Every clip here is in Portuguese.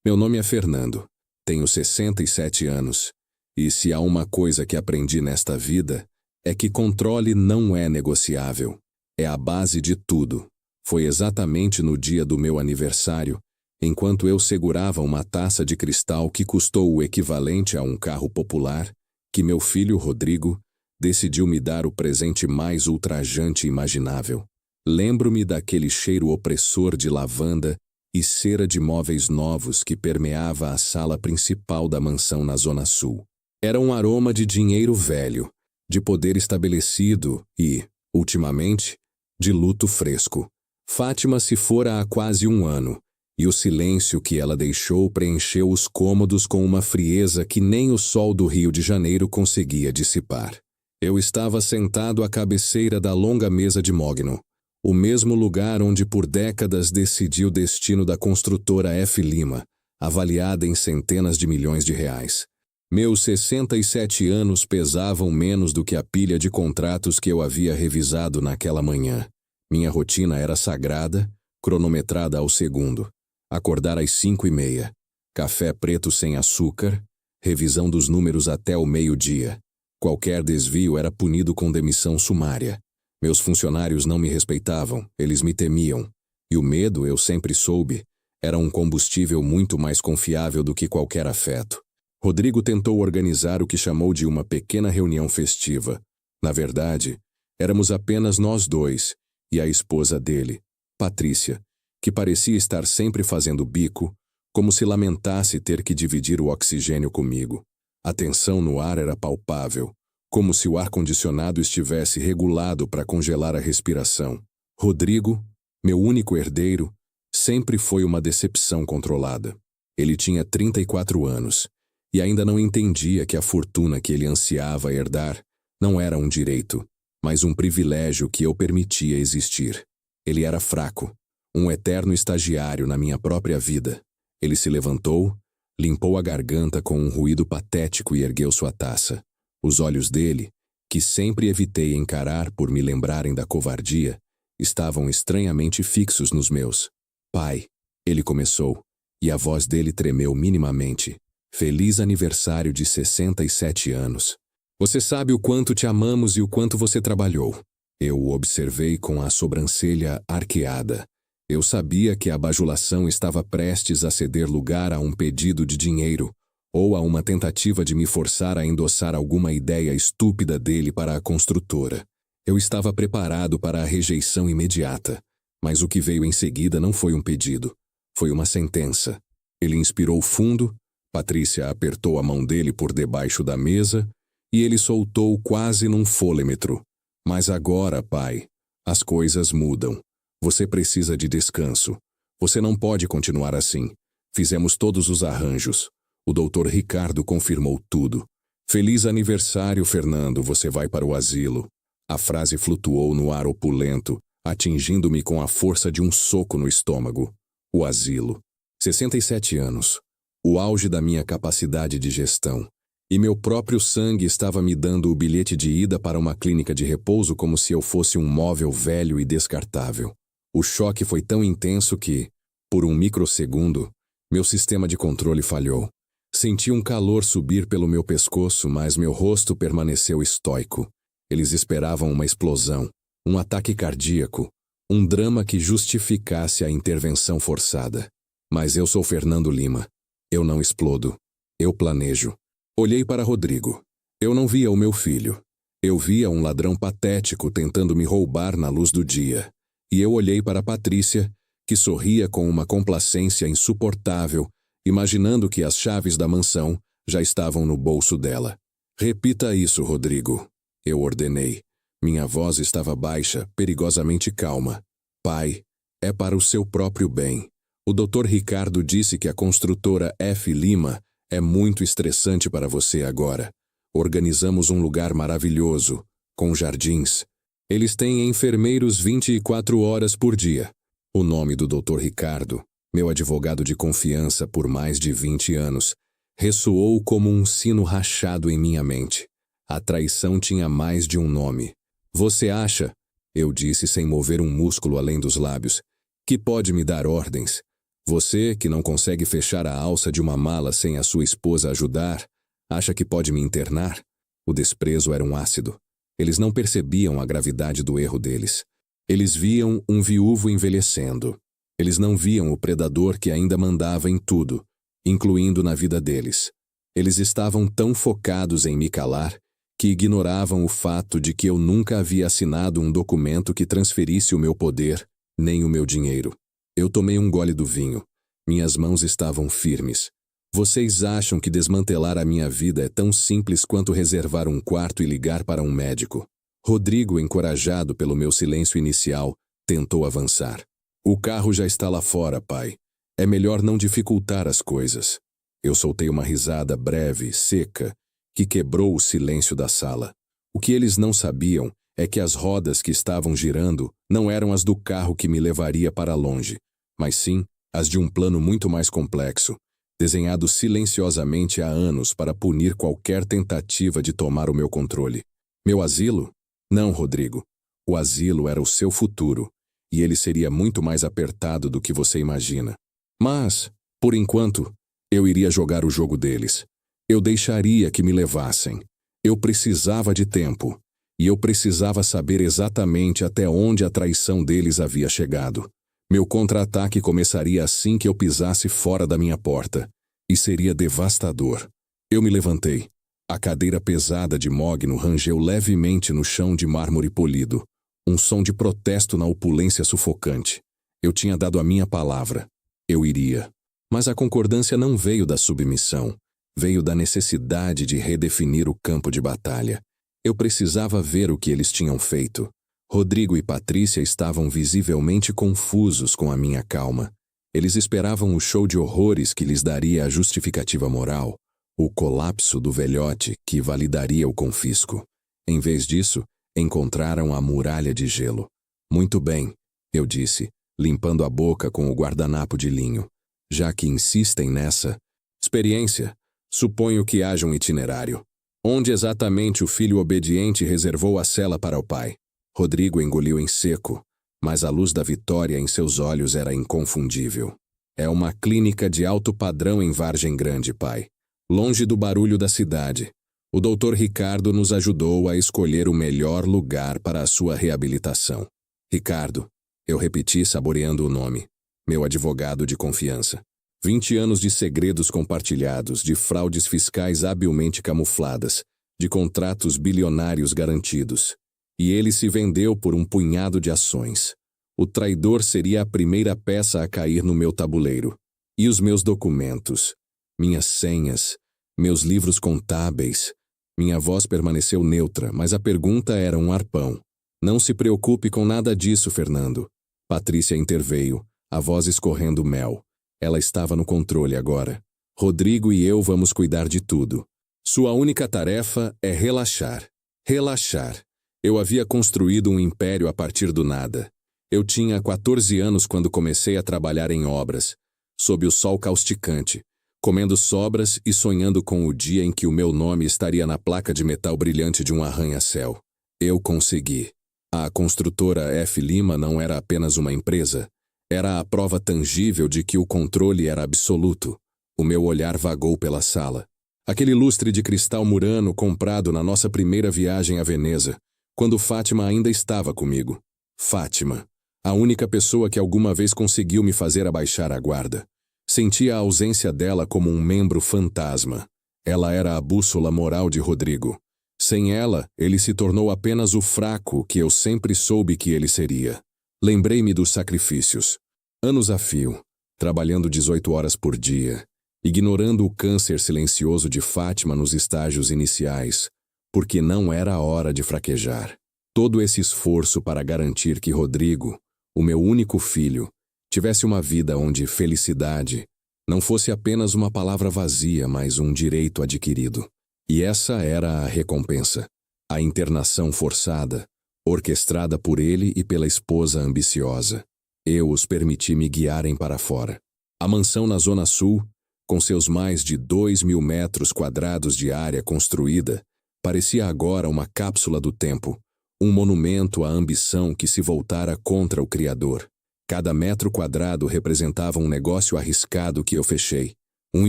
Meu nome é Fernando. Tenho 67 anos. E se há uma coisa que aprendi nesta vida, é que controle não é negociável. É a base de tudo. Foi exatamente no dia do meu aniversário, enquanto eu segurava uma taça de cristal que custou o equivalente a um carro popular, que meu filho Rodrigo decidiu me dar o presente mais ultrajante imaginável. Lembro-me daquele cheiro opressor de lavanda e cera de móveis novos que permeava a sala principal da mansão na Zona Sul. Era um aroma de dinheiro velho, de poder estabelecido e, ultimamente, de luto fresco. Fátima se fora há quase um ano, e o silêncio que ela deixou preencheu os cômodos com uma frieza que nem o sol do Rio de Janeiro conseguia dissipar. Eu estava sentado à cabeceira da longa mesa de mogno, o mesmo lugar onde por décadas decidi o destino da construtora F. Lima, avaliada em centenas de milhões de reais. Meus 67 anos pesavam menos do que a pilha de contratos que eu havia revisado naquela manhã. Minha rotina era sagrada, cronometrada ao segundo. Acordar às 5:30, café preto sem açúcar, revisão dos números até o meio-dia. Qualquer desvio era punido com demissão sumária. Meus funcionários não me respeitavam, eles me temiam. E o medo, eu sempre soube, era um combustível muito mais confiável do que qualquer afeto. Rodrigo tentou organizar o que chamou de uma pequena reunião festiva. Na verdade, éramos apenas nós dois e a esposa dele, Patrícia, que parecia estar sempre fazendo bico, como se lamentasse ter que dividir o oxigênio comigo. A tensão no ar era palpável, como se o ar-condicionado estivesse regulado para congelar a respiração. Rodrigo, meu único herdeiro, sempre foi uma decepção controlada. Ele tinha 34 anos e ainda não entendia que a fortuna que ele ansiava herdar não era um direito, mas um privilégio que eu permitia existir. Ele era fraco, um eterno estagiário na minha própria vida. Ele se levantou, limpou a garganta com um ruído patético e ergueu sua taça. Os olhos dele, que sempre evitei encarar por me lembrarem da covardia, estavam estranhamente fixos nos meus. Pai, ele começou, e a voz dele tremeu minimamente. Feliz aniversário de 67 anos. Você sabe o quanto te amamos e o quanto você trabalhou. Eu o observei com a sobrancelha arqueada. Eu sabia que a bajulação estava prestes a ceder lugar a um pedido de dinheiro, ou a uma tentativa de me forçar a endossar alguma ideia estúpida dele para a construtora. Eu estava preparado para a rejeição imediata, mas o que veio em seguida não foi um pedido, foi uma sentença. Ele inspirou fundo, Patrícia apertou a mão dele por debaixo da mesa e ele soltou quase num fôlêmetro. Mas agora, pai, as coisas mudam. Você precisa de descanso. Você não pode continuar assim. Fizemos todos os arranjos. O Dr. Ricardo confirmou tudo. Feliz aniversário, Fernando, você vai para o asilo. A frase flutuou no ar opulento, atingindo-me com a força de um soco no estômago. O asilo. 67 anos. O auge da minha capacidade de gestão. E meu próprio sangue estava me dando o bilhete de ida para uma clínica de repouso como se eu fosse um móvel velho e descartável. O choque foi tão intenso que, por um microsegundo, meu sistema de controle falhou. Senti um calor subir pelo meu pescoço, mas meu rosto permaneceu estoico. Eles esperavam uma explosão, um ataque cardíaco, um drama que justificasse a intervenção forçada. Mas eu sou Fernando Lima. Eu não explodo. Eu planejo. Olhei para Rodrigo. Eu não via o meu filho. Eu via um ladrão patético tentando me roubar na luz do dia. E eu olhei para Patrícia, que sorria com uma complacência insuportável, imaginando que as chaves da mansão já estavam no bolso dela. Repita isso, Rodrigo. Eu ordenei. Minha voz estava baixa, perigosamente calma. Pai, é para o seu próprio bem. O Dr. Ricardo disse que a construtora F. Lima é muito estressante para você agora. Organizamos um lugar maravilhoso, com jardins. Eles têm enfermeiros 24 horas por dia. O nome do Dr. Ricardo, meu advogado de confiança por mais de 20 anos, ressoou como um sino rachado em minha mente. A traição tinha mais de um nome. Você acha, eu disse sem mover um músculo além dos lábios, que pode me dar ordens? Você, que não consegue fechar a alça de uma mala sem a sua esposa ajudar, acha que pode me internar? O desprezo era um ácido. Eles não percebiam a gravidade do erro deles. Eles viam um viúvo envelhecendo. Eles não viam o predador que ainda mandava em tudo, incluindo na vida deles. Eles estavam tão focados em me calar que ignoravam o fato de que eu nunca havia assinado um documento que transferisse o meu poder, nem o meu dinheiro. Eu tomei um gole do vinho. Minhas mãos estavam firmes. Vocês acham que desmantelar a minha vida é tão simples quanto reservar um quarto e ligar para um médico? Rodrigo, encorajado pelo meu silêncio inicial, tentou avançar. O carro já está lá fora, pai. É melhor não dificultar as coisas. Eu soltei uma risada breve, seca, que quebrou o silêncio da sala. O que eles não sabiam é que as rodas que estavam girando não eram as do carro que me levaria para longe, mas sim as de um plano muito mais complexo, desenhado silenciosamente há anos para punir qualquer tentativa de tomar o meu controle. Meu asilo? Não, Rodrigo. O asilo era o seu futuro, e ele seria muito mais apertado do que você imagina. Mas, por enquanto, eu iria jogar o jogo deles. Eu deixaria que me levassem. Eu precisava de tempo, e eu precisava saber exatamente até onde a traição deles havia chegado. Meu contra-ataque começaria assim que eu pisasse fora da minha porta, e seria devastador. Eu me levantei. A cadeira pesada de mogno rangeu levemente no chão de mármore polido, um som de protesto na opulência sufocante. Eu tinha dado a minha palavra. Eu iria. Mas a concordância não veio da submissão, veio da necessidade de redefinir o campo de batalha. Eu precisava ver o que eles tinham feito. Rodrigo e Patrícia estavam visivelmente confusos com a minha calma. Eles esperavam o show de horrores que lhes daria a justificativa moral, o colapso do velhote que validaria o confisco. Em vez disso, encontraram a muralha de gelo. Muito bem, eu disse, limpando a boca com o guardanapo de linho. Já que insistem nessa experiência, suponho que haja um itinerário. Onde exatamente o filho obediente reservou a cela para o pai? Rodrigo engoliu em seco, mas a luz da vitória em seus olhos era inconfundível. É uma clínica de alto padrão em Vargem Grande, pai. Longe do barulho da cidade. O Dr. Ricardo nos ajudou a escolher o melhor lugar para a sua reabilitação. Ricardo, eu repeti saboreando o nome. Meu advogado de confiança. 20 anos de segredos compartilhados, de fraudes fiscais habilmente camufladas, de contratos bilionários garantidos. E ele se vendeu por um punhado de ações. O traidor seria a primeira peça a cair no meu tabuleiro. E os meus documentos, minhas senhas, meus livros contábeis. Minha voz permaneceu neutra, mas a pergunta era um arpão. Não se preocupe com nada disso, Fernando. Patrícia interveio, a voz escorrendo mel. Ela estava no controle agora. Rodrigo e eu vamos cuidar de tudo. Sua única tarefa é relaxar. Relaxar. Eu havia construído um império a partir do nada. Eu tinha 14 anos quando comecei a trabalhar em obras, sob o sol causticante, comendo sobras e sonhando com o dia em que o meu nome estaria na placa de metal brilhante de um arranha-céu. Eu consegui. A construtora F. Lima não era apenas uma empresa. Era a prova tangível de que o controle era absoluto. O meu olhar vagou pela sala. Aquele lustre de cristal murano comprado na nossa primeira viagem a Veneza, quando Fátima ainda estava comigo. Fátima, a única pessoa que alguma vez conseguiu me fazer abaixar a guarda. Sentia a ausência dela como um membro fantasma. Ela era a bússola moral de Rodrigo. Sem ela, ele se tornou apenas o fraco que eu sempre soube que ele seria. Lembrei-me dos sacrifícios. Anos a fio, trabalhando 18 horas por dia, ignorando o câncer silencioso de Fátima nos estágios iniciais, porque não era a hora de fraquejar. Todo esse esforço para garantir que Rodrigo, o meu único filho, tivesse uma vida onde felicidade não fosse apenas uma palavra vazia, mas um direito adquirido. E essa era a recompensa. A internação forçada, orquestrada por ele e pela esposa ambiciosa. Eu os permiti me guiarem para fora. A mansão na Zona Sul, com seus mais de 2.000 metros quadrados de área construída, parecia agora uma cápsula do tempo, um monumento à ambição que se voltara contra o Criador. Cada metro quadrado representava um negócio arriscado que eu fechei, um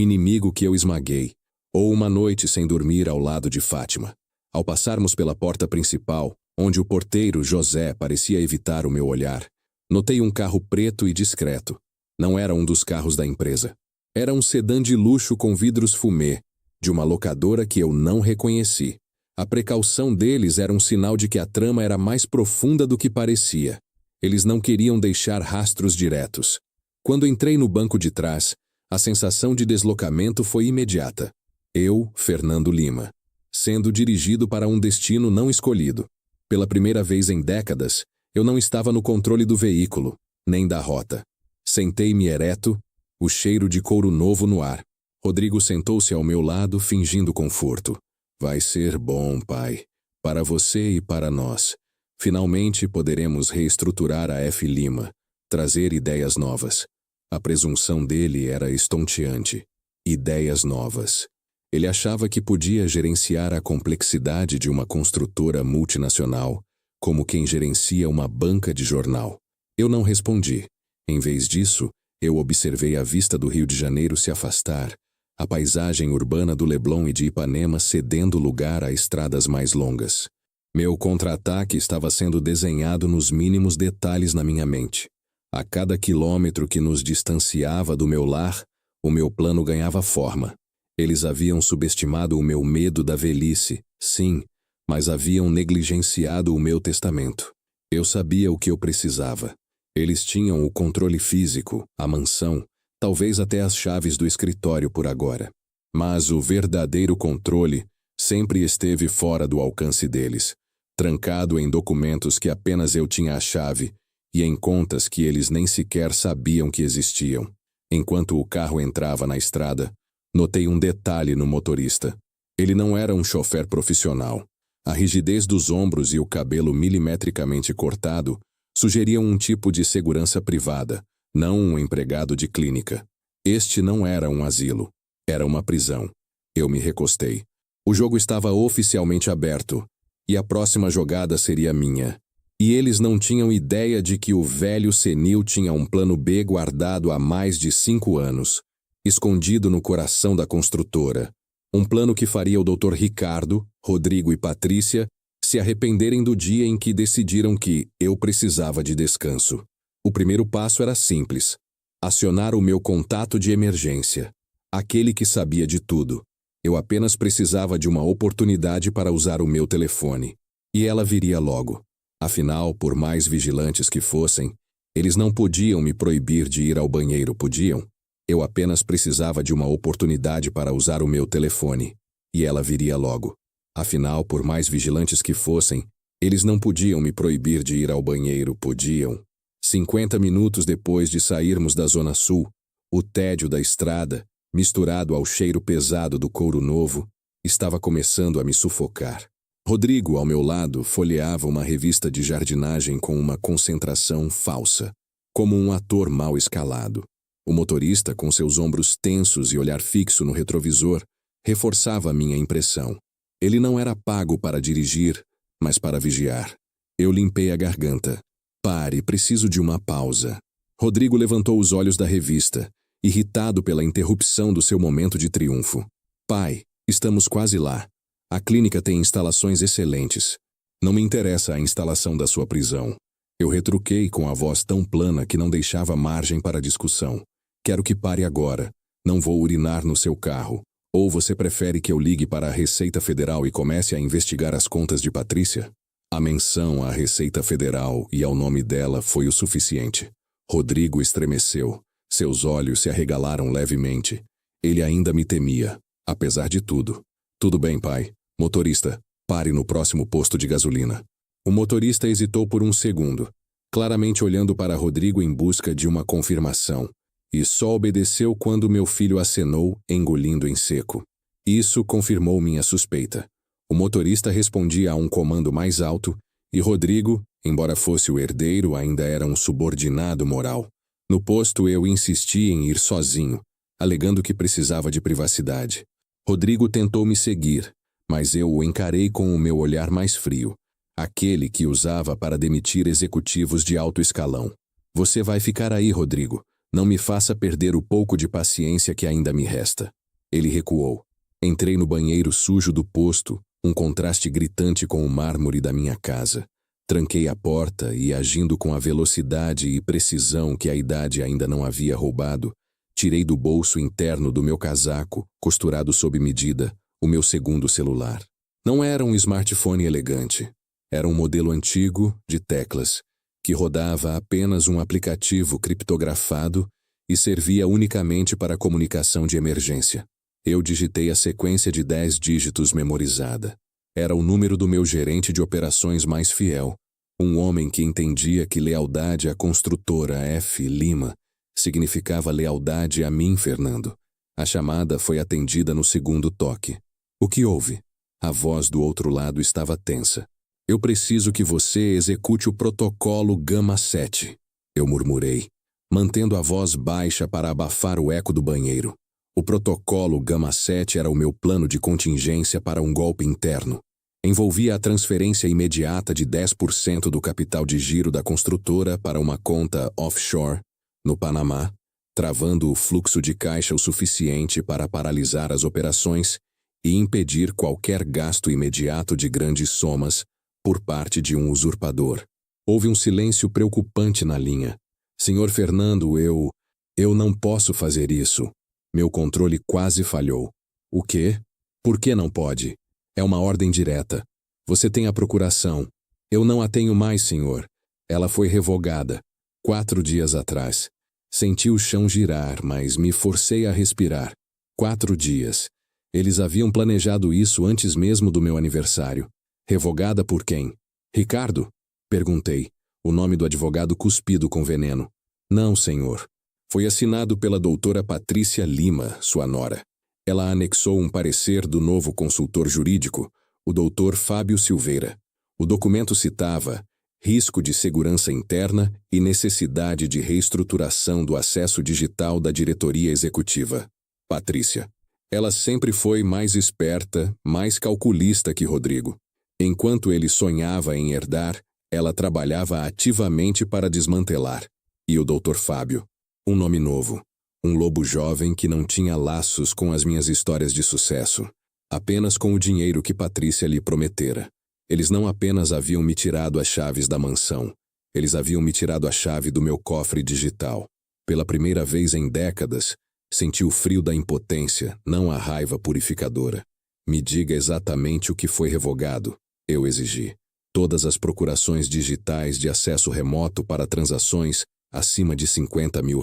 inimigo que eu esmaguei, ou uma noite sem dormir ao lado de Fátima. Ao passarmos pela porta principal, onde o porteiro José parecia evitar o meu olhar, notei um carro preto e discreto. Não era um dos carros da empresa. Era um sedã de luxo com vidros fumê, de uma locadora que eu não reconheci. A precaução deles era um sinal de que a trama era mais profunda do que parecia. Eles não queriam deixar rastros diretos. Quando entrei no banco de trás, a sensação de deslocamento foi imediata. Eu, Fernando Lima, sendo dirigido para um destino não escolhido. Pela primeira vez em décadas, eu não estava no controle do veículo, nem da rota. Sentei-me ereto, o cheiro de couro novo no ar. Rodrigo sentou-se ao meu lado, fingindo conforto. Vai ser bom, pai. Para você e para nós. Finalmente poderemos reestruturar a F. Lima, trazer ideias novas. A presunção dele era estonteante. Ideias novas. Ele achava que podia gerenciar a complexidade de uma construtora multinacional, como quem gerencia uma banca de jornal. Eu não respondi. Em vez disso, eu observei a vista do Rio de Janeiro se afastar, a paisagem urbana do Leblon e de Ipanema cedendo lugar a estradas mais longas. Meu contra-ataque estava sendo desenhado nos mínimos detalhes na minha mente. A cada quilômetro que nos distanciava do meu lar, o meu plano ganhava forma. Eles haviam subestimado o meu medo da velhice, sim, mas haviam negligenciado o meu testamento. Eu sabia o que eu precisava. Eles tinham o controle físico, a mansão, talvez até as chaves do escritório por agora. Mas o verdadeiro controle sempre esteve fora do alcance deles, trancado em documentos que apenas eu tinha a chave e em contas que eles nem sequer sabiam que existiam. Enquanto o carro entrava na estrada, notei um detalhe no motorista. Ele não era um chofer profissional. A rigidez dos ombros e o cabelo milimetricamente cortado sugeriam um tipo de segurança privada, não um empregado de clínica. Este não era um asilo. Era uma prisão. Eu me recostei. O jogo estava oficialmente aberto, e a próxima jogada seria minha. E eles não tinham ideia de que o velho senil tinha um plano B guardado há mais de 5 anos, escondido no coração da construtora. Um plano que faria o Dr. Ricardo, Rodrigo e Patrícia se arrependerem do dia em que decidiram que eu precisava de descanso. O primeiro passo era simples: acionar o meu contato de emergência, aquele que sabia de tudo. Eu apenas precisava de uma oportunidade para usar o meu telefone, e ela viria logo. Afinal, por mais vigilantes que fossem, eles não podiam me proibir de ir ao banheiro, podiam? Eu apenas precisava de uma oportunidade para usar o meu telefone, e ela viria logo. Afinal, por mais vigilantes que fossem, eles não podiam me proibir de ir ao banheiro, podiam? 50 minutos depois de sairmos da Zona Sul, o tédio da estrada, misturado ao cheiro pesado do couro novo, estava começando a me sufocar. Rodrigo, ao meu lado, folheava uma revista de jardinagem com uma concentração falsa, como um ator mal escalado. O motorista, com seus ombros tensos e olhar fixo no retrovisor, reforçava a minha impressão. Ele não era pago para dirigir, mas para vigiar. Eu limpei a garganta. Pare, preciso de uma pausa. Rodrigo levantou os olhos da revista, irritado pela interrupção do seu momento de triunfo. Pai, estamos quase lá. A clínica tem instalações excelentes. Não me interessa a instalação da sua prisão. Eu retruquei com a voz tão plana que não deixava margem para discussão. Quero que pare agora. Não vou urinar no seu carro. Ou você prefere que eu ligue para a Receita Federal e comece a investigar as contas de Patrícia? A menção à Receita Federal e ao nome dela foi o suficiente. Rodrigo estremeceu. Seus olhos se arregalaram levemente. Ele ainda me temia, apesar de tudo. Tudo bem, pai. Motorista, pare no próximo posto de gasolina. O motorista hesitou por um segundo, claramente olhando para Rodrigo em busca de uma confirmação. E só obedeceu quando meu filho acenou, engolindo em seco. Isso confirmou minha suspeita. O motorista respondia a um comando mais alto, e Rodrigo, embora fosse o herdeiro, ainda era um subordinado moral. No posto eu insisti em ir sozinho, alegando que precisava de privacidade. Rodrigo tentou me seguir, mas eu o encarei com o meu olhar mais frio, aquele que usava para demitir executivos de alto escalão. Você vai ficar aí, Rodrigo. Não me faça perder o pouco de paciência que ainda me resta. Ele recuou. Entrei no banheiro sujo do posto, um contraste gritante com o mármore da minha casa. Tranquei a porta e, agindo com a velocidade e precisão que a idade ainda não havia roubado, tirei do bolso interno do meu casaco, costurado sob medida, o meu segundo celular. Não era um smartphone elegante. Era um modelo antigo, de teclas, que rodava apenas um aplicativo criptografado e servia unicamente para comunicação de emergência. Eu digitei a sequência de 10 dígitos memorizada. Era o número do meu gerente de operações mais fiel, um homem que entendia que lealdade à construtora F. Lima significava lealdade a mim, Fernando. A chamada foi atendida no segundo toque. O que houve? A voz do outro lado estava tensa. Eu preciso que você execute o protocolo Gama 7, eu murmurei, mantendo a voz baixa para abafar o eco do banheiro. O protocolo Gama 7 era o meu plano de contingência para um golpe interno. Envolvia a transferência imediata de 10% do capital de giro da construtora para uma conta offshore, no Panamá, travando o fluxo de caixa o suficiente para paralisar as operações e impedir qualquer gasto imediato de grandes somas por parte de um usurpador. Houve um silêncio preocupante na linha. Senhor Fernando, eu não posso fazer isso. Meu controle quase falhou. O quê? Por que não pode? É uma ordem direta. Você tem a procuração. Eu não a tenho mais, senhor. Ela foi revogada. 4 dias atrás. Senti o chão girar, mas me forcei a respirar. 4 dias. Eles haviam planejado isso antes mesmo do meu aniversário. Revogada por quem? Ricardo? Perguntei, o nome do advogado cuspido com veneno. Não, senhor. Foi assinado pela doutora Patrícia Lima, sua nora. Ela anexou um parecer do novo consultor jurídico, o doutor Fábio Silveira. O documento citava risco de segurança interna e necessidade de reestruturação do acesso digital da diretoria executiva. Patrícia. Ela sempre foi mais esperta, mais calculista que Rodrigo. Enquanto ele sonhava em herdar, ela trabalhava ativamente para desmantelar. E o Dr. Fábio, um nome novo, um lobo jovem que não tinha laços com as minhas histórias de sucesso, apenas com o dinheiro que Patrícia lhe prometera. Eles não apenas haviam me tirado as chaves da mansão, eles haviam me tirado a chave do meu cofre digital. Pela primeira vez em décadas, senti o frio da impotência, não a raiva purificadora. Me diga exatamente o que foi revogado, eu exigi. Todas as procurações digitais de acesso remoto para transações acima de R$50 mil.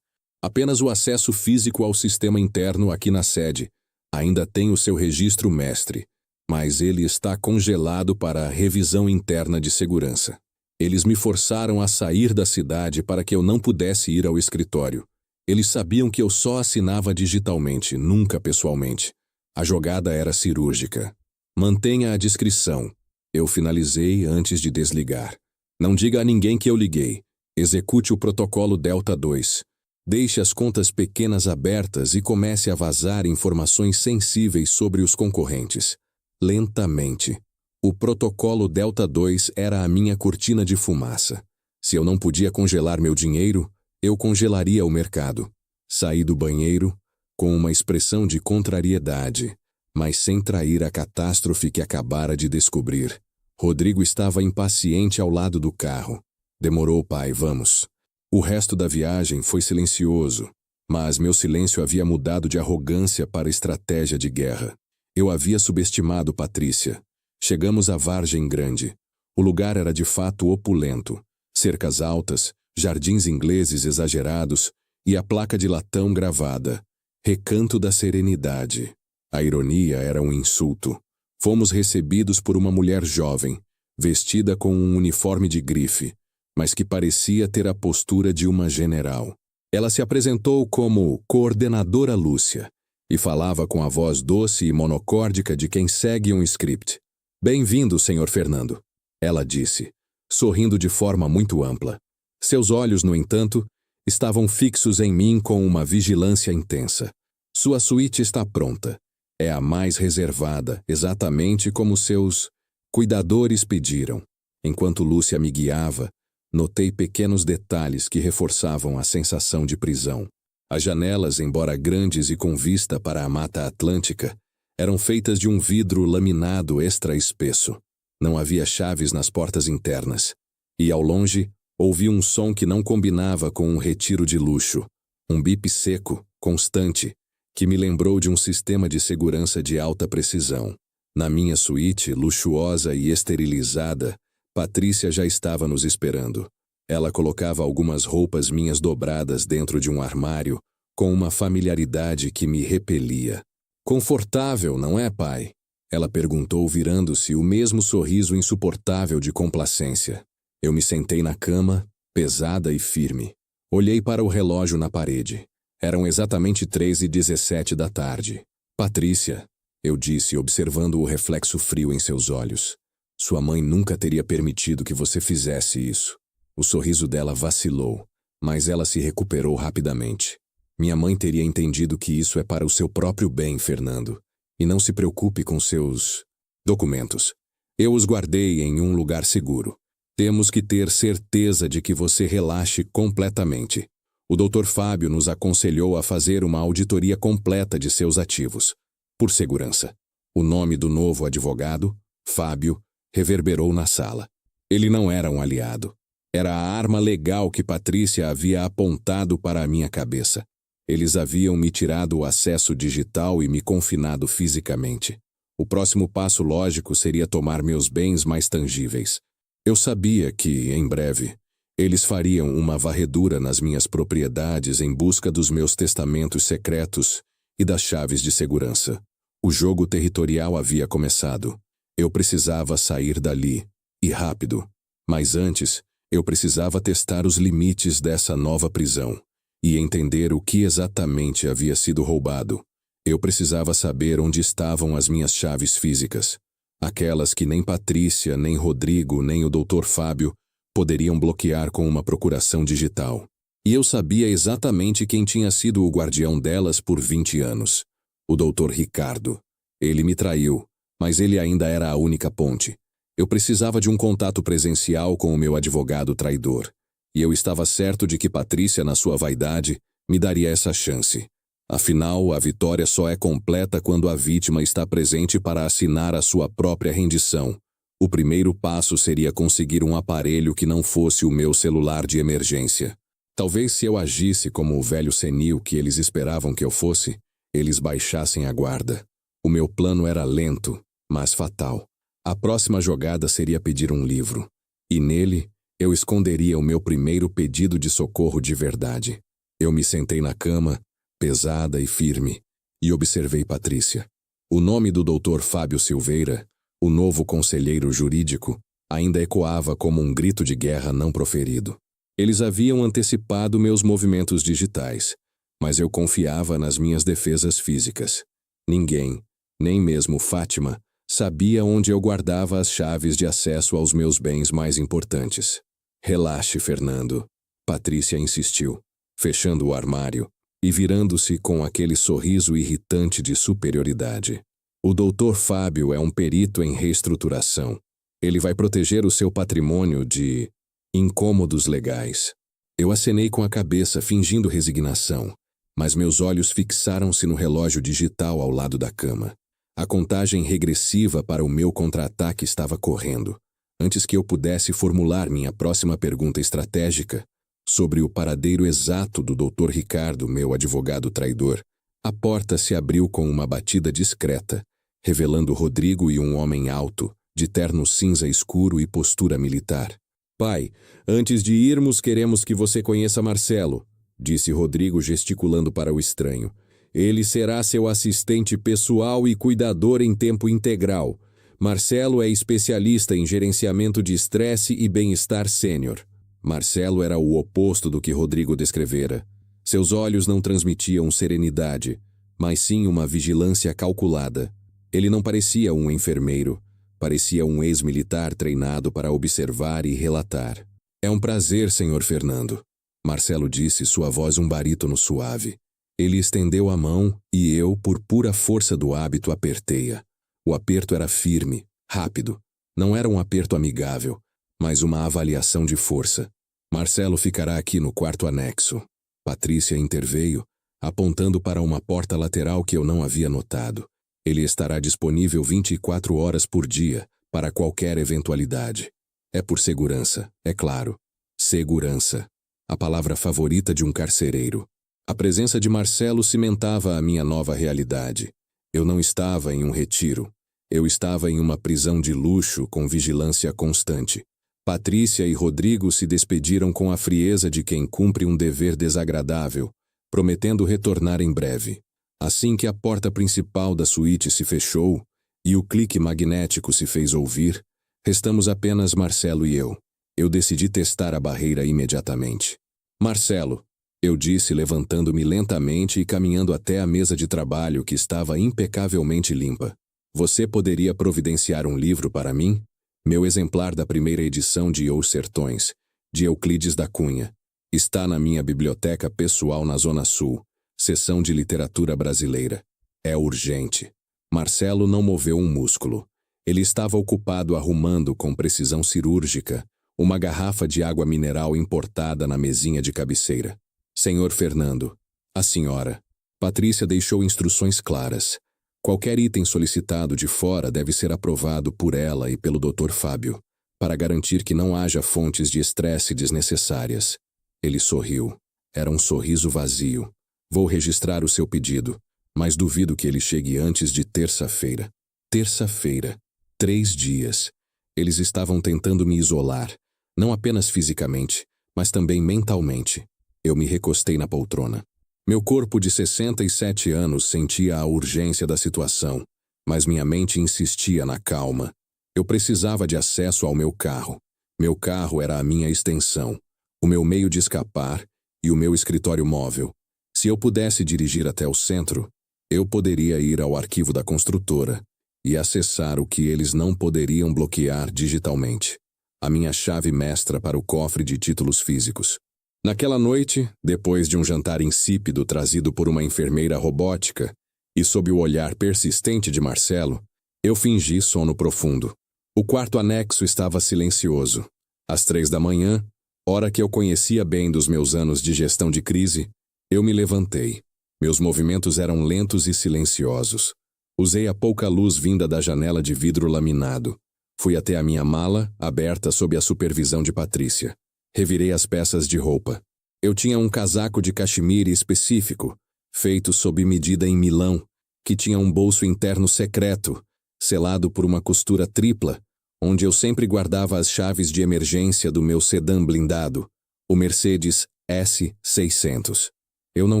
Apenas o acesso físico ao sistema interno aqui na sede. Ainda tem o seu registro mestre, mas ele está congelado para revisão interna de segurança. Eles me forçaram a sair da cidade para que eu não pudesse ir ao escritório. Eles sabiam que eu só assinava digitalmente, nunca pessoalmente. A jogada era cirúrgica. Mantenha a discrição. Eu finalizei antes de desligar. Não diga a ninguém que eu liguei. Execute o protocolo Delta 2. Deixe as contas pequenas abertas e comece a vazar informações sensíveis sobre os concorrentes. Lentamente. O protocolo Delta 2 era a minha cortina de fumaça. Se eu não podia congelar meu dinheiro, eu congelaria o mercado. Saí do banheiro com uma expressão de contrariedade, mas sem trair a catástrofe que acabara de descobrir. Rodrigo estava impaciente ao lado do carro. Demorou, pai, vamos. O resto da viagem foi silencioso, mas meu silêncio havia mudado de arrogância para estratégia de guerra. Eu havia subestimado Patrícia. Chegamos à Vargem Grande. O lugar era de fato opulento. Cercas altas, jardins ingleses exagerados e a placa de latão gravada. Recanto da Serenidade. A ironia era um insulto. Fomos recebidos por uma mulher jovem, vestida com um uniforme de grife, mas que parecia ter a postura de uma general. Ela se apresentou como Coordenadora Lúcia e falava com a voz doce e monocórdica de quem segue um script. Bem-vindo, Sr. Fernando, ela disse, sorrindo de forma muito ampla. Seus olhos, no entanto, estavam fixos em mim com uma vigilância intensa. Sua suíte está pronta. É a mais reservada, exatamente como seus cuidadores pediram. Enquanto Lúcia me guiava, Notei pequenos detalhes que reforçavam a sensação de prisão. As janelas, embora grandes e com vista para a Mata Atlântica, eram feitas de um vidro laminado extra espesso. Não havia chaves nas portas internas. E, ao longe, ouvi um som que não combinava com um retiro de luxo. Um bip seco, constante, que me lembrou de um sistema de segurança de alta precisão. Na minha suíte, luxuosa e esterilizada, Patrícia já estava nos esperando. Ela colocava algumas roupas minhas dobradas dentro de um armário, com uma familiaridade que me repelia. Confortável, não é, pai? Ela perguntou, virando-se, o mesmo sorriso insuportável de complacência. Eu me sentei na cama, pesada e firme. Olhei para o relógio na parede. Eram exatamente 3h17 da tarde. Patrícia, eu disse, observando o reflexo frio em seus olhos. Sua mãe nunca teria permitido que você fizesse isso. O sorriso dela vacilou, mas ela se recuperou rapidamente. Minha mãe teria entendido que isso é para o seu próprio bem, Fernando. E não se preocupe com seus documentos. Eu os guardei em um lugar seguro. Temos que ter certeza de que você relaxe completamente. O Dr. Fábio nos aconselhou a fazer uma auditoria completa de seus ativos, por segurança. O nome do novo advogado, Fábio, reverberou na sala. Ele não era um aliado. Era a arma legal que Patrícia havia apontado para a minha cabeça. Eles haviam me tirado o acesso digital e me confinado fisicamente. O próximo passo lógico seria tomar meus bens mais tangíveis. Eu sabia que, em breve, eles fariam uma varredura nas minhas propriedades em busca dos meus testamentos secretos e das chaves de segurança. O jogo territorial havia começado. Eu precisava sair dali, e rápido. Mas antes, eu precisava testar os limites dessa nova prisão e entender o que exatamente havia sido roubado. Eu precisava saber onde estavam as minhas chaves físicas, aquelas que nem Patrícia, nem Rodrigo, nem o Dr. Fábio poderiam bloquear com uma procuração digital. E eu sabia exatamente quem tinha sido o guardião delas por 20 anos. O Dr. Ricardo. Ele me traiu, mas ele ainda era a única ponte. Eu precisava de um contato presencial com o meu advogado traidor. E eu estava certo de que Patrícia, na sua vaidade, me daria essa chance. Afinal, a vitória só é completa quando a vítima está presente para assinar a sua própria rendição. O primeiro passo seria conseguir um aparelho que não fosse o meu celular de emergência. Talvez se eu agisse como o velho senil que eles esperavam que eu fosse, eles baixassem a guarda. O meu plano era lento, mas fatal. A próxima jogada seria pedir um livro. E nele, eu esconderia o meu primeiro pedido de socorro de verdade. Eu me sentei na cama, pesada e firme, e observei Patrícia. O nome do Dr. Fábio Silveira, o novo conselheiro jurídico, ainda ecoava como um grito de guerra não proferido. Eles haviam antecipado meus movimentos digitais, mas eu confiava nas minhas defesas físicas. Ninguém, nem mesmo Fátima, sabia onde eu guardava as chaves de acesso aos meus bens mais importantes. Relaxe, Fernando, Patrícia insistiu, fechando o armário e virando-se com aquele sorriso irritante de superioridade. O Dr. Fábio é um perito em reestruturação. Ele vai proteger o seu patrimônio de incômodos legais. Eu acenei com a cabeça, fingindo resignação, mas meus olhos fixaram-se no relógio digital ao lado da cama. A contagem regressiva para o meu contra-ataque estava correndo. Antes que eu pudesse formular minha próxima pergunta estratégica sobre o paradeiro exato do Dr. Ricardo, meu advogado traidor, a porta se abriu com uma batida discreta, revelando Rodrigo e um homem alto, de terno cinza escuro e postura militar. Pai, antes de irmos queremos que você conheça Marcelo, disse Rodrigo gesticulando para o estranho. Ele será seu assistente pessoal e cuidador em tempo integral. Marcelo é especialista em gerenciamento de estresse e bem-estar sênior. Marcelo era o oposto do que Rodrigo descrevera. Seus olhos não transmitiam serenidade, mas sim uma vigilância calculada. Ele não parecia um enfermeiro, parecia um ex-militar treinado para observar e relatar. É um prazer, senhor Fernando, Marcelo disse, sua voz um barítono suave. Ele estendeu a mão e eu, por pura força do hábito, apertei-a. O aperto era firme, rápido. Não era um aperto amigável, mas uma avaliação de força. Marcelo ficará aqui no quarto anexo. Patrícia interveio, apontando para uma porta lateral que eu não havia notado. Ele estará disponível 24 horas por dia, para qualquer eventualidade. É por segurança, é claro. Segurança. A palavra favorita de um carcereiro. A presença de Marcelo cimentava a minha nova realidade. Eu não estava em um retiro. Eu estava em uma prisão de luxo com vigilância constante. Patrícia e Rodrigo se despediram com a frieza de quem cumpre um dever desagradável, prometendo retornar em breve. Assim que a porta principal da suíte se fechou e o clique magnético se fez ouvir, restamos apenas Marcelo e eu. Eu decidi testar a barreira imediatamente. Marcelo, eu disse levantando-me lentamente e caminhando até a mesa de trabalho que estava impecavelmente limpa. Você poderia providenciar um livro para mim? Meu exemplar da primeira edição de Os Sertões, de Euclides da Cunha. Está na minha biblioteca pessoal na Zona Sul, seção de literatura brasileira. É urgente. Marcelo não moveu um músculo. Ele estava ocupado arrumando com precisão cirúrgica uma garrafa de água mineral importada na mesinha de cabeceira. Senhor Fernando, a senhora. Patrícia deixou instruções claras. Qualquer item solicitado de fora deve ser aprovado por ela e pelo Dr. Fábio, para garantir que não haja fontes de estresse desnecessárias. Ele sorriu. Era um sorriso vazio. Vou registrar o seu pedido, mas duvido que ele chegue antes de terça-feira. Terça-feira. 3 dias. Eles estavam tentando me isolar, não apenas fisicamente, mas também mentalmente. Eu me recostei na poltrona. Meu corpo de 67 anos sentia a urgência da situação, mas minha mente insistia na calma. Eu precisava de acesso ao meu carro. Meu carro era a minha extensão, o meu meio de escapar e o meu escritório móvel. Se eu pudesse dirigir até o centro, eu poderia ir ao arquivo da construtora e acessar o que eles não poderiam bloquear digitalmente. A minha chave mestra para o cofre de títulos físicos. Naquela noite, depois de um jantar insípido trazido por uma enfermeira robótica e sob o olhar persistente de Marcelo, eu fingi sono profundo. O quarto anexo estava silencioso. Às 3 da manhã, hora que eu conhecia bem dos meus anos de gestão de crise, eu me levantei. Meus movimentos eram lentos e silenciosos. Usei a pouca luz vinda da janela de vidro laminado. Fui até a minha mala, aberta sob a supervisão de Patrícia. Revirei as peças de roupa. Eu tinha um casaco de cachemire específico, feito sob medida em Milão, que tinha um bolso interno secreto, selado por uma costura tripla, onde eu sempre guardava as chaves de emergência do meu sedã blindado, o Mercedes S600. Eu não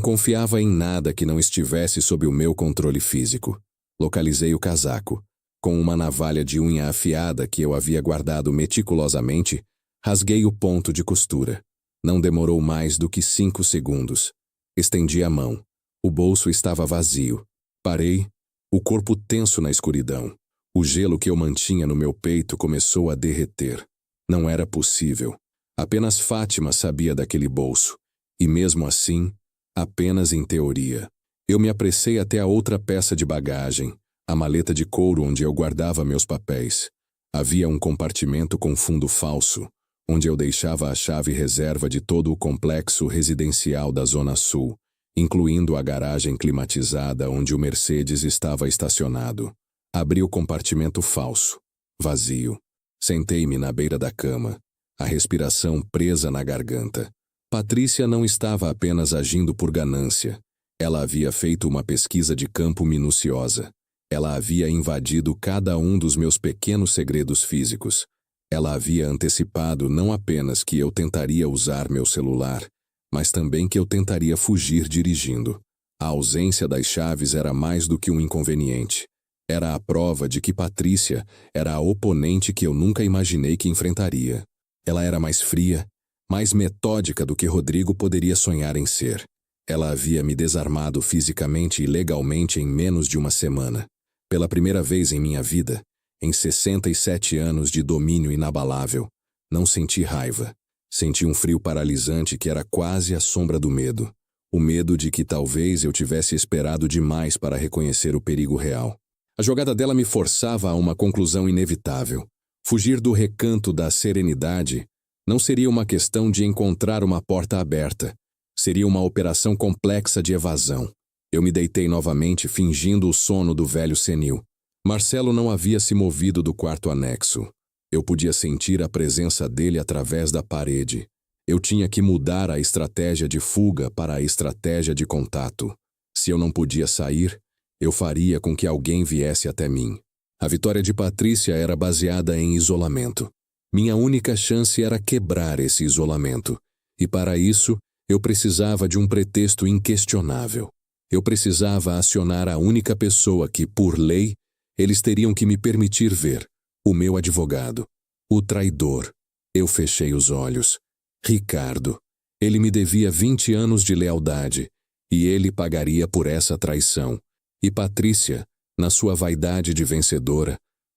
confiava em nada que não estivesse sob o meu controle físico. Localizei o casaco. Com uma navalha de unha afiada que eu havia guardado meticulosamente, rasguei o ponto de costura. Não demorou mais do que 5 segundos. Estendi a mão. O bolso estava vazio. Parei, o corpo tenso na escuridão. O gelo que eu mantinha no meu peito começou a derreter. Não era possível. Apenas Fátima sabia daquele bolso. E mesmo assim, apenas em teoria. Eu me apressei até a outra peça de bagagem, a maleta de couro onde eu guardava meus papéis. Havia um compartimento com fundo falso, onde eu deixava a chave reserva de todo o complexo residencial da Zona Sul, incluindo a garagem climatizada onde o Mercedes estava estacionado. Abri o compartimento falso, vazio. Sentei-me na beira da cama, a respiração presa na garganta. Patrícia não estava apenas agindo por ganância. Ela havia feito uma pesquisa de campo minuciosa. Ela havia invadido cada um dos meus pequenos segredos físicos. Ela havia antecipado não apenas que eu tentaria usar meu celular, mas também que eu tentaria fugir dirigindo. A ausência das chaves era mais do que um inconveniente. Era a prova de que Patrícia era a oponente que eu nunca imaginei que enfrentaria. Ela era mais fria, mais metódica do que Rodrigo poderia sonhar em ser. Ela havia me desarmado fisicamente e legalmente em menos de uma semana. Pela primeira vez em minha vida, em 67 anos de domínio inabalável, não senti raiva. Senti um frio paralisante que era quase a sombra do medo. O medo de que talvez eu tivesse esperado demais para reconhecer o perigo real. A jogada dela me forçava a uma conclusão inevitável. Fugir do recanto da serenidade Não seria uma questão de encontrar uma porta aberta. Seria uma operação complexa de evasão. Eu me deitei novamente, fingindo o sono do velho senil. Marcelo não havia se movido do quarto anexo. Eu podia sentir a presença dele através da parede. Eu tinha que mudar a estratégia de fuga para a estratégia de contato. Se eu não podia sair, eu faria com que alguém viesse até mim. A vitória de Patrícia era baseada em isolamento. Minha única chance era quebrar esse isolamento. E para isso, eu precisava de um pretexto inquestionável. Eu precisava acionar a única pessoa que, por lei, eles teriam que me permitir ver. O meu advogado. O traidor. Eu fechei os olhos. Ricardo. Ele me devia 20 anos de lealdade. E ele pagaria por essa traição. E Patrícia, na sua vaidade de vencedora,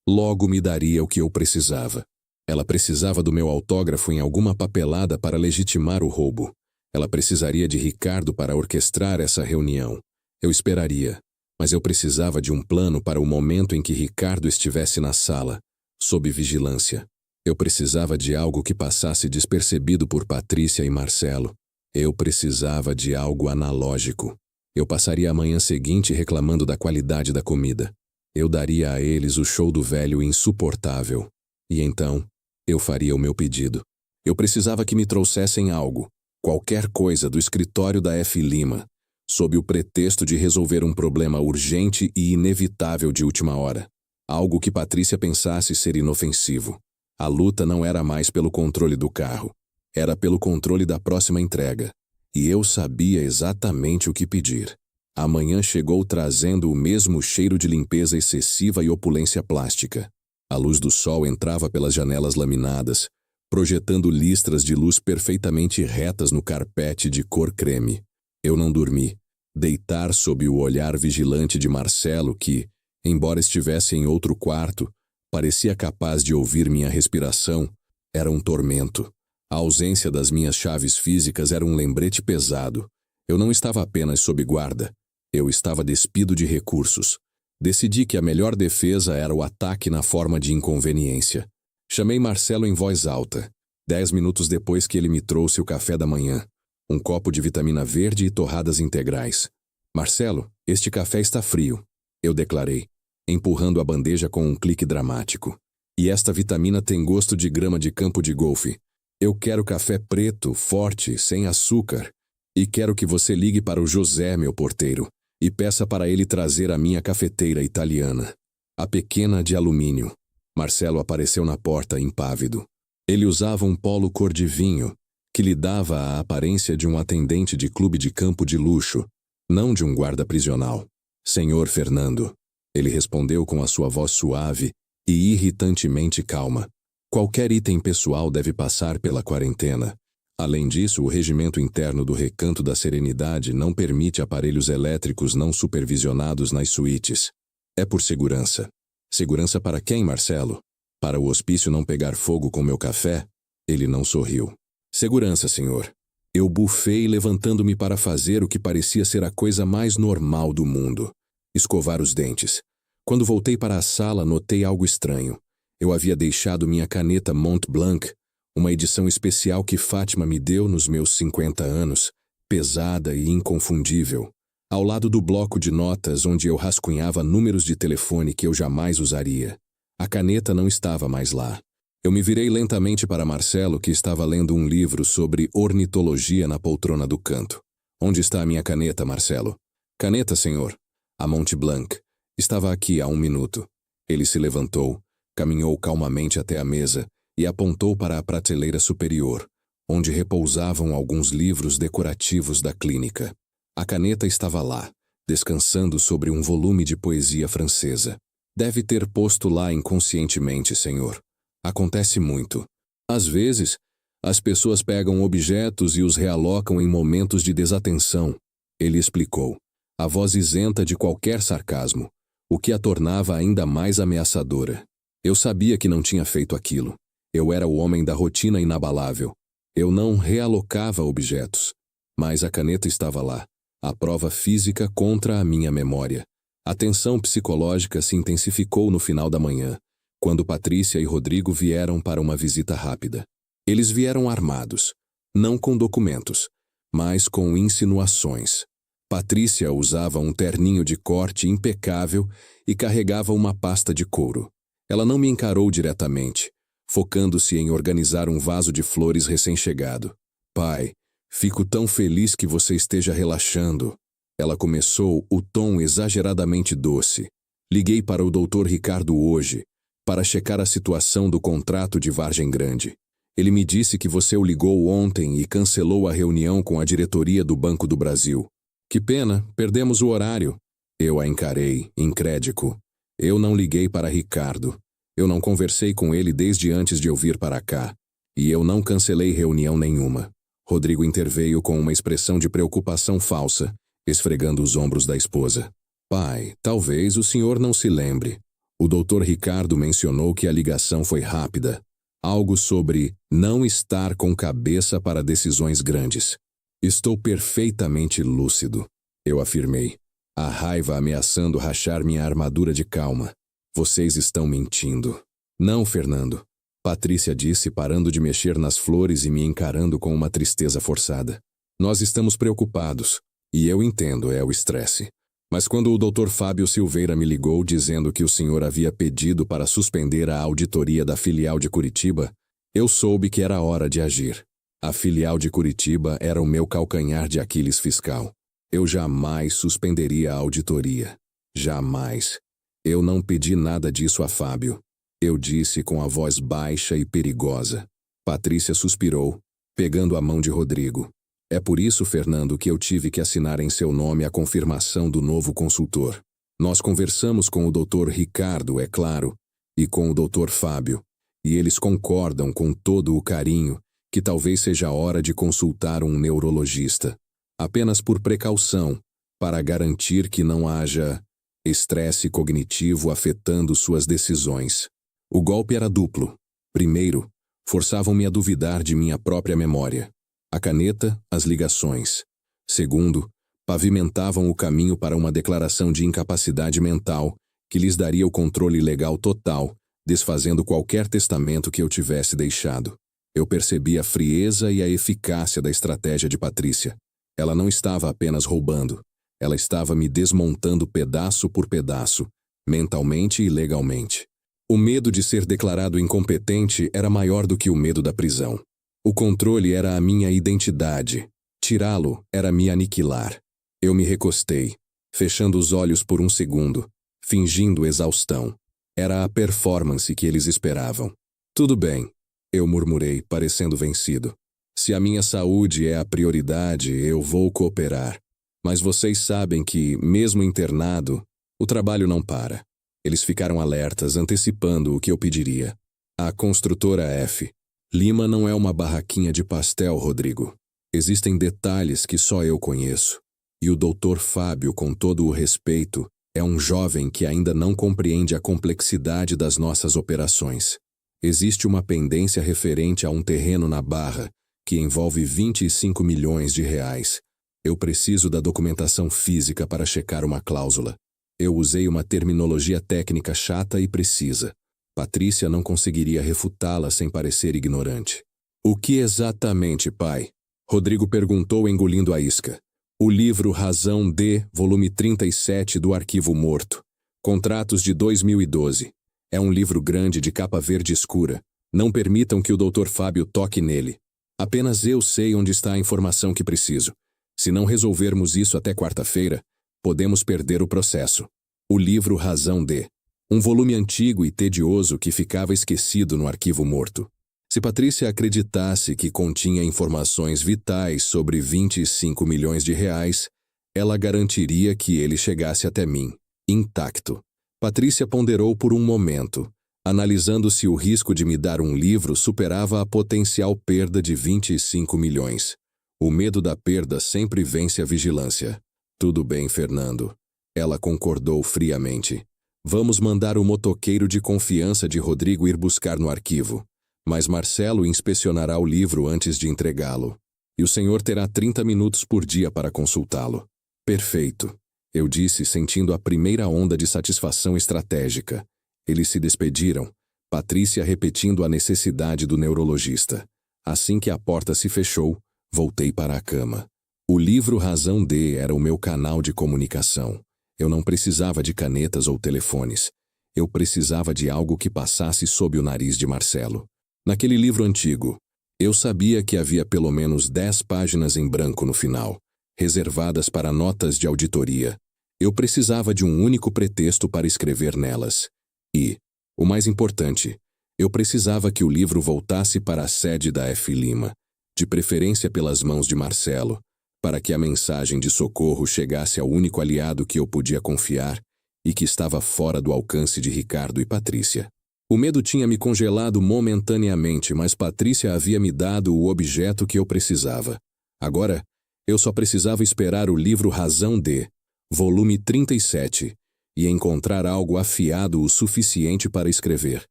logo me daria o que eu precisava. Ela precisava do meu autógrafo em alguma papelada para legitimar o roubo. Ela precisaria de Ricardo para orquestrar essa reunião. Eu esperaria, mas eu precisava de um plano para o momento em que Ricardo estivesse na sala, sob vigilância. Eu precisava de algo que passasse despercebido por Patrícia e Marcelo. Eu precisava de algo analógico. Eu passaria a manhã seguinte reclamando da qualidade da comida. Eu daria a eles o show do velho insuportável. E então, eu faria o meu pedido. Eu precisava que me trouxessem algo, qualquer coisa do escritório da F. Lima, sob o pretexto de resolver um problema urgente e inevitável de última hora. Algo que Patrícia pensasse ser inofensivo. A luta não era mais pelo controle do carro. Era pelo controle da próxima entrega. E eu sabia exatamente o que pedir. A manhã chegou trazendo o mesmo cheiro de limpeza excessiva e opulência plástica. A luz do sol entrava pelas janelas laminadas, projetando listras de luz perfeitamente retas no carpete de cor creme. Eu não dormi. Deitar sob o olhar vigilante de Marcelo que, embora estivesse em outro quarto, parecia capaz de ouvir minha respiração, era um tormento. A ausência das minhas chaves físicas era um lembrete pesado. Eu não estava apenas sob guarda. Eu estava despido de recursos. Decidi que a melhor defesa era o ataque na forma de inconveniência. Chamei Marcelo em voz alta, 10 minutos depois que ele me trouxe o café da manhã. Um copo de vitamina verde e torradas integrais. Marcelo, este café está frio, eu declarei, empurrando a bandeja com um clique dramático. E esta vitamina tem gosto de grama de campo de golfe. Eu quero café preto, forte, sem açúcar. E quero que você ligue para o José, meu porteiro, e peça para ele trazer a minha cafeteira italiana. A pequena de alumínio. Marcelo apareceu na porta, impávido. Ele usava um polo cor de vinho, que lhe dava a aparência de um atendente de clube de campo de luxo, não de um guarda prisional. Senhor Fernando, ele respondeu com a sua voz suave e irritantemente calma. Qualquer item pessoal deve passar pela quarentena. Além disso, o regimento interno do Recanto da Serenidade não permite aparelhos elétricos não supervisionados nas suítes. É por segurança. Segurança para quem, Marcelo? Para o hospício não pegar fogo com meu café? Ele não sorriu. Segurança, senhor. Eu bufei levantando-me para fazer o que parecia ser a coisa mais normal do mundo. Escovar os dentes. Quando voltei para a sala, notei algo estranho. Eu havia deixado minha caneta Mont Blanc, uma edição especial que Fátima me deu nos meus 50 anos, pesada e inconfundível, ao lado do bloco de notas onde eu rascunhava números de telefone que eu jamais usaria. A caneta não estava mais lá. Eu me virei lentamente para Marcelo, que estava lendo um livro sobre ornitologia na poltrona do canto. Onde está a minha caneta, Marcelo? Caneta, senhor. A Mont Blanc. Estava aqui há 1 minuto. Ele se levantou, caminhou calmamente até a mesa e apontou para a prateleira superior, onde repousavam alguns livros decorativos da clínica. A caneta estava lá, descansando sobre um volume de poesia francesa. Deve ter posto lá inconscientemente, senhor. Acontece muito. Às vezes, as pessoas pegam objetos e os realocam em momentos de desatenção, ele explicou, a voz isenta de qualquer sarcasmo, o que a tornava ainda mais ameaçadora. Eu sabia que não tinha feito aquilo. Eu era o homem da rotina inabalável. Eu não realocava objetos. Mas a caneta estava lá, a prova física contra a minha memória. A tensão psicológica se intensificou no final da manhã, quando Patrícia e Rodrigo vieram para uma visita rápida. Eles vieram armados, não com documentos, mas com insinuações. Patrícia usava um terninho de corte impecável e carregava uma pasta de couro. Ela não me encarou diretamente, focando-se em organizar um vaso de flores recém-chegado. Pai, fico tão feliz que você esteja relaxando. Ela começou, o tom exageradamente doce. Liguei para o Dr. Ricardo hoje, para checar a situação do contrato de Vargem Grande. Ele me disse que você o ligou ontem e cancelou a reunião com a diretoria do Banco do Brasil. Que pena, perdemos o horário. Eu a encarei, incrédulo. Eu não liguei para Ricardo. Eu não conversei com ele desde antes de eu vir para cá. E eu não cancelei reunião nenhuma. Rodrigo interveio com uma expressão de preocupação falsa, esfregando os ombros da esposa. Pai, talvez o senhor não se lembre. O Dr. Ricardo mencionou que a ligação foi rápida. Algo sobre não estar com cabeça para decisões grandes. Estou perfeitamente lúcido, eu afirmei, a raiva ameaçando rachar minha armadura de calma. Vocês estão mentindo. Não, Fernando. Patrícia disse, parando de mexer nas flores e me encarando com uma tristeza forçada. Nós estamos preocupados, e eu entendo, é o estresse. Mas quando o Dr. Fábio Silveira me ligou dizendo que o senhor havia pedido para suspender a auditoria da filial de Curitiba, eu soube que era hora de agir. A filial de Curitiba era o meu calcanhar de Aquiles fiscal. Eu jamais suspenderia a auditoria. Jamais. Eu não pedi nada disso a Fábio. Eu disse com a voz baixa e perigosa. Patrícia suspirou, pegando a mão de Rodrigo. É por isso, Fernando, que eu tive que assinar em seu nome a confirmação do novo consultor. Nós conversamos com o Dr. Ricardo, é claro, e com o Dr. Fábio, e eles concordam com todo o carinho que talvez seja a hora de consultar um neurologista. Apenas por precaução, para garantir que não haja estresse cognitivo afetando suas decisões. O golpe era duplo. Primeiro, forçavam-me a duvidar de minha própria memória. A caneta, as ligações. Segundo, pavimentavam o caminho para uma declaração de incapacidade mental que lhes daria o controle legal total, desfazendo qualquer testamento que eu tivesse deixado. Eu percebi a frieza e a eficácia da estratégia de Patrícia. Ela não estava apenas roubando. Ela estava me desmontando pedaço por pedaço, mentalmente e legalmente. O medo de ser declarado incompetente era maior do que o medo da prisão. O controle era a minha identidade. Tirá-lo era me aniquilar. Eu me recostei, fechando os olhos por um segundo, fingindo exaustão. Era a performance que eles esperavam. Tudo bem, eu murmurei, parecendo vencido. Se a minha saúde é a prioridade, eu vou cooperar. Mas vocês sabem que, mesmo internado, o trabalho não para. Eles ficaram alertas, antecipando o que eu pediria. A construtora F. Lima não é uma barraquinha de pastel, Rodrigo. Existem detalhes que só eu conheço. E o Dr. Fábio, com todo o respeito, é um jovem que ainda não compreende a complexidade das nossas operações. Existe uma pendência referente a um terreno na Barra, que envolve 25 milhões de reais. Eu preciso da documentação física para checar uma cláusula. Eu usei uma terminologia técnica chata e precisa. Patrícia não conseguiria refutá-la sem parecer ignorante. O que exatamente, pai? Rodrigo perguntou, engolindo a isca. O livro Razão D, volume 37 do Arquivo Morto. Contratos de 2012. É um livro grande de capa verde escura. Não permitam que o Dr. Fábio toque nele. Apenas eu sei onde está a informação que preciso. Se não resolvermos isso até quarta-feira, podemos perder o processo. O livro Razão D. Um volume antigo e tedioso que ficava esquecido no Arquivo Morto. Se Patrícia acreditasse que continha informações vitais sobre 25 milhões de reais, ela garantiria que ele chegasse até mim, intacto. Patrícia ponderou por um momento, analisando se o risco de me dar um livro superava a potencial perda de 25 milhões. O medo da perda sempre vence a vigilância. Tudo bem, Fernando. Ela concordou friamente. Vamos mandar o motoqueiro de confiança de Rodrigo ir buscar no arquivo. Mas Marcelo inspecionará o livro antes de entregá-lo. E o senhor terá 30 minutos por dia para consultá-lo. Perfeito, eu disse, sentindo a primeira onda de satisfação estratégica. Eles se despediram, Patrícia repetindo a necessidade do neurologista. Assim que a porta se fechou, voltei para a cama. O livro Razão D era o meu canal de comunicação. Eu não precisava de canetas ou telefones. Eu precisava de algo que passasse sob o nariz de Marcelo. Naquele livro antigo, eu sabia que havia pelo menos 10 páginas em branco no final, reservadas para notas de auditoria. Eu precisava de um único pretexto para escrever nelas. E, o mais importante, eu precisava que o livro voltasse para a sede da F. Lima, de preferência pelas mãos de Marcelo, para que a mensagem de socorro chegasse ao único aliado que eu podia confiar e que estava fora do alcance de Ricardo e Patrícia. O medo tinha me congelado momentaneamente, mas Patrícia havia me dado o objeto que eu precisava. Agora, eu só precisava esperar o livro Razão D, volume 37, e encontrar algo afiado o suficiente para escrever.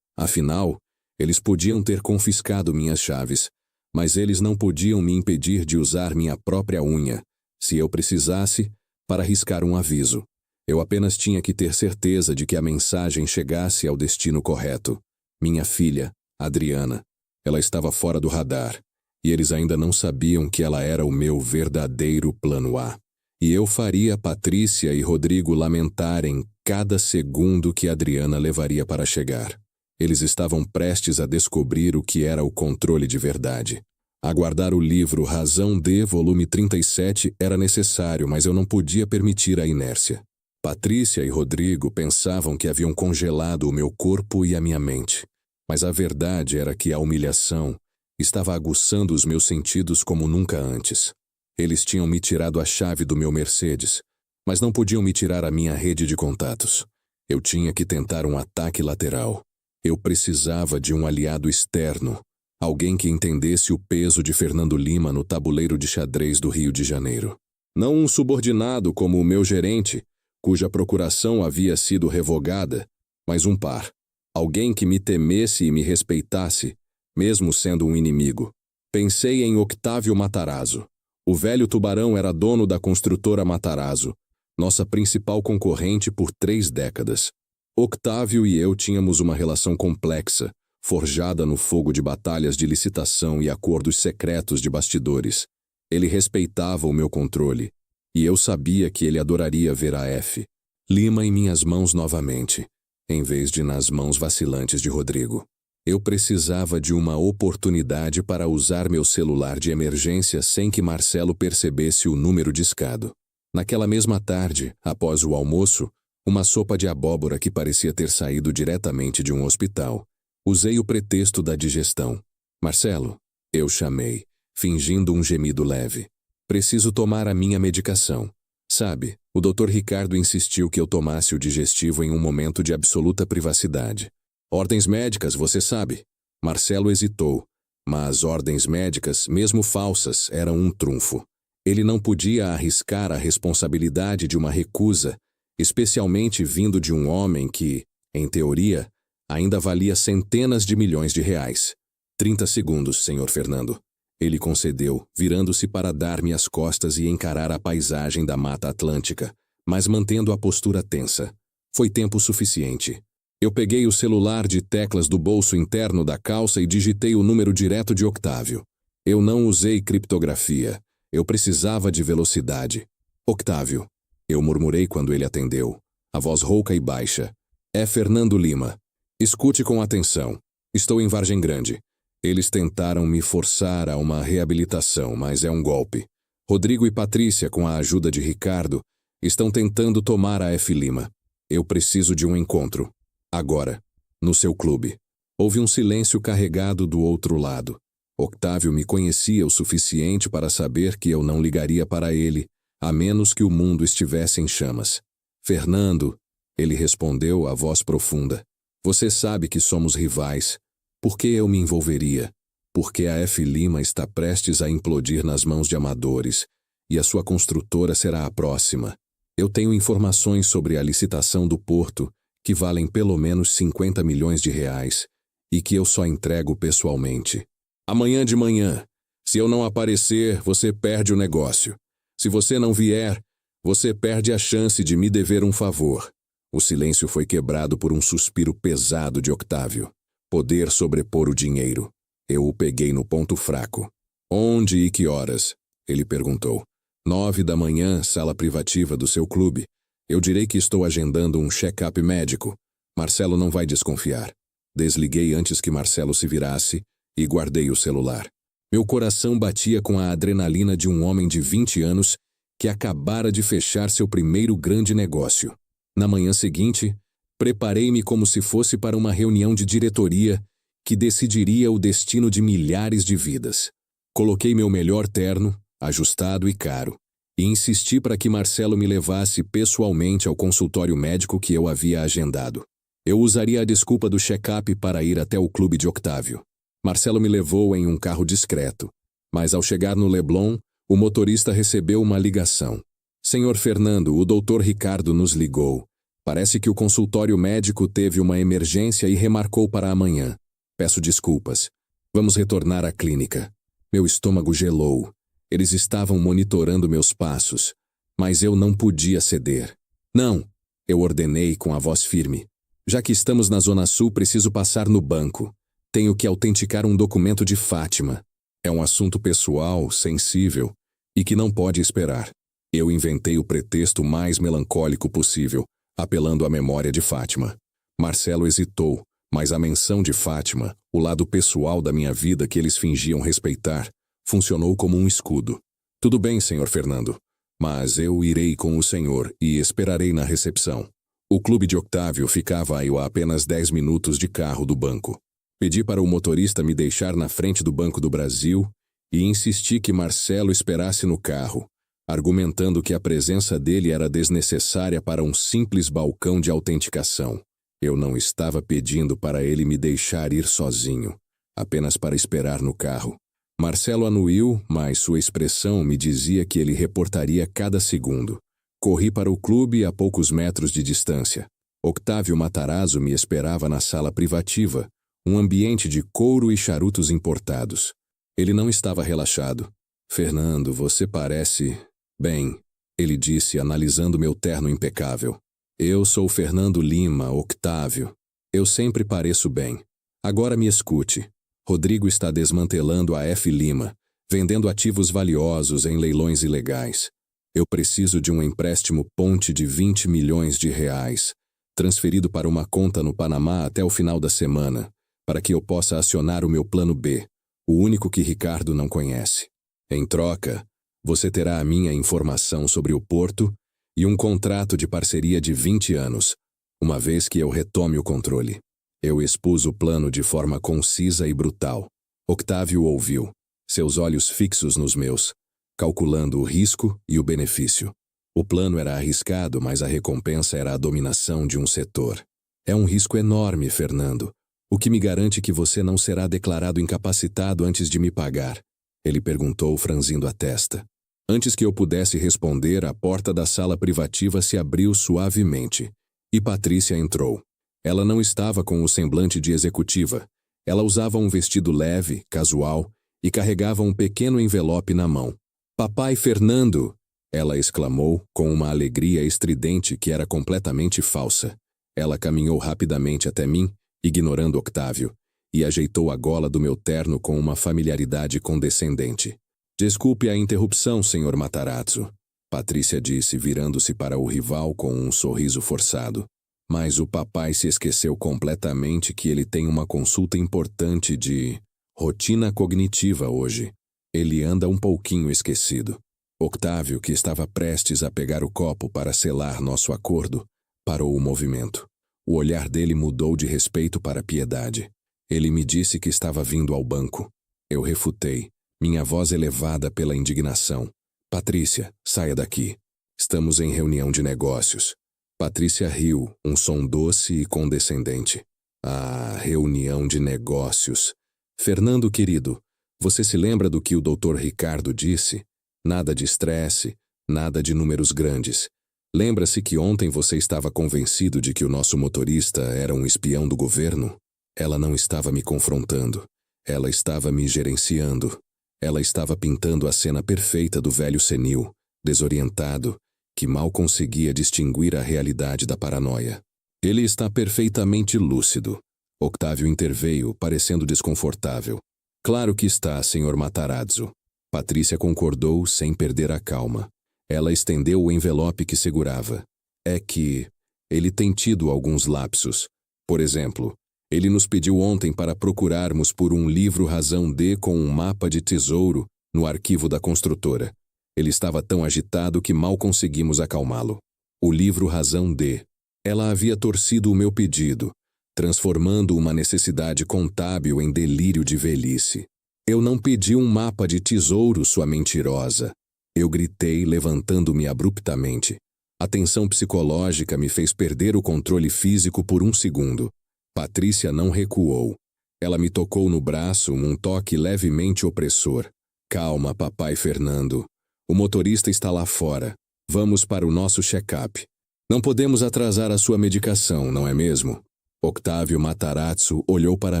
Afinal, eles podiam ter confiscado minhas chaves, mas eles não podiam me impedir de usar minha própria unha, se eu precisasse, para riscar um aviso. Eu apenas tinha que ter certeza de que a mensagem chegasse ao destino correto. Minha filha, Adriana. Ela estava fora do radar, e eles ainda não sabiam que ela era o meu verdadeiro plano A. E eu faria Patrícia e Rodrigo lamentarem cada segundo que Adriana levaria para chegar. Eles estavam prestes a descobrir o que era o controle de verdade. Aguardar o livro Razão D, volume 37, era necessário, mas eu não podia permitir a inércia. Patrícia e Rodrigo pensavam que haviam congelado o meu corpo e a minha mente. Mas a verdade era que a humilhação estava aguçando os meus sentidos como nunca antes. Eles tinham me tirado a chave do meu Mercedes, mas não podiam me tirar a minha rede de contatos. Eu tinha que tentar um ataque lateral. Eu precisava de um aliado externo, alguém que entendesse o peso de Fernando Lima no tabuleiro de xadrez do Rio de Janeiro. Não um subordinado como o meu gerente, cuja procuração havia sido revogada, mas um par. Alguém que me temesse e me respeitasse, mesmo sendo um inimigo. Pensei em Octávio Matarazzo. O velho tubarão era dono da construtora Matarazzo, nossa principal concorrente por 3 décadas. Octávio e eu tínhamos uma relação complexa, forjada no fogo de batalhas de licitação e acordos secretos de bastidores. Ele respeitava o meu controle, e eu sabia que ele adoraria ver a F. Lima em minhas mãos novamente, em vez de nas mãos vacilantes de Rodrigo. Eu precisava de uma oportunidade para usar meu celular de emergência sem que Marcelo percebesse o número discado. Naquela mesma tarde, após o almoço, uma sopa de abóbora que parecia ter saído diretamente de um hospital. Usei o pretexto da digestão. Marcelo, eu chamei, fingindo um gemido leve. Preciso tomar a minha medicação. Sabe, o Dr. Ricardo insistiu que eu tomasse o digestivo em um momento de absoluta privacidade. Ordens médicas, você sabe. Marcelo hesitou, mas ordens médicas, mesmo falsas, eram um trunfo. Ele não podia arriscar a responsabilidade de uma recusa, especialmente vindo de um homem que, em teoria, ainda valia centenas de milhões de reais. 30 segundos, Sr. Fernando. Ele concedeu, virando-se para dar-me as costas e encarar a paisagem da Mata Atlântica, mas mantendo a postura tensa. Foi tempo suficiente. Eu peguei o celular de teclas do bolso interno da calça e digitei o número direto de Octávio. Eu não usei criptografia. Eu precisava de velocidade. Octávio. Eu murmurei quando ele atendeu, a voz rouca e baixa. É Fernando Lima. Escute com atenção. Estou em Vargem Grande. Eles tentaram me forçar a uma reabilitação, mas é um golpe. Rodrigo e Patrícia, com a ajuda de Ricardo, estão tentando tomar a F. Lima. Eu preciso de um encontro. Agora. No seu clube. Houve um silêncio carregado do outro lado. Octávio me conhecia o suficiente para saber que eu não ligaria para ele, a menos que o mundo estivesse em chamas. Fernando, ele respondeu a voz profunda. Você sabe que somos rivais. Por que eu me envolveria? Porque a F. Lima está prestes a implodir nas mãos de amadores, e a sua construtora será a próxima. Eu tenho informações sobre a licitação do porto, que valem pelo menos 50 milhões de reais, e que eu só entrego pessoalmente. Amanhã de manhã, se eu não aparecer, você perde o negócio. Se você não vier, você perde a chance de me dever um favor. O silêncio foi quebrado por um suspiro pesado de Octávio. Poder sobrepor o dinheiro. Eu o peguei no ponto fraco. Onde e que horas? Ele perguntou. 9 da manhã, sala privativa do seu clube. Eu direi que estou agendando um check-up médico. Marcelo não vai desconfiar. Desliguei antes que Marcelo se virasse e guardei o celular. Meu coração batia com a adrenalina de um homem de 20 anos que acabara de fechar seu primeiro grande negócio. Na manhã seguinte, preparei-me como se fosse para uma reunião de diretoria que decidiria o destino de milhares de vidas. Coloquei meu melhor terno, ajustado e caro, e insisti para que Marcelo me levasse pessoalmente ao consultório médico que eu havia agendado. Eu usaria a desculpa do check-up para ir até o clube de Octávio. Marcelo me levou em um carro discreto, mas ao chegar no Leblon, o motorista recebeu uma ligação. Senhor Fernando, o Dr. Ricardo nos ligou. Parece que o consultório médico teve uma emergência e remarcou para amanhã. Peço desculpas. Vamos retornar à clínica. Meu estômago gelou. Eles estavam monitorando meus passos, mas eu não podia ceder. Não, eu ordenei com a voz firme. Já que estamos na Zona Sul, preciso passar no banco. Tenho que autenticar um documento de Fátima. É um assunto pessoal, sensível, e que não pode esperar. Eu inventei o pretexto mais melancólico possível, apelando à memória de Fátima. Marcelo hesitou, mas a menção de Fátima, o lado pessoal da minha vida que eles fingiam respeitar, funcionou como um escudo. Tudo bem, senhor Fernando, mas eu irei com o senhor e esperarei na recepção. O clube de Octávio ficava a apenas 10 minutos de carro do banco. Pedi para o motorista me deixar na frente do Banco do Brasil e insisti que Marcelo esperasse no carro, argumentando que a presença dele era desnecessária para um simples balcão de autenticação. Eu não estava pedindo para ele me deixar ir sozinho, apenas para esperar no carro. Marcelo anuiu, mas sua expressão me dizia que ele reportaria cada segundo. Corri para o clube a poucos metros de distância. Octávio Matarazzo me esperava na sala privativa, um ambiente de couro e charutos importados. Ele não estava relaxado. Fernando, você parece... Bem, ele disse, analisando meu terno impecável. Eu sou Fernando Lima, Octávio. Eu sempre pareço bem. Agora me escute. Rodrigo está desmantelando a F. Lima, vendendo ativos valiosos em leilões ilegais. Eu preciso de um empréstimo ponte de 20 milhões de reais, transferido para uma conta no Panamá até o final da semana, para que eu possa acionar o meu plano B, o único que Ricardo não conhece. Em troca, você terá a minha informação sobre o porto e um contrato de parceria de 20 anos, uma vez que eu retome o controle. Eu expus o plano de forma concisa e brutal. Octávio ouviu, seus olhos fixos nos meus, calculando o risco e o benefício. O plano era arriscado, mas a recompensa era a dominação de um setor. É um risco enorme, Fernando. O que me garante que você não será declarado incapacitado antes de me pagar? Ele perguntou, franzindo a testa. Antes que eu pudesse responder, a porta da sala privativa se abriu suavemente, e Patrícia entrou. Ela não estava com o semblante de executiva. Ela usava um vestido leve, casual, e carregava um pequeno envelope na mão. Papai Fernando! Ela exclamou com uma alegria estridente que era completamente falsa. Ela caminhou rapidamente até mim, ignorando Octávio, e ajeitou a gola do meu terno com uma familiaridade condescendente. Desculpe a interrupção, senhor Matarazzo, Patrícia disse, virando-se para o rival com um sorriso forçado. Mas o papai se esqueceu completamente que ele tem uma consulta importante de rotina cognitiva hoje. Ele anda um pouquinho esquecido. Octávio, que estava prestes a pegar o copo para selar nosso acordo, parou o movimento. O olhar dele mudou de respeito para piedade. Ele me disse que estava vindo ao banco. Eu refutei, minha voz elevada pela indignação. Patrícia, saia daqui. Estamos em reunião de negócios. Patrícia riu, um som doce e condescendente. Ah, reunião de negócios. Fernando, querido, você se lembra do que o Dr. Ricardo disse? Nada de estresse, nada de números grandes. Lembra-se que ontem você estava convencido de que o nosso motorista era um espião do governo? Ela não estava me confrontando. Ela estava me gerenciando. Ela estava pintando a cena perfeita do velho senil, desorientado, que mal conseguia distinguir a realidade da paranoia. Ele está perfeitamente lúcido. Octávio interveio, parecendo desconfortável. Claro que está, Sr. Matarazzo. Patrícia concordou sem perder a calma. Ela estendeu o envelope que segurava. É que ele tem tido alguns lapsos. Por exemplo, ele nos pediu ontem para procurarmos por um livro razão D com um mapa de tesouro no arquivo da construtora. Ele estava tão agitado que mal conseguimos acalmá-lo. O livro razão D. Ela havia torcido o meu pedido, transformando uma necessidade contábil em delírio de velhice. Eu não pedi um mapa de tesouro, sua mentirosa. Eu gritei, levantando-me abruptamente. A tensão psicológica me fez perder o controle físico por um segundo. Patrícia não recuou. Ela me tocou no braço, um toque levemente opressor. Calma, papai Fernando. O motorista está lá fora. Vamos para o nosso check-up. Não podemos atrasar a sua medicação, não é mesmo? Octávio Matarazzo olhou para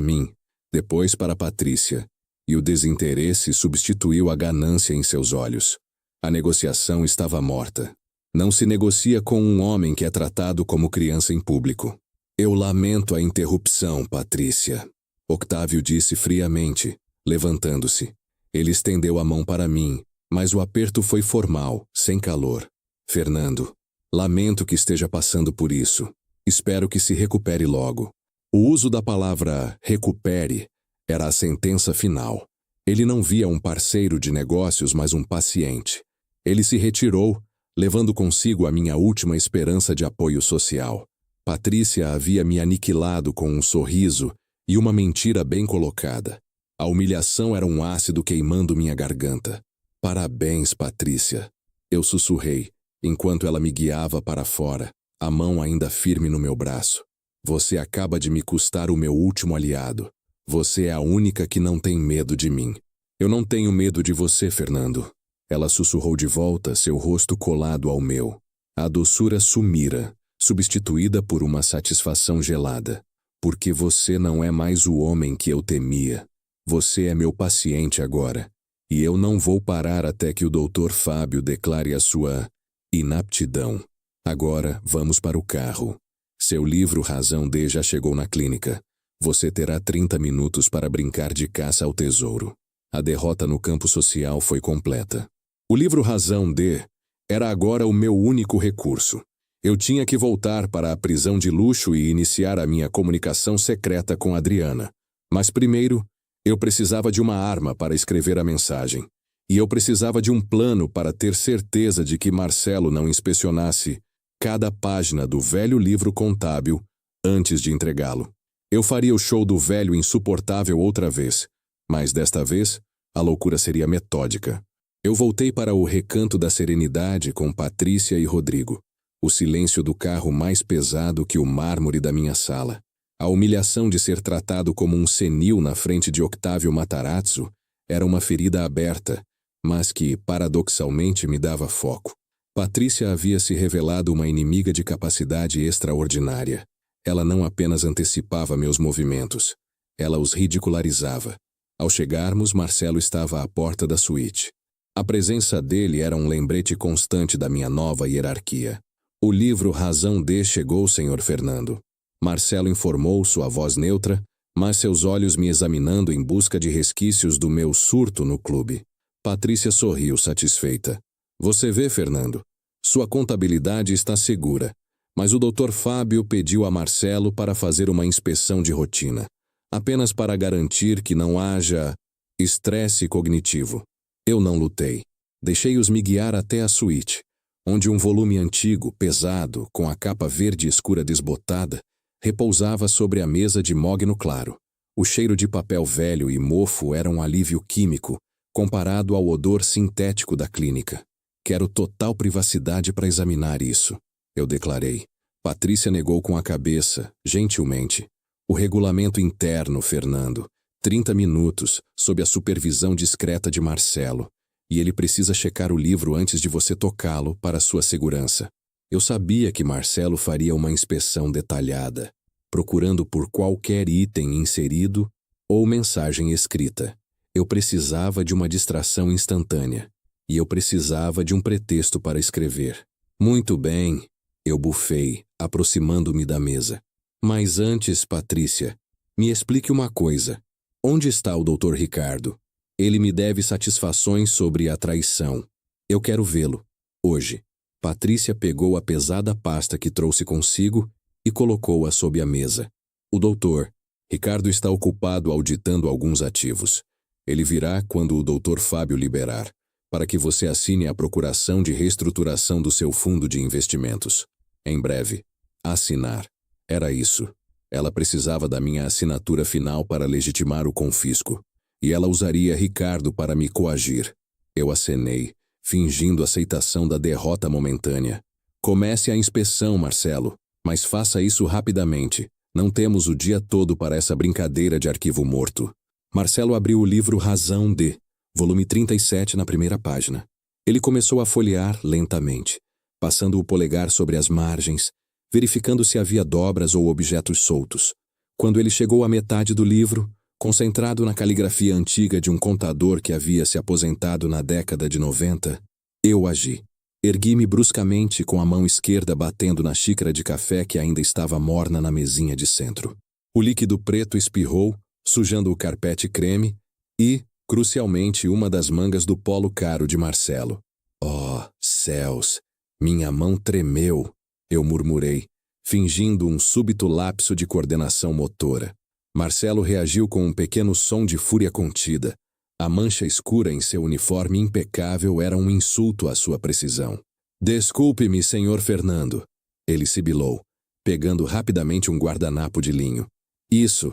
mim, depois para Patrícia, e o desinteresse substituiu a ganância em seus olhos. A negociação estava morta. Não se negocia com um homem que é tratado como criança em público. Eu lamento a interrupção, Patrícia. Octávio disse friamente, levantando-se. Ele estendeu a mão para mim, mas o aperto foi formal, sem calor. Fernando, lamento que esteja passando por isso. Espero que se recupere logo. O uso da palavra recupere era a sentença final. Ele não via um parceiro de negócios, mas um paciente. Ele se retirou, levando consigo a minha última esperança de apoio social. Patrícia havia me aniquilado com um sorriso e uma mentira bem colocada. A humilhação era um ácido queimando minha garganta. Parabéns, Patrícia. Eu sussurrei, enquanto ela me guiava para fora, a mão ainda firme no meu braço. Você acaba de me custar o meu último aliado. Você é a única que não tem medo de mim. Eu não tenho medo de você, Fernando. Ela sussurrou de volta, seu rosto colado ao meu. A doçura sumira, substituída por uma satisfação gelada. Porque você não é mais o homem que eu temia. Você é meu paciente agora. E eu não vou parar até que o Dr. Fábio declare a sua inaptidão. Agora, vamos para o carro. Seu livro Razão D já chegou na clínica. Você terá 30 minutos para brincar de caça ao tesouro. A derrota no campo social foi completa. O livro Razão D era agora o meu único recurso. Eu tinha que voltar para a prisão de luxo e iniciar a minha comunicação secreta com Adriana. Mas primeiro, eu precisava de uma arma para escrever a mensagem. E eu precisava de um plano para ter certeza de que Marcelo não inspecionasse cada página do velho livro contábil antes de entregá-lo. Eu faria o show do velho insuportável outra vez, mas desta vez a loucura seria metódica. Eu voltei para o recanto da serenidade com Patrícia e Rodrigo. O silêncio do carro mais pesado que o mármore da minha sala. A humilhação de ser tratado como um senil na frente de Octávio Matarazzo era uma ferida aberta, mas que, paradoxalmente, me dava foco. Patrícia havia se revelado uma inimiga de capacidade extraordinária. Ela não apenas antecipava meus movimentos, ela os ridicularizava. Ao chegarmos, Marcelo estava à porta da suíte. A presença dele era um lembrete constante da minha nova hierarquia. O livro Razão D chegou, Sr. Fernando. Marcelo informou, sua voz neutra, mas seus olhos me examinando em busca de resquícios do meu surto no clube. Patrícia sorriu satisfeita. Você vê, Fernando, sua contabilidade está segura, mas o Dr. Fábio pediu a Marcelo para fazer uma inspeção de rotina, apenas para garantir que não haja estresse cognitivo. Eu não lutei. Deixei-os me guiar até a suíte, onde um volume antigo, pesado, com a capa verde escura desbotada, repousava sobre a mesa de mogno claro. O cheiro de papel velho e mofo era um alívio químico, comparado ao odor sintético da clínica. Quero total privacidade para examinar isso, eu declarei. Patrícia negou com a cabeça, gentilmente. O regulamento interno, Fernando. 30 minutos, sob a supervisão discreta de Marcelo. E ele precisa checar o livro antes de você tocá-lo para sua segurança. Eu sabia que Marcelo faria uma inspeção detalhada, procurando por qualquer item inserido ou mensagem escrita. Eu precisava de uma distração instantânea. E eu precisava de um pretexto para escrever. Muito bem, eu bufei, aproximando-me da mesa. Mas antes, Patrícia, me explique uma coisa. Onde está o Dr. Ricardo? Ele me deve satisfações sobre a traição. Eu quero vê-lo. Hoje. Patrícia pegou a pesada pasta que trouxe consigo e colocou-a sob a mesa. O doutor. Ricardo está ocupado auditando alguns ativos. Ele virá quando o Dr. Fábio liberar, para que você assine a procuração de reestruturação do seu fundo de investimentos. Em breve. Assinar. Era isso. Ela precisava da minha assinatura final para legitimar o confisco. E ela usaria Ricardo para me coagir. Eu acenei, fingindo aceitação da derrota momentânea. Comece a inspeção, Marcelo, mas faça isso rapidamente. Não temos o dia todo para essa brincadeira de arquivo morto. Marcelo abriu o livro Razão de, volume 37 na primeira página. Ele começou a folhear lentamente, passando o polegar sobre as margens, verificando se havia dobras ou objetos soltos. Quando ele chegou à metade do livro, concentrado na caligrafia antiga de um contador que havia se aposentado na década de 90, eu agi. Ergui-me bruscamente com a mão esquerda batendo na xícara de café que ainda estava morna na mesinha de centro. O líquido preto espirrou, sujando o carpete creme e, crucialmente, uma das mangas do polo caro de Marcelo. Oh, céus! Minha mão tremeu, eu murmurei, fingindo um súbito lapso de coordenação motora. Marcelo reagiu com um pequeno som de fúria contida. A mancha escura em seu uniforme impecável era um insulto à sua precisão. Desculpe-me, senhor Fernando. Ele sibilou, pegando rapidamente um guardanapo de linho. Isso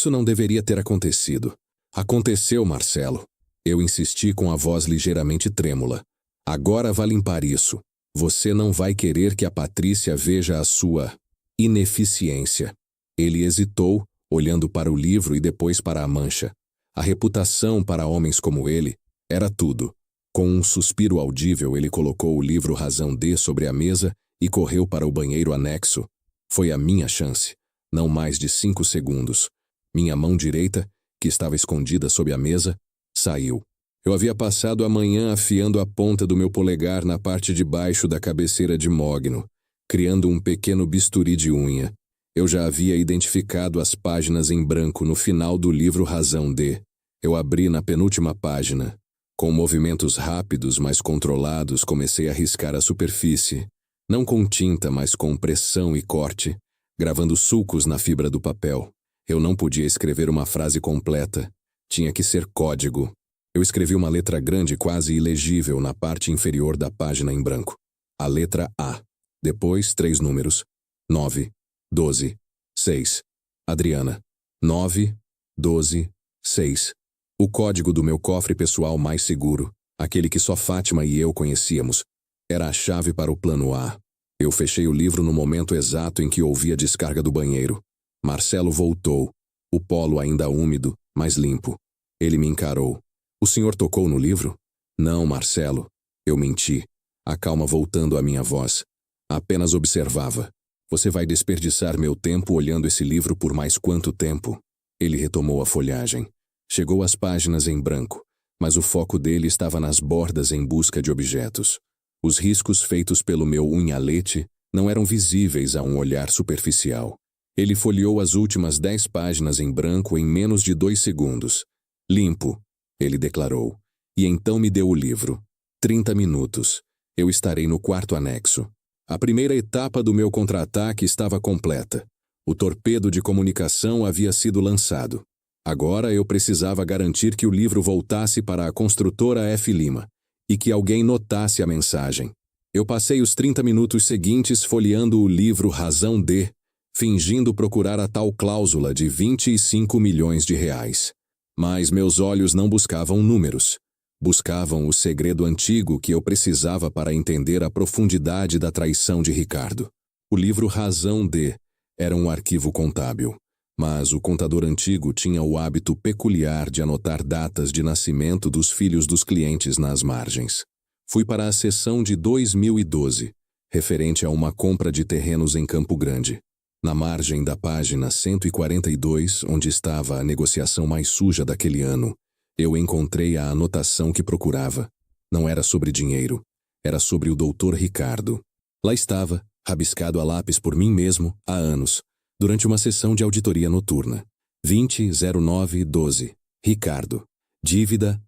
não deveria ter acontecido. Aconteceu, Marcelo. Eu insisti com a voz ligeiramente trêmula. Agora vá limpar isso. Você não vai querer que a Patrícia veja a sua ineficiência. Ele hesitou, olhando para o livro e depois para a mancha. A reputação para homens como ele era tudo. Com um suspiro audível, ele colocou o livro Razão de sobre a mesa e correu para o banheiro anexo. Foi a minha chance. Não mais de 5 segundos. Minha mão direita, que estava escondida sob a mesa, saiu. Eu havia passado a manhã afiando a ponta do meu polegar na parte de baixo da cabeceira de mogno, criando um pequeno bisturi de unha. Eu já havia identificado as páginas em branco no final do livro Razão de. Eu abri na penúltima página. Com movimentos rápidos, mas controlados, comecei a riscar a superfície. Não com tinta, mas com pressão e corte, gravando sulcos na fibra do papel. Eu não podia escrever uma frase completa. Tinha que ser código. Eu escrevi uma letra grande quase ilegível na parte inferior da página em branco. A letra A. Depois, 3 números. 9, 12, 6. Adriana. 9, 12, 6. O código do meu cofre pessoal mais seguro, aquele que só Fátima e eu conhecíamos, era a chave para o plano A. Eu fechei o livro no momento exato em que ouvi a descarga do banheiro. Marcelo voltou, o polo ainda úmido, mas limpo. Ele me encarou. O senhor tocou no livro? Não, Marcelo. Eu menti, a calma voltando à minha voz. Apenas observava. Você vai desperdiçar meu tempo olhando esse livro por mais quanto tempo? Ele retomou a folhagem. Chegou às páginas em branco, mas o foco dele estava nas bordas em busca de objetos. Os riscos feitos pelo meu unhalete não eram visíveis a um olhar superficial. Ele folheou as últimas 10 páginas em branco em menos de 2 segundos. Limpo, ele declarou, e então me deu o livro. 30 minutos. Eu estarei no quarto anexo. A primeira etapa do meu contra-ataque estava completa. O torpedo de comunicação havia sido lançado. Agora eu precisava garantir que o livro voltasse para a construtora F. Lima e que alguém notasse a mensagem. Eu passei os 30 minutos seguintes folheando o livro Razão de, fingindo procurar a tal cláusula de 25 milhões de reais. Mas meus olhos não buscavam números. Buscavam o segredo antigo que eu precisava para entender a profundidade da traição de Ricardo. O livro Razão de era um arquivo contábil, mas o contador antigo tinha o hábito peculiar de anotar datas de nascimento dos filhos dos clientes nas margens. Fui para a seção de 2012, referente a uma compra de terrenos em Campo Grande. Na margem da página 142, onde estava a negociação mais suja daquele ano, eu encontrei a anotação que procurava. Não era sobre dinheiro, era sobre o Dr. Ricardo. Lá estava, rabiscado a lápis por mim mesmo, há anos, durante uma sessão de auditoria noturna. 200912. Ricardo. Dívida,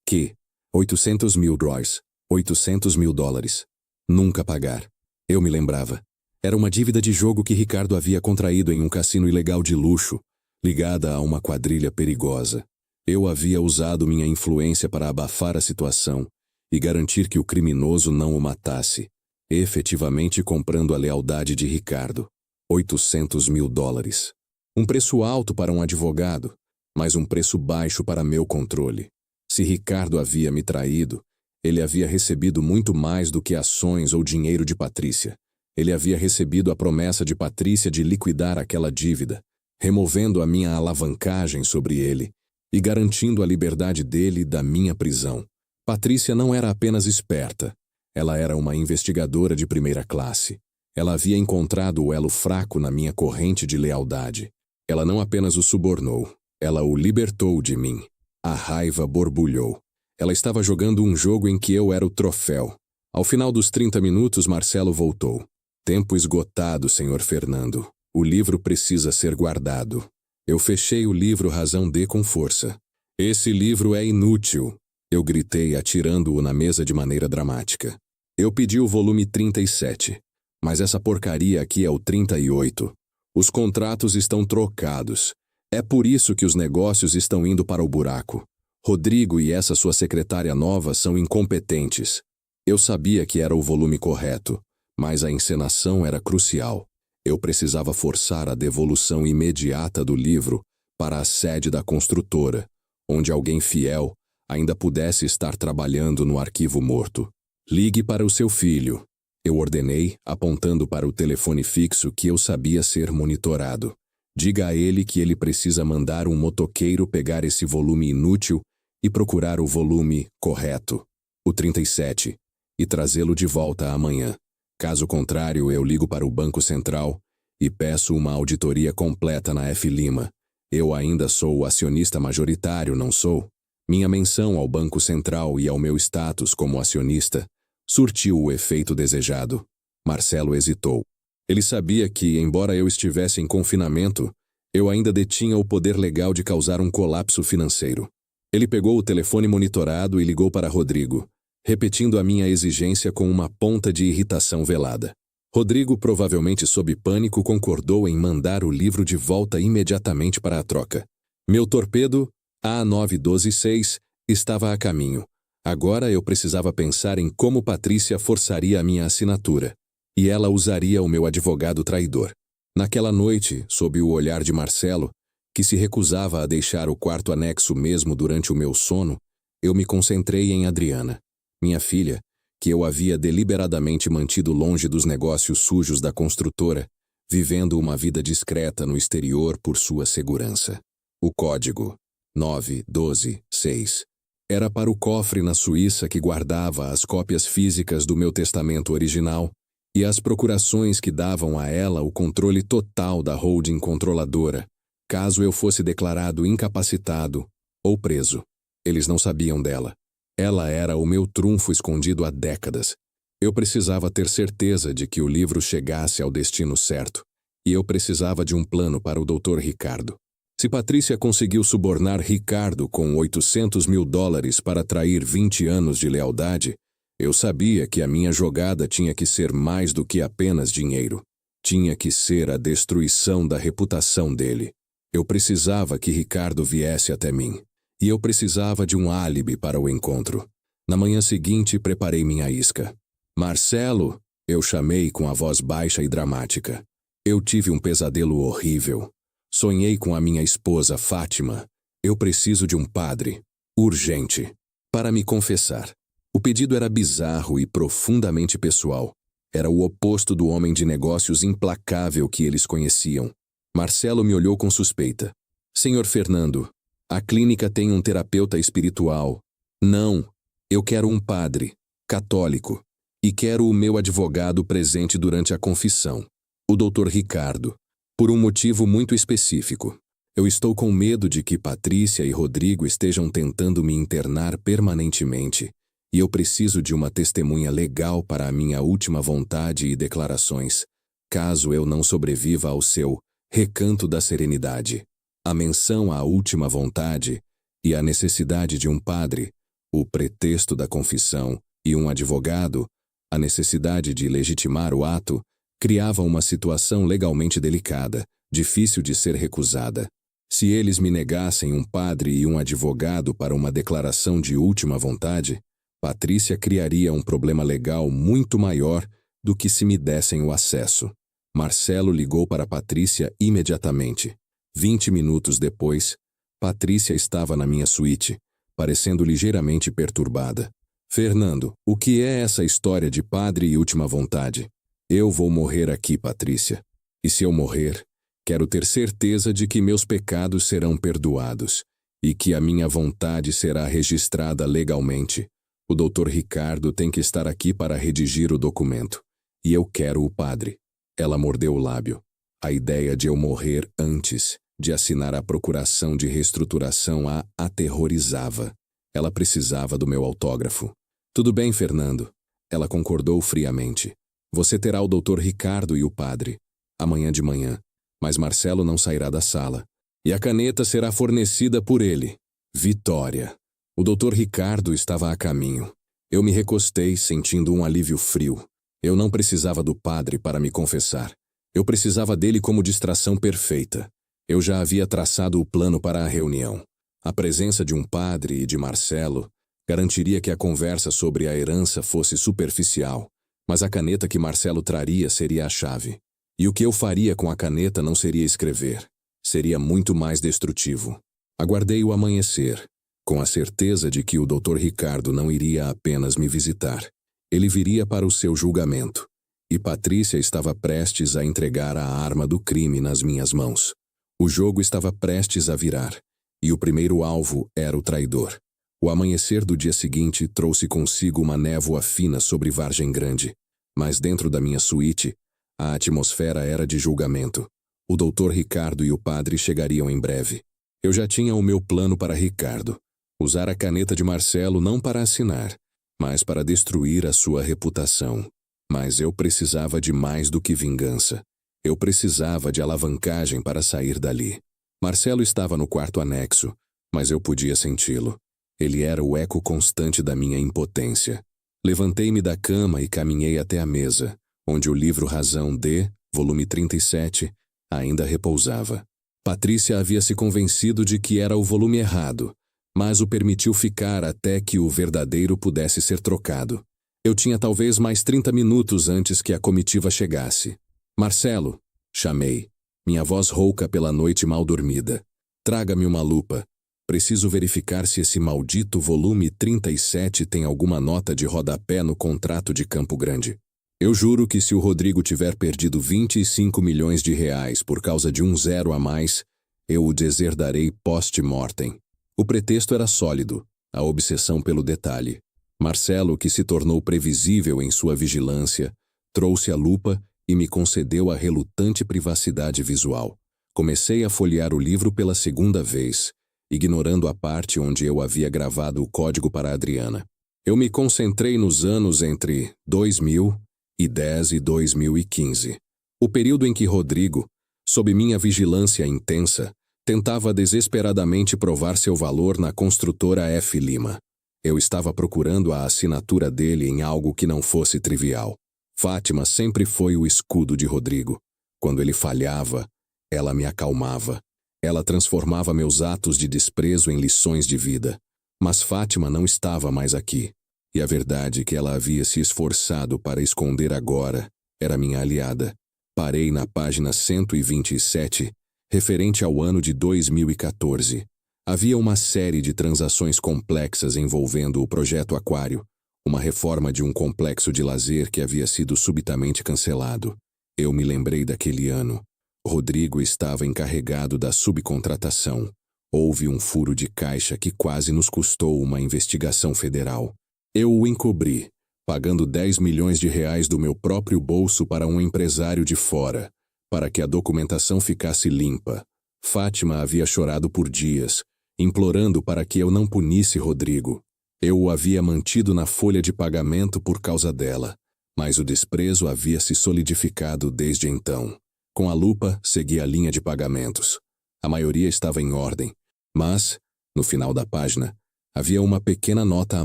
Q. 800 mil dólares. 800 mil dólares. Nunca pagar. Eu me lembrava. Era uma dívida de jogo que Ricardo havia contraído em um cassino ilegal de luxo, ligada a uma quadrilha perigosa. Eu havia usado minha influência para abafar a situação e garantir que o criminoso não o matasse, efetivamente comprando a lealdade de Ricardo. 800 mil dólares. Um preço alto para um advogado, mas um preço baixo para meu controle. Se Ricardo havia me traído, ele havia recebido muito mais do que ações ou dinheiro de Patrícia. Ele havia recebido a promessa de Patrícia de liquidar aquela dívida, removendo a minha alavancagem sobre ele e garantindo a liberdade dele da minha prisão. Patrícia não era apenas esperta, ela era uma investigadora de primeira classe. Ela havia encontrado o elo fraco na minha corrente de lealdade. Ela não apenas o subornou, ela o libertou de mim. A raiva borbulhou. Ela estava jogando um jogo em que eu era o troféu. Ao final dos 30 minutos, Marcelo voltou. Tempo esgotado, Sr. Fernando. O livro precisa ser guardado. Eu fechei o livro razão D com força. Esse livro é inútil, eu gritei atirando-o na mesa de maneira dramática. Eu pedi o volume 37, mas essa porcaria aqui é o 38. Os contratos estão trocados. É por isso que os negócios estão indo para o buraco. Rodrigo e essa sua secretária nova são incompetentes. Eu sabia que era o volume correto, mas a encenação era crucial. Eu precisava forçar a devolução imediata do livro para a sede da construtora, onde alguém fiel ainda pudesse estar trabalhando no arquivo morto. Ligue para o seu filho, eu ordenei, apontando para o telefone fixo que eu sabia ser monitorado. Diga a ele que ele precisa mandar um motoqueiro pegar esse volume inútil e procurar o volume correto, o 37, e trazê-lo de volta amanhã. Caso contrário, eu ligo para o Banco Central e peço uma auditoria completa na F. Lima. Eu ainda sou o acionista majoritário, não sou? Minha menção ao Banco Central e ao meu status como acionista surtiu o efeito desejado. Marcelo hesitou. Ele sabia que, embora eu estivesse em confinamento, eu ainda detinha o poder legal de causar um colapso financeiro. Ele pegou o telefone monitorado e ligou para Rodrigo, repetindo a minha exigência com uma ponta de irritação velada. Rodrigo, provavelmente sob pânico, concordou em mandar o livro de volta imediatamente para a troca. Meu torpedo, A9126, estava a caminho. Agora eu precisava pensar em como Patrícia forçaria a minha assinatura. E ela usaria o meu advogado traidor. Naquela noite, sob o olhar de Marcelo, que se recusava a deixar o quarto anexo mesmo durante o meu sono, eu me concentrei em Adriana, minha filha, que eu havia deliberadamente mantido longe dos negócios sujos da construtora, vivendo uma vida discreta no exterior por sua segurança. O código 9126 era para o cofre na Suíça que guardava as cópias físicas do meu testamento original e as procurações que davam a ela o controle total da holding controladora, caso eu fosse declarado incapacitado ou preso. Eles não sabiam dela. Ela era o meu trunfo escondido há décadas. Eu precisava ter certeza de que o livro chegasse ao destino certo, e eu precisava de um plano para o Dr. Ricardo. Se Patrícia conseguiu subornar Ricardo com 800 mil dólares para atrair 20 anos de lealdade, eu sabia que a minha jogada tinha que ser mais do que apenas dinheiro. Tinha que ser a destruição da reputação dele. Eu precisava que Ricardo viesse até mim. E eu precisava de um álibi para o encontro. Na manhã seguinte, preparei minha isca. Marcelo, eu chamei com a voz baixa e dramática. Eu tive um pesadelo horrível. Sonhei com a minha esposa, Fátima. Eu preciso de um padre. Urgente. Para me confessar. O pedido era bizarro e profundamente pessoal. Era o oposto do homem de negócios implacável que eles conheciam. Marcelo me olhou com suspeita. Senhor Fernando, a clínica tem um terapeuta espiritual. Não, eu quero um padre, católico, e quero o meu advogado presente durante a confissão, o Dr. Ricardo, por um motivo muito específico. Eu estou com medo de que Patrícia e Rodrigo estejam tentando me internar permanentemente, e eu preciso de uma testemunha legal para a minha última vontade e declarações, caso eu não sobreviva ao seu recanto da serenidade. A menção à última vontade e a necessidade de um padre, o pretexto da confissão e um advogado, a necessidade de legitimar o ato, criavam uma situação legalmente delicada, difícil de ser recusada. Se eles me negassem um padre e um advogado para uma declaração de última vontade, Patrícia criaria um problema legal muito maior do que se me dessem o acesso. Marcelo ligou para Patrícia imediatamente. 20 minutos depois, Patrícia estava na minha suíte, parecendo ligeiramente perturbada. Fernando, o que é essa história de padre e última vontade? Eu vou morrer aqui, Patrícia. E se eu morrer, quero ter certeza de que meus pecados serão perdoados e que a minha vontade será registrada legalmente. O Dr. Ricardo tem que estar aqui para redigir o documento. E eu quero o padre. Ela mordeu o lábio. A ideia de eu morrer antes de assinar a procuração de reestruturação a aterrorizava. Ela precisava do meu autógrafo. Tudo bem, Fernando. Ela concordou friamente. Você terá o Dr. Ricardo e o padre. Amanhã de manhã. Mas Marcelo não sairá da sala. E a caneta será fornecida por ele. Vitória. O Dr. Ricardo estava a caminho. Eu me recostei, sentindo um alívio frio. Eu não precisava do padre para me confessar. Eu precisava dele como distração perfeita. Eu já havia traçado o plano para a reunião. A presença de um padre e de Marcelo garantiria que a conversa sobre a herança fosse superficial, mas a caneta que Marcelo traria seria a chave. E o que eu faria com a caneta não seria escrever. Seria muito mais destrutivo. Aguardei o amanhecer, com a certeza de que o Dr. Ricardo não iria apenas me visitar. Ele viria para o seu julgamento. E Patrícia estava prestes a entregar a arma do crime nas minhas mãos. O jogo estava prestes a virar, e o primeiro alvo era o traidor. O amanhecer do dia seguinte trouxe consigo uma névoa fina sobre Vargem Grande, mas dentro da minha suíte, a atmosfera era de julgamento. O Dr. Ricardo e o padre chegariam em breve. Eu já tinha o meu plano para Ricardo. Usar a caneta de Marcelo não para assinar, mas para destruir a sua reputação. Mas eu precisava de mais do que vingança. Eu precisava de alavancagem para sair dali. Marcelo estava no quarto anexo, mas eu podia senti-lo. Ele era o eco constante da minha impotência. Levantei-me da cama e caminhei até a mesa, onde o livro Razão D, volume 37, ainda repousava. Patrícia havia se convencido de que era o volume errado, mas o permitiu ficar até que o verdadeiro pudesse ser trocado. Eu tinha talvez mais 30 minutos antes que a comitiva chegasse. Marcelo, chamei, minha voz rouca pela noite mal dormida. Traga-me uma lupa. Preciso verificar se esse maldito volume 37 tem alguma nota de rodapé no contrato de Campo Grande. Eu juro que se o Rodrigo tiver perdido 25 milhões de reais por causa de um zero a mais, eu o deserdarei post-mortem. O pretexto era sólido, a obsessão pelo detalhe. Marcelo, que se tornou previsível em sua vigilância, trouxe a lupa e me concedeu a relutante privacidade visual. Comecei a folhear o livro pela segunda vez, ignorando a parte onde eu havia gravado o código para Adriana. Eu me concentrei nos anos entre 2010 e 2015. O período em que Rodrigo, sob minha vigilância intensa, tentava desesperadamente provar seu valor na construtora F. Lima. Eu estava procurando a assinatura dele em algo que não fosse trivial. Fátima sempre foi o escudo de Rodrigo. Quando ele falhava, ela me acalmava. Ela transformava meus atos de desprezo em lições de vida. Mas Fátima não estava mais aqui. E a verdade que ela havia se esforçado para esconder agora era minha aliada. Parei na página 127, referente ao ano de 2014. Havia uma série de transações complexas envolvendo o Projeto Aquário, uma reforma de um complexo de lazer que havia sido subitamente cancelado. Eu me lembrei daquele ano. Rodrigo estava encarregado da subcontratação. Houve um furo de caixa que quase nos custou uma investigação federal. Eu o encobri, pagando 10 milhões de reais do meu próprio bolso para um empresário de fora, para que a documentação ficasse limpa. Fátima havia chorado por dias, implorando para que eu não punisse Rodrigo. Eu o havia mantido na folha de pagamento por causa dela, mas o desprezo havia se solidificado desde então. Com a lupa, segui a linha de pagamentos. A maioria estava em ordem, mas, no final da página, havia uma pequena nota à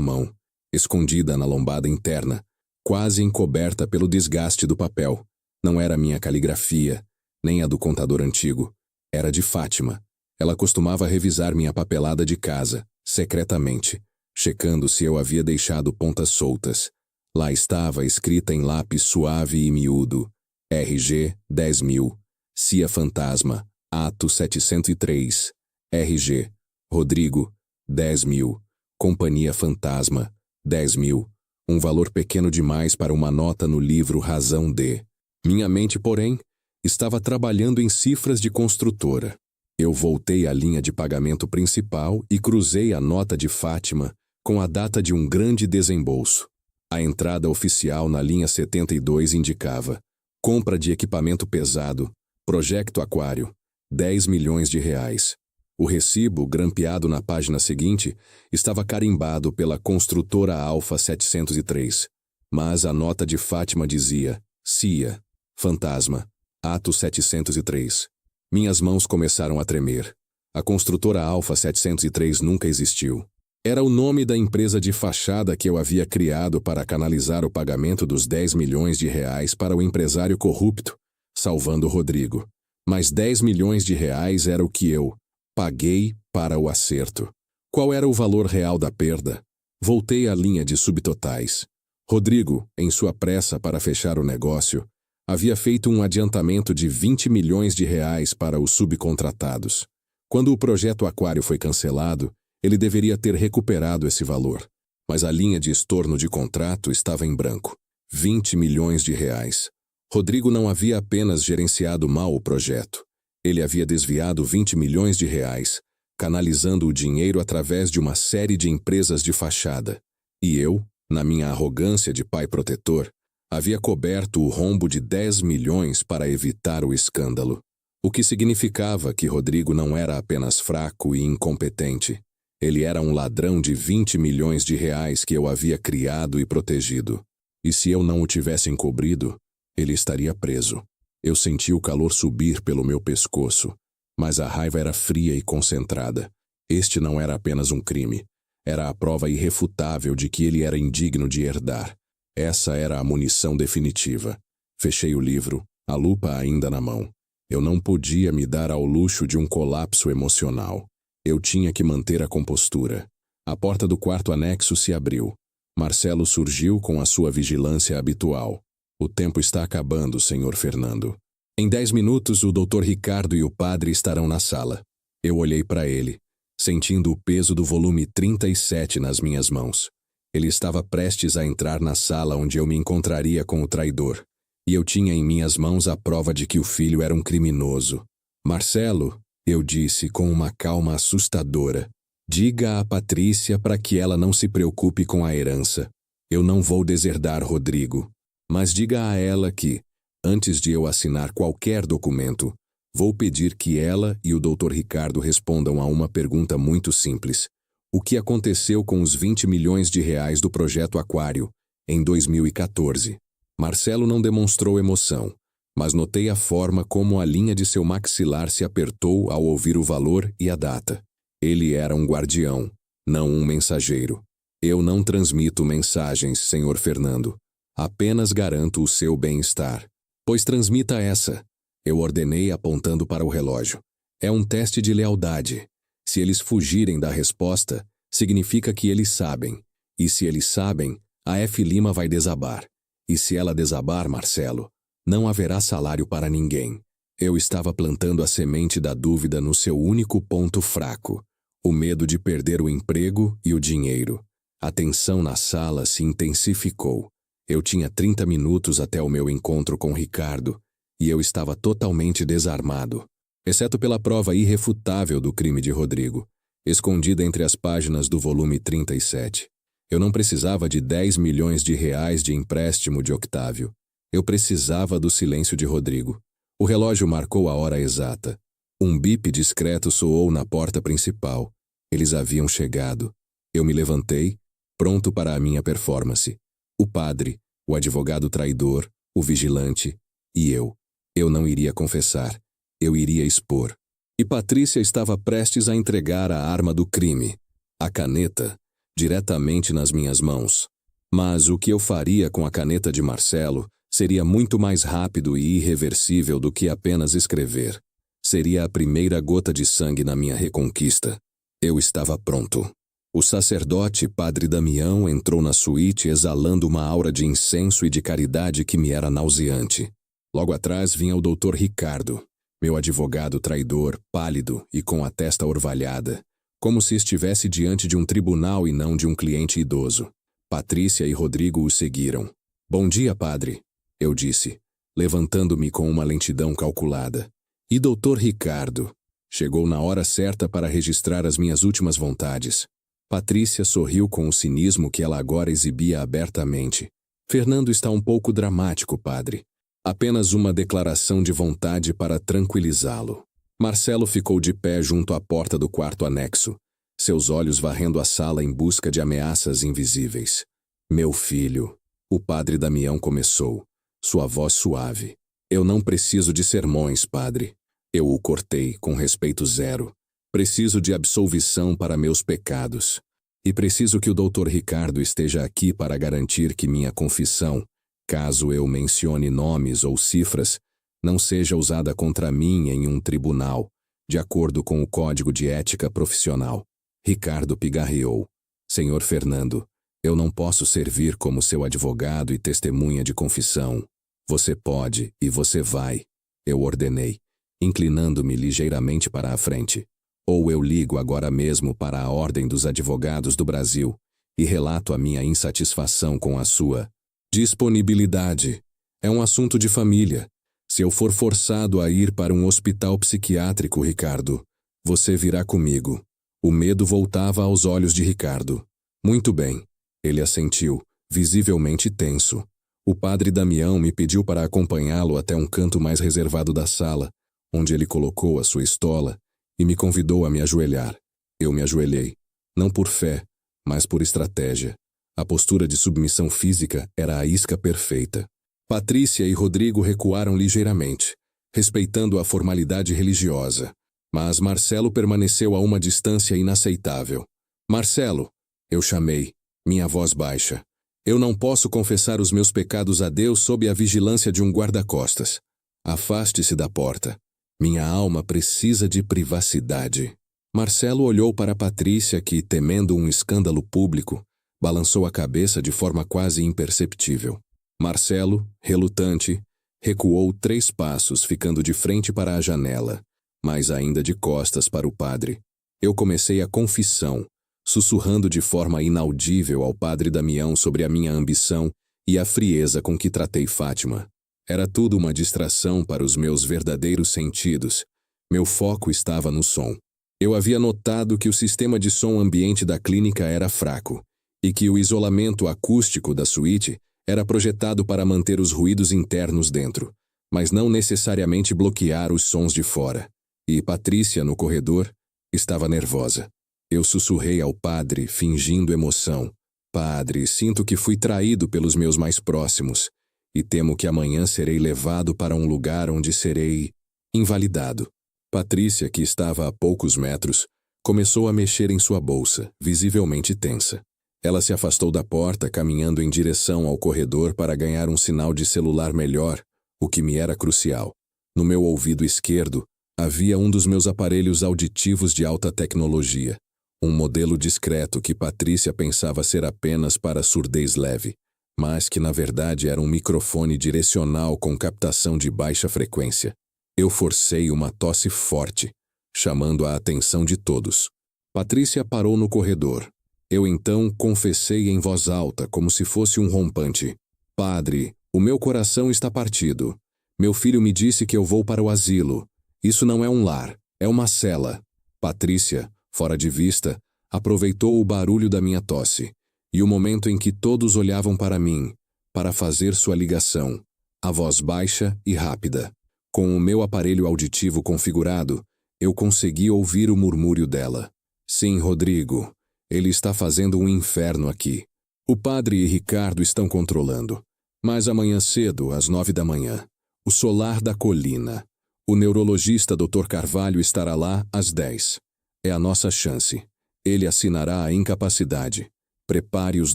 mão, escondida na lombada interna, quase encoberta pelo desgaste do papel. Não era minha caligrafia, nem a do contador antigo. Era de Fátima. Ela costumava revisar minha papelada de casa, secretamente, checando se eu havia deixado pontas soltas. Lá estava, escrita em lápis suave e miúdo: RG 10.000, CIA Fantasma, Ato 703, RG, Rodrigo, 10.000, Companhia Fantasma, 10.000, um valor pequeno demais para uma nota no livro Razão de. Minha mente, porém, estava trabalhando em cifras de construtora. Eu voltei à linha de pagamento principal e cruzei a nota de Fátima com a data de um grande desembolso. A entrada oficial na linha 72 indicava: compra de equipamento pesado, Projecto Aquário, 10 milhões de reais. O recibo, grampeado na página seguinte, estava carimbado pela construtora Alfa 703. Mas a nota de Fátima dizia: CIA, Fantasma, Ato 703. Minhas mãos começaram a tremer. A construtora Alfa 703 nunca existiu. Era o nome da empresa de fachada que eu havia criado para canalizar o pagamento dos 10 milhões de reais para o empresário corrupto, salvando Rodrigo. Mas 10 milhões de reais era o que eu paguei para o acerto. Qual era o valor real da perda? Voltei à linha de subtotais. Rodrigo, em sua pressa para fechar o negócio, havia feito um adiantamento de 20 milhões de reais para os subcontratados. Quando o projeto Aquário foi cancelado, ele deveria ter recuperado esse valor. Mas a linha de estorno de contrato estava em branco. 20 milhões de reais. Rodrigo não havia apenas gerenciado mal o projeto. Ele havia desviado 20 milhões de reais, canalizando o dinheiro através de uma série de empresas de fachada. E eu, na minha arrogância de pai protetor, havia coberto o rombo de 10 milhões para evitar o escândalo. O que significava que Rodrigo não era apenas fraco e incompetente. Ele era um ladrão de 20 milhões de reais que eu havia criado e protegido. E se eu não o tivesse encobrido, ele estaria preso. Eu senti o calor subir pelo meu pescoço, mas a raiva era fria e concentrada. Este não era apenas um crime. Era a prova irrefutável de que ele era indigno de herdar. Essa era a munição definitiva. Fechei o livro, a lupa ainda na mão. Eu não podia me dar ao luxo de um colapso emocional. Eu tinha que manter a compostura. A porta do quarto anexo se abriu. Marcelo surgiu com a sua vigilância habitual. O tempo está acabando, senhor Fernando. Em 10 minutos, o Dr. Ricardo e o padre estarão na sala. Eu olhei para ele, sentindo o peso do volume 37 nas minhas mãos. Ele estava prestes a entrar na sala onde eu me encontraria com o traidor. E eu tinha em minhas mãos a prova de que o filho era um criminoso. Marcelo, eu disse com uma calma assustadora, diga a Patrícia para que ela não se preocupe com a herança. Eu não vou deserdar Rodrigo. Mas diga a ela que, antes de eu assinar qualquer documento, vou pedir que ela e o Dr. Ricardo respondam a uma pergunta muito simples. O que aconteceu com os 20 milhões de reais do projeto Aquário, em 2014? Marcelo não demonstrou emoção, mas notei a forma como a linha de seu maxilar se apertou ao ouvir o valor e a data. Ele era um guardião, não um mensageiro. Eu não transmito mensagens, senhor Fernando. Apenas garanto o seu bem-estar. Pois transmita essa. Eu ordenei apontando para o relógio. É um teste de lealdade. Se eles fugirem da resposta, significa que eles sabem. E se eles sabem, a F. Lima vai desabar. E se ela desabar, Marcelo, não haverá salário para ninguém. Eu estava plantando a semente da dúvida no seu único ponto fraco, o medo de perder o emprego e o dinheiro. A tensão na sala se intensificou. Eu tinha 30 minutos até o meu encontro com Ricardo, e eu estava totalmente desarmado, exceto pela prova irrefutável do crime de Rodrigo, escondida entre as páginas do volume 37. Eu não precisava de 10 milhões de reais de empréstimo de Octávio. Eu precisava do silêncio de Rodrigo. O relógio marcou a hora exata. Um bip discreto soou na porta principal. Eles haviam chegado. Eu me levantei, pronto para a minha performance. O padre, o advogado traidor, o vigilante e eu. Eu não iria confessar. Eu iria expor. E Patrícia estava prestes a entregar a arma do crime, a caneta, diretamente nas minhas mãos. Mas o que eu faria com a caneta de Marcelo seria muito mais rápido e irreversível do que apenas escrever. Seria a primeira gota de sangue na minha reconquista. Eu estava pronto. O sacerdote Padre Damião entrou na suíte exalando uma aura de incenso e de caridade que me era nauseante. Logo atrás vinha o Dr. Ricardo, meu advogado traidor, pálido e com a testa orvalhada, como se estivesse diante de um tribunal e não de um cliente idoso. Patrícia e Rodrigo o seguiram. "Bom dia, padre", eu disse, levantando-me com uma lentidão calculada. E Dr. Ricardo? Chegou na hora certa para registrar as minhas últimas vontades. Patrícia sorriu com o cinismo que ela agora exibia abertamente. "Fernando está um pouco dramático, padre. Apenas uma declaração de vontade para tranquilizá-lo." Marcelo ficou de pé junto à porta do quarto anexo, seus olhos varrendo a sala em busca de ameaças invisíveis. "Meu filho", o padre Damião começou, sua voz suave. "Eu não preciso de sermões, padre." Eu o cortei, com respeito zero. "Preciso de absolvição para meus pecados. E preciso que o Dr. Ricardo esteja aqui para garantir que minha confissão, caso eu mencione nomes ou cifras, não seja usada contra mim em um tribunal, de acordo com o Código de Ética Profissional." Ricardo pigarreou. "Senhor Fernando, eu não posso servir como seu advogado e testemunha de confissão. Você pode e você vai", eu ordenei, inclinando-me ligeiramente para a frente. "Ou eu ligo agora mesmo para a Ordem dos Advogados do Brasil e relato a minha insatisfação com a sua disponibilidade. É um assunto de família. Se eu for forçado a ir para um hospital psiquiátrico, Ricardo, você virá comigo." O medo voltava aos olhos de Ricardo. "Muito bem." Ele assentiu, visivelmente tenso. O padre Damião me pediu para acompanhá-lo até um canto mais reservado da sala, onde ele colocou a sua estola e me convidou a me ajoelhar. Eu me ajoelhei, não por fé, mas por estratégia. A postura de submissão física era a isca perfeita. Patrícia e Rodrigo recuaram ligeiramente, respeitando a formalidade religiosa. Mas Marcelo permaneceu a uma distância inaceitável. "Marcelo", eu chamei, minha voz baixa. "Eu não posso confessar os meus pecados a Deus sob a vigilância de um guarda-costas. Afaste-se da porta. Minha alma precisa de privacidade." Marcelo olhou para Patrícia que, temendo um escândalo público, balançou a cabeça de forma quase imperceptível. Marcelo, relutante, recuou 3 passos, ficando de frente para a janela, mas ainda de costas para o padre. Eu comecei a confissão, sussurrando de forma inaudível ao padre Damião sobre a minha ambição e a frieza com que tratei Fátima. Era tudo uma distração para os meus verdadeiros sentidos. Meu foco estava no som. Eu havia notado que o sistema de som ambiente da clínica era fraco, e que o isolamento acústico da suíte era projetado para manter os ruídos internos dentro, mas não necessariamente bloquear os sons de fora. E Patrícia, no corredor, estava nervosa. Eu sussurrei ao padre, fingindo emoção. "Padre, sinto que fui traído pelos meus mais próximos, e temo que amanhã serei levado para um lugar onde serei invalidado." Patrícia, que estava a poucos metros, começou a mexer em sua bolsa, visivelmente tensa. Ela se afastou da porta, caminhando em direção ao corredor para ganhar um sinal de celular melhor, o que me era crucial. No meu ouvido esquerdo, havia um dos meus aparelhos auditivos de alta tecnologia, um modelo discreto que Patrícia pensava ser apenas para surdez leve, mas que na verdade era um microfone direcional com captação de baixa frequência. Eu forcei uma tosse forte, chamando a atenção de todos. Patrícia parou no corredor. Eu então confessei em voz alta, como se fosse um rompante. "Padre, o meu coração está partido. Meu filho me disse que eu vou para o asilo. Isso não é um lar, é uma cela." Patrícia, fora de vista, aproveitou o barulho da minha tosse e o momento em que todos olhavam para mim, para fazer sua ligação. A voz baixa e rápida. Com o meu aparelho auditivo configurado, eu consegui ouvir o murmúrio dela. "Sim, Rodrigo, ele está fazendo um inferno aqui. O padre e Ricardo estão controlando. Mas amanhã cedo, às 9 da manhã, o solar da colina, O neurologista Dr. Carvalho estará lá às 10. É a nossa chance. Ele assinará a incapacidade. Prepare os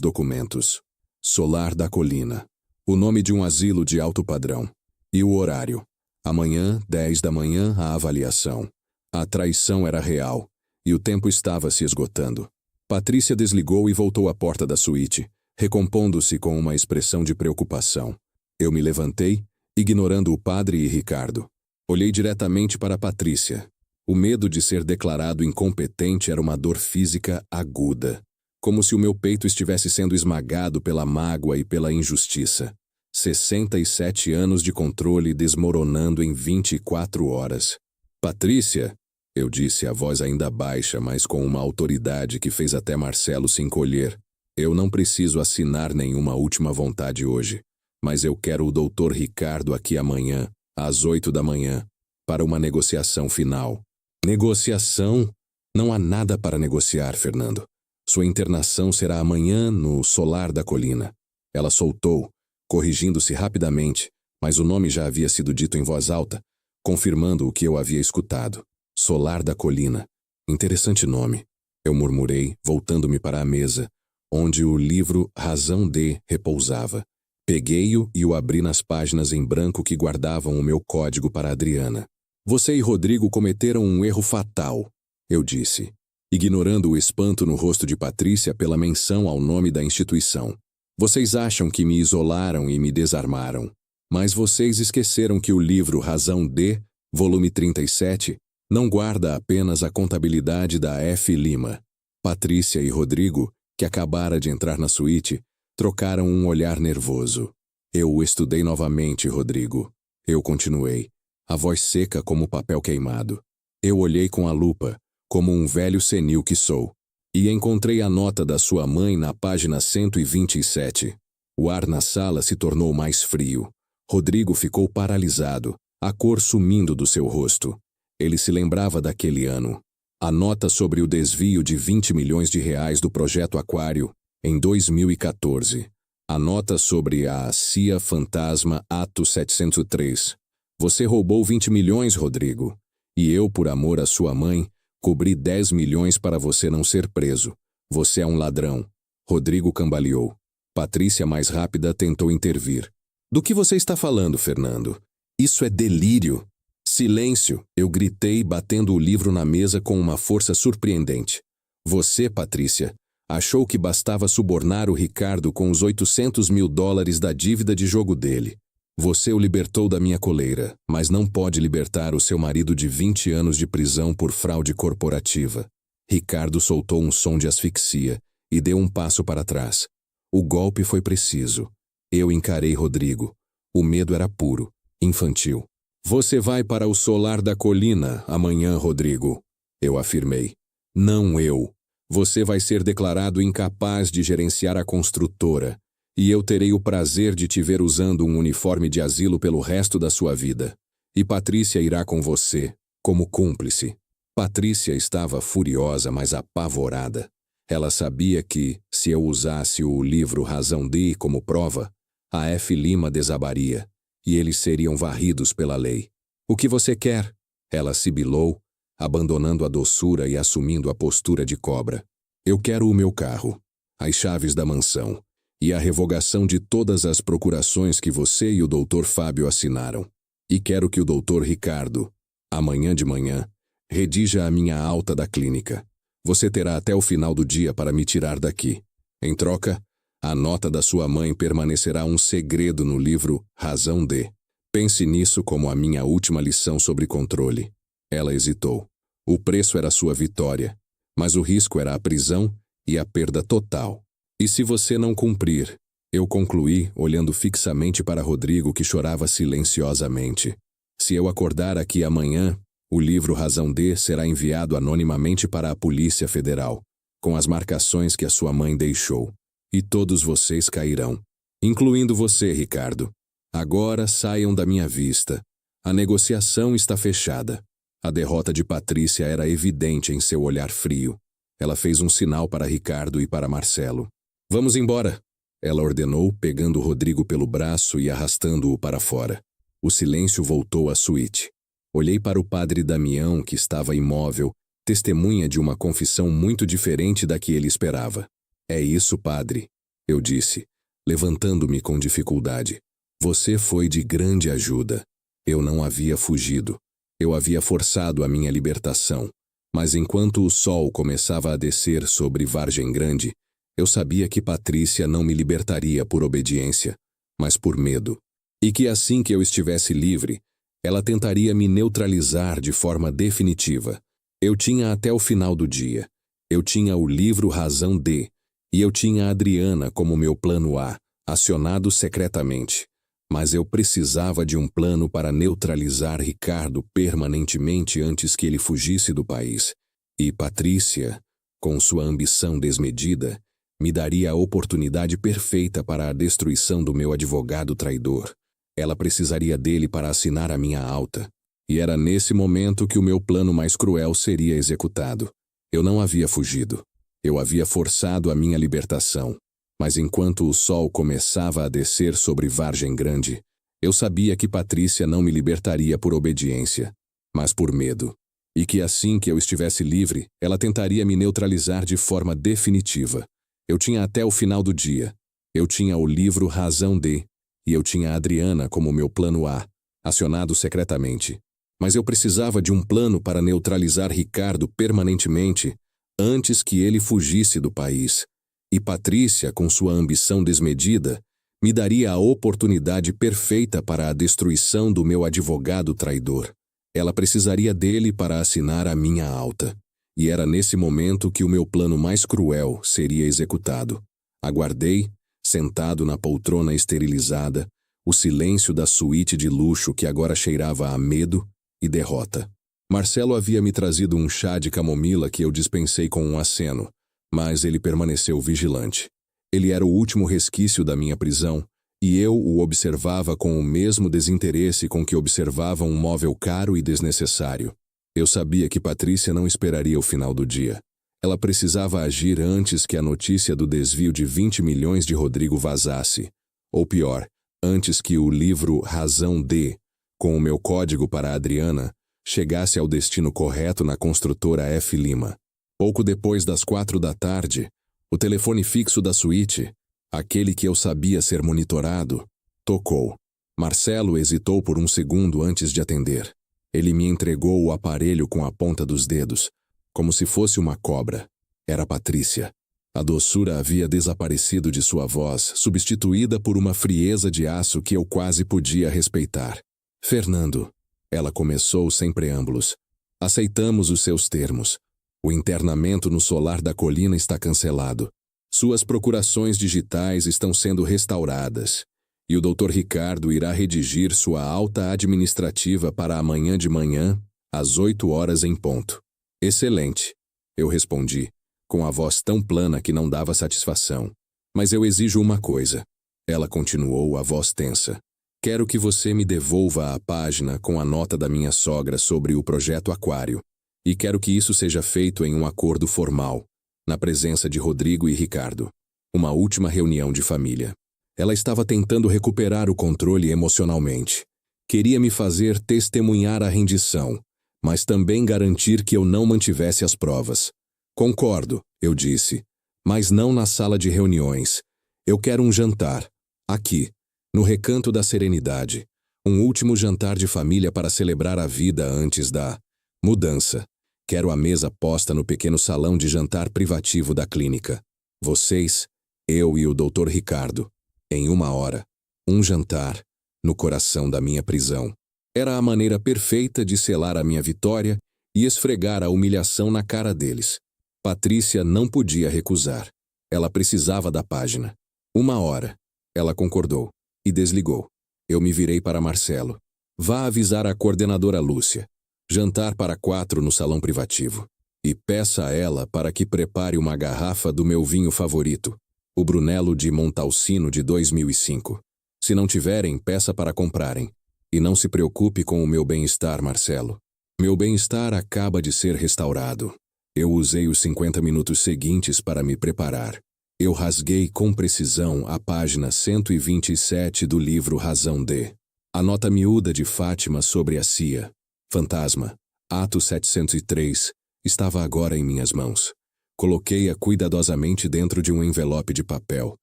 documentos. Solar da Colina. O nome de um asilo de alto padrão. E o horário. Amanhã, 10 da manhã, a avaliação. A traição era real, e o tempo estava se esgotando. Patrícia desligou e voltou à porta da suíte, recompondo-se com uma expressão de preocupação. Eu me levantei, ignorando o padre e Ricardo. Olhei diretamente para Patrícia. O medo de ser declarado incompetente era uma dor física aguda, como se o meu peito estivesse sendo esmagado pela mágoa e pela injustiça. 67 anos de controle desmoronando em 24 horas. Patrícia, eu disse, a voz ainda baixa, mas com uma autoridade que fez até Marcelo se encolher. Eu não preciso assinar nenhuma última vontade hoje, mas eu quero o Dr. Ricardo aqui amanhã, às 8 da manhã, para uma negociação final. Negociação? Não há nada para negociar, Fernando. Sua internação será amanhã no Solar da Colina. Ela soltou, corrigindo-se rapidamente, mas o nome já havia sido dito em voz alta, confirmando o que eu havia escutado. Solar da Colina. Interessante nome. Eu murmurei, voltando-me para a mesa, onde o livro Razão de repousava. Peguei-o e o abri nas páginas em branco que guardavam o meu código para Adriana. Você e Rodrigo cometeram um erro fatal, eu disse, ignorando o espanto no rosto de Patrícia pela menção ao nome da instituição. Vocês acham que me isolaram e me desarmaram, mas vocês esqueceram que o livro Razão de, volume 37, não guarda apenas a contabilidade da F. Lima. Patrícia e Rodrigo, que acabara de entrar na suíte, trocaram um olhar nervoso. Eu o estudei novamente, Rodrigo. Eu continuei, a voz seca como papel queimado. Eu olhei com a lupa, como um velho senil que sou, e encontrei a nota da sua mãe na página 127. O ar na sala se tornou mais frio. Rodrigo ficou paralisado, a cor sumindo do seu rosto. Ele se lembrava daquele ano. A nota sobre o desvio de 20 milhões de reais do projeto Aquário, em 2014. A nota sobre a CIA Fantasma Ato 703. Você roubou 20 milhões, Rodrigo. E eu, por amor à sua mãe, cobri 10 milhões para você não ser preso. Você é um ladrão. Rodrigo cambaleou. Patrícia, mais rápida, tentou intervir. Do que você está falando, Fernando? Isso é delírio. Silêncio, eu gritei, batendo o livro na mesa com uma força surpreendente. Você, Patrícia, achou que bastava subornar o Ricardo com os 800 mil dólares da dívida de jogo dele. Você o libertou da minha coleira, mas não pode libertar o seu marido de 20 anos de prisão por fraude corporativa. Ricardo soltou um som de asfixia e deu um passo para trás. O golpe foi preciso. Eu encarei Rodrigo. O medo era puro, infantil. Você vai para o Solar da Colina amanhã, Rodrigo, eu afirmei. Não eu. Você vai ser declarado incapaz de gerenciar a construtora, e eu terei o prazer de te ver usando um uniforme de asilo pelo resto da sua vida. E Patrícia irá com você, como cúmplice. Patrícia estava furiosa, mas apavorada. Ela sabia que, se eu usasse o livro Razão de como prova, a F. Lima desabaria, e eles seriam varridos pela lei. O que você quer? Ela sibilou, abandonando a doçura e assumindo a postura de cobra. Eu quero o meu carro, as chaves da mansão e a revogação de todas as procurações que você e o Dr. Fábio assinaram. E quero que o Dr. Ricardo, amanhã de manhã, redija a minha alta da clínica. Você terá até o final do dia para me tirar daqui. Em troca, a nota da sua mãe permanecerá um segredo no livro Razão de. Pense nisso como a minha última lição sobre controle. Ela hesitou. O preço era sua vitória, mas o risco era a prisão e a perda total. E se você não cumprir? Eu concluí, olhando fixamente para Rodrigo, que chorava silenciosamente. Se eu acordar aqui amanhã, o livro Razão de será enviado anonimamente para a Polícia Federal, com as marcações que a sua mãe deixou. E todos vocês cairão, incluindo você, Ricardo. Agora saiam da minha vista. A negociação está fechada. A derrota de Patrícia era evidente em seu olhar frio. Ela fez um sinal para Ricardo e para Marcelo. Vamos embora, ela ordenou, pegando Rodrigo pelo braço e arrastando-o para fora. O silêncio voltou à suíte. Olhei para o padre Damião, que estava imóvel, testemunha de uma confissão muito diferente da que ele esperava. É isso, padre, eu disse, levantando-me com dificuldade. Você foi de grande ajuda. Eu não havia fugido. Eu havia forçado a minha libertação. Mas enquanto o sol começava a descer sobre Vargem Grande, eu sabia que Patrícia não me libertaria por obediência, mas por medo. E que assim que eu estivesse livre, ela tentaria me neutralizar de forma definitiva. Eu tinha até o final do dia. Eu tinha o livro Razão D, e eu tinha a Adriana como meu plano A, acionado secretamente. Mas eu precisava de um plano para neutralizar Ricardo permanentemente antes que ele fugisse do país. E Patrícia, com sua ambição desmedida, me daria a oportunidade perfeita para a destruição do meu advogado traidor. Ela precisaria dele para assinar a minha alta. E era nesse momento que o meu plano mais cruel seria executado. Eu não havia fugido. Eu havia forçado a minha libertação. Mas enquanto o sol começava a descer sobre Vargem Grande, eu sabia que Patrícia não me libertaria por obediência, mas por medo. E que assim que eu estivesse livre, ela tentaria me neutralizar de forma definitiva. Eu tinha até o final do dia. Eu tinha o livro Razão D, e eu tinha a Adriana como meu plano A, acionado secretamente. Mas eu precisava de um plano para neutralizar Ricardo permanentemente antes que ele fugisse do país. E Patrícia, com sua ambição desmedida, me daria a oportunidade perfeita para a destruição do meu advogado traidor. Ela precisaria dele para assinar a minha alta. E era nesse momento que o meu plano mais cruel seria executado. Aguardei, sentado na poltrona esterilizada, o silêncio da suíte de luxo que agora cheirava a medo e derrota. Marcelo havia me trazido um chá de camomila que eu dispensei com um aceno, mas ele permaneceu vigilante. Ele era o último resquício da minha prisão, e eu o observava com o mesmo desinteresse com que observava um móvel caro e desnecessário. Eu sabia que Patrícia não esperaria o final do dia. Ela precisava agir antes que a notícia do desvio de 20 milhões de Rodrigo vazasse. Ou pior, antes que o livro Razão D, com o meu código para a Adriana, chegasse ao destino correto na construtora F. Lima. Pouco depois das 4 da tarde, o telefone fixo da suíte, aquele que eu sabia ser monitorado, tocou. Marcelo hesitou por um segundo antes de atender. Ele me entregou o aparelho com a ponta dos dedos, como se fosse uma cobra. Era Patrícia. A doçura havia desaparecido de sua voz, substituída por uma frieza de aço que eu quase podia respeitar. Fernando, ela começou sem preâmbulos. Aceitamos os seus termos. O internamento no solar da colina está cancelado. Suas procurações digitais estão sendo restauradas. E o Dr. Ricardo irá redigir sua alta administrativa para amanhã de manhã, às 8 horas em ponto. Excelente, eu respondi, com a voz tão plana que não dava satisfação. Mas eu exijo uma coisa. Ela continuou, a voz tensa. Quero que você me devolva a página com a nota da minha sogra sobre o projeto Aquário. E quero que isso seja feito em um acordo formal, na presença de Rodrigo e Ricardo. Uma última reunião de família. Ela estava tentando recuperar o controle emocionalmente. Queria me fazer testemunhar a rendição, mas também garantir que eu não mantivesse as provas. Concordo, eu disse, mas não na sala de reuniões. Eu quero um jantar, aqui, no Recanto da Serenidade. Um último jantar de família para celebrar a vida antes da mudança. Quero a mesa posta no pequeno salão de jantar privativo da clínica. Vocês, eu e o Dr. Ricardo. Em 1 hora. Um jantar, no coração da minha prisão. Era a maneira perfeita de selar a minha vitória e esfregar a humilhação na cara deles. Patrícia não podia recusar. Ela precisava da página. 1 hora. Ela concordou. E desligou. Eu me virei para Marcelo. Vá avisar a coordenadora Lúcia. Jantar para 4 no salão privativo. E peça a ela para que prepare uma garrafa do meu vinho favorito, o Brunello de Montalcino de 2005. Se não tiverem, peça para comprarem. E não se preocupe com o meu bem-estar, Marcelo. Meu bem-estar acaba de ser restaurado. Eu usei os 50 minutos seguintes para me preparar. Eu rasguei com precisão a página 127 do livro Razão D. A nota miúda de Fátima sobre a CIA. Fantasma, ato 703, estava agora em minhas mãos. Coloquei-a cuidadosamente dentro de um envelope de papel,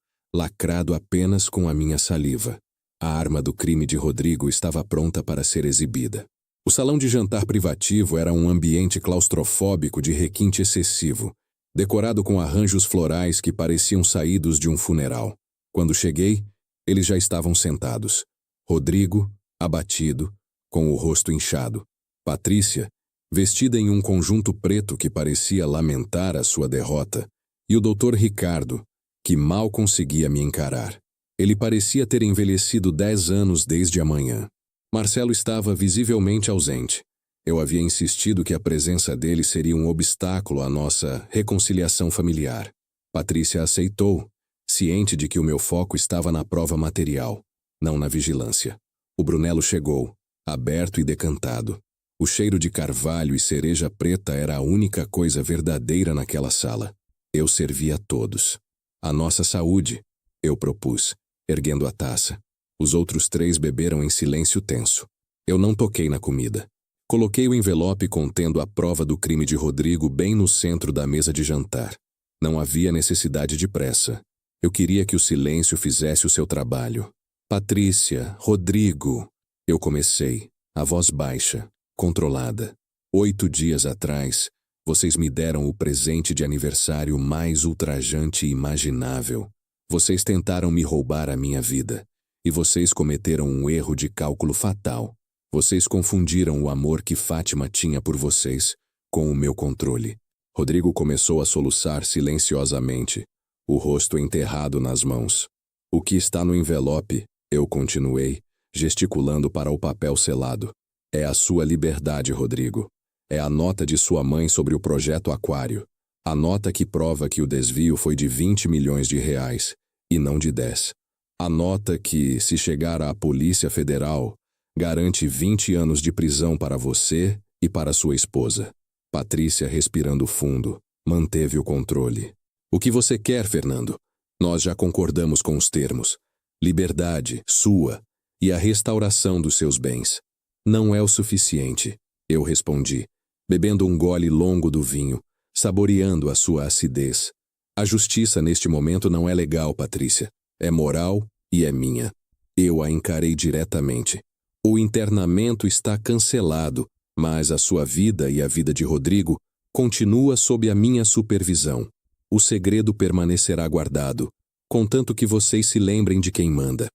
lacrado apenas com a minha saliva. A arma do crime de Rodrigo estava pronta para ser exibida. O salão de jantar privativo era um ambiente claustrofóbico de requinte excessivo, decorado com arranjos florais que pareciam saídos de um funeral. Quando cheguei, eles já estavam sentados. Rodrigo, abatido, com o rosto inchado. Patrícia, vestida em um conjunto preto que parecia lamentar a sua derrota. E o Dr. Ricardo, que mal conseguia me encarar. Ele parecia ter envelhecido 10 anos desde a manhã. Marcelo estava visivelmente ausente. Eu havia insistido que a presença dele seria um obstáculo à nossa reconciliação familiar. Patrícia aceitou, ciente de que o meu foco estava na prova material, não na vigilância. O Brunello chegou, aberto e decantado. O cheiro de carvalho e cereja preta era a única coisa verdadeira naquela sala. Eu servia a todos. A nossa saúde, eu propus, erguendo a taça. Os outros 3 beberam em silêncio tenso. Eu não toquei na comida. Coloquei o envelope contendo a prova do crime de Rodrigo bem no centro da mesa de jantar. Não havia necessidade de pressa. Eu queria que o silêncio fizesse o seu trabalho. Patrícia, Rodrigo. Eu comecei, a voz baixa, controlada. 8 dias atrás, vocês me deram o presente de aniversário mais ultrajante imaginável. Vocês tentaram me roubar a minha vida. E vocês cometeram um erro de cálculo fatal. Vocês confundiram o amor que Fátima tinha por vocês com o meu controle. Rodrigo começou a soluçar silenciosamente, o rosto enterrado nas mãos. O que está no envelope, eu continuei, gesticulando para o papel selado. É a sua liberdade, Rodrigo. É a nota de sua mãe sobre o projeto Aquário. A nota que prova que o desvio foi de 20 milhões de reais, e não de 10. A nota que, se chegar à Polícia Federal, garante 20 anos de prisão para você e para sua esposa. Patrícia, respirando fundo, manteve o controle. O que você quer, Fernando? Nós já concordamos com os termos. Liberdade, sua, e a restauração dos seus bens. Não é o suficiente, eu respondi, bebendo um gole longo do vinho, saboreando a sua acidez. A justiça neste momento não é legal, Patrícia. É moral e é minha. Eu a encarei diretamente. O internamento está cancelado, mas a sua vida e a vida de Rodrigo continua sob a minha supervisão. O segredo permanecerá guardado, contanto que vocês se lembrem de quem manda.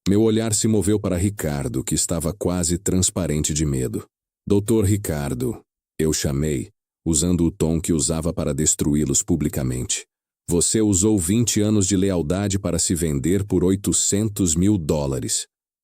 Meu olhar se moveu para Ricardo, que estava quase transparente de medo. Doutor Ricardo, eu chamei, usando o tom que usava para destruí-los publicamente. Você usou 20 anos de lealdade para se vender por $800 mil.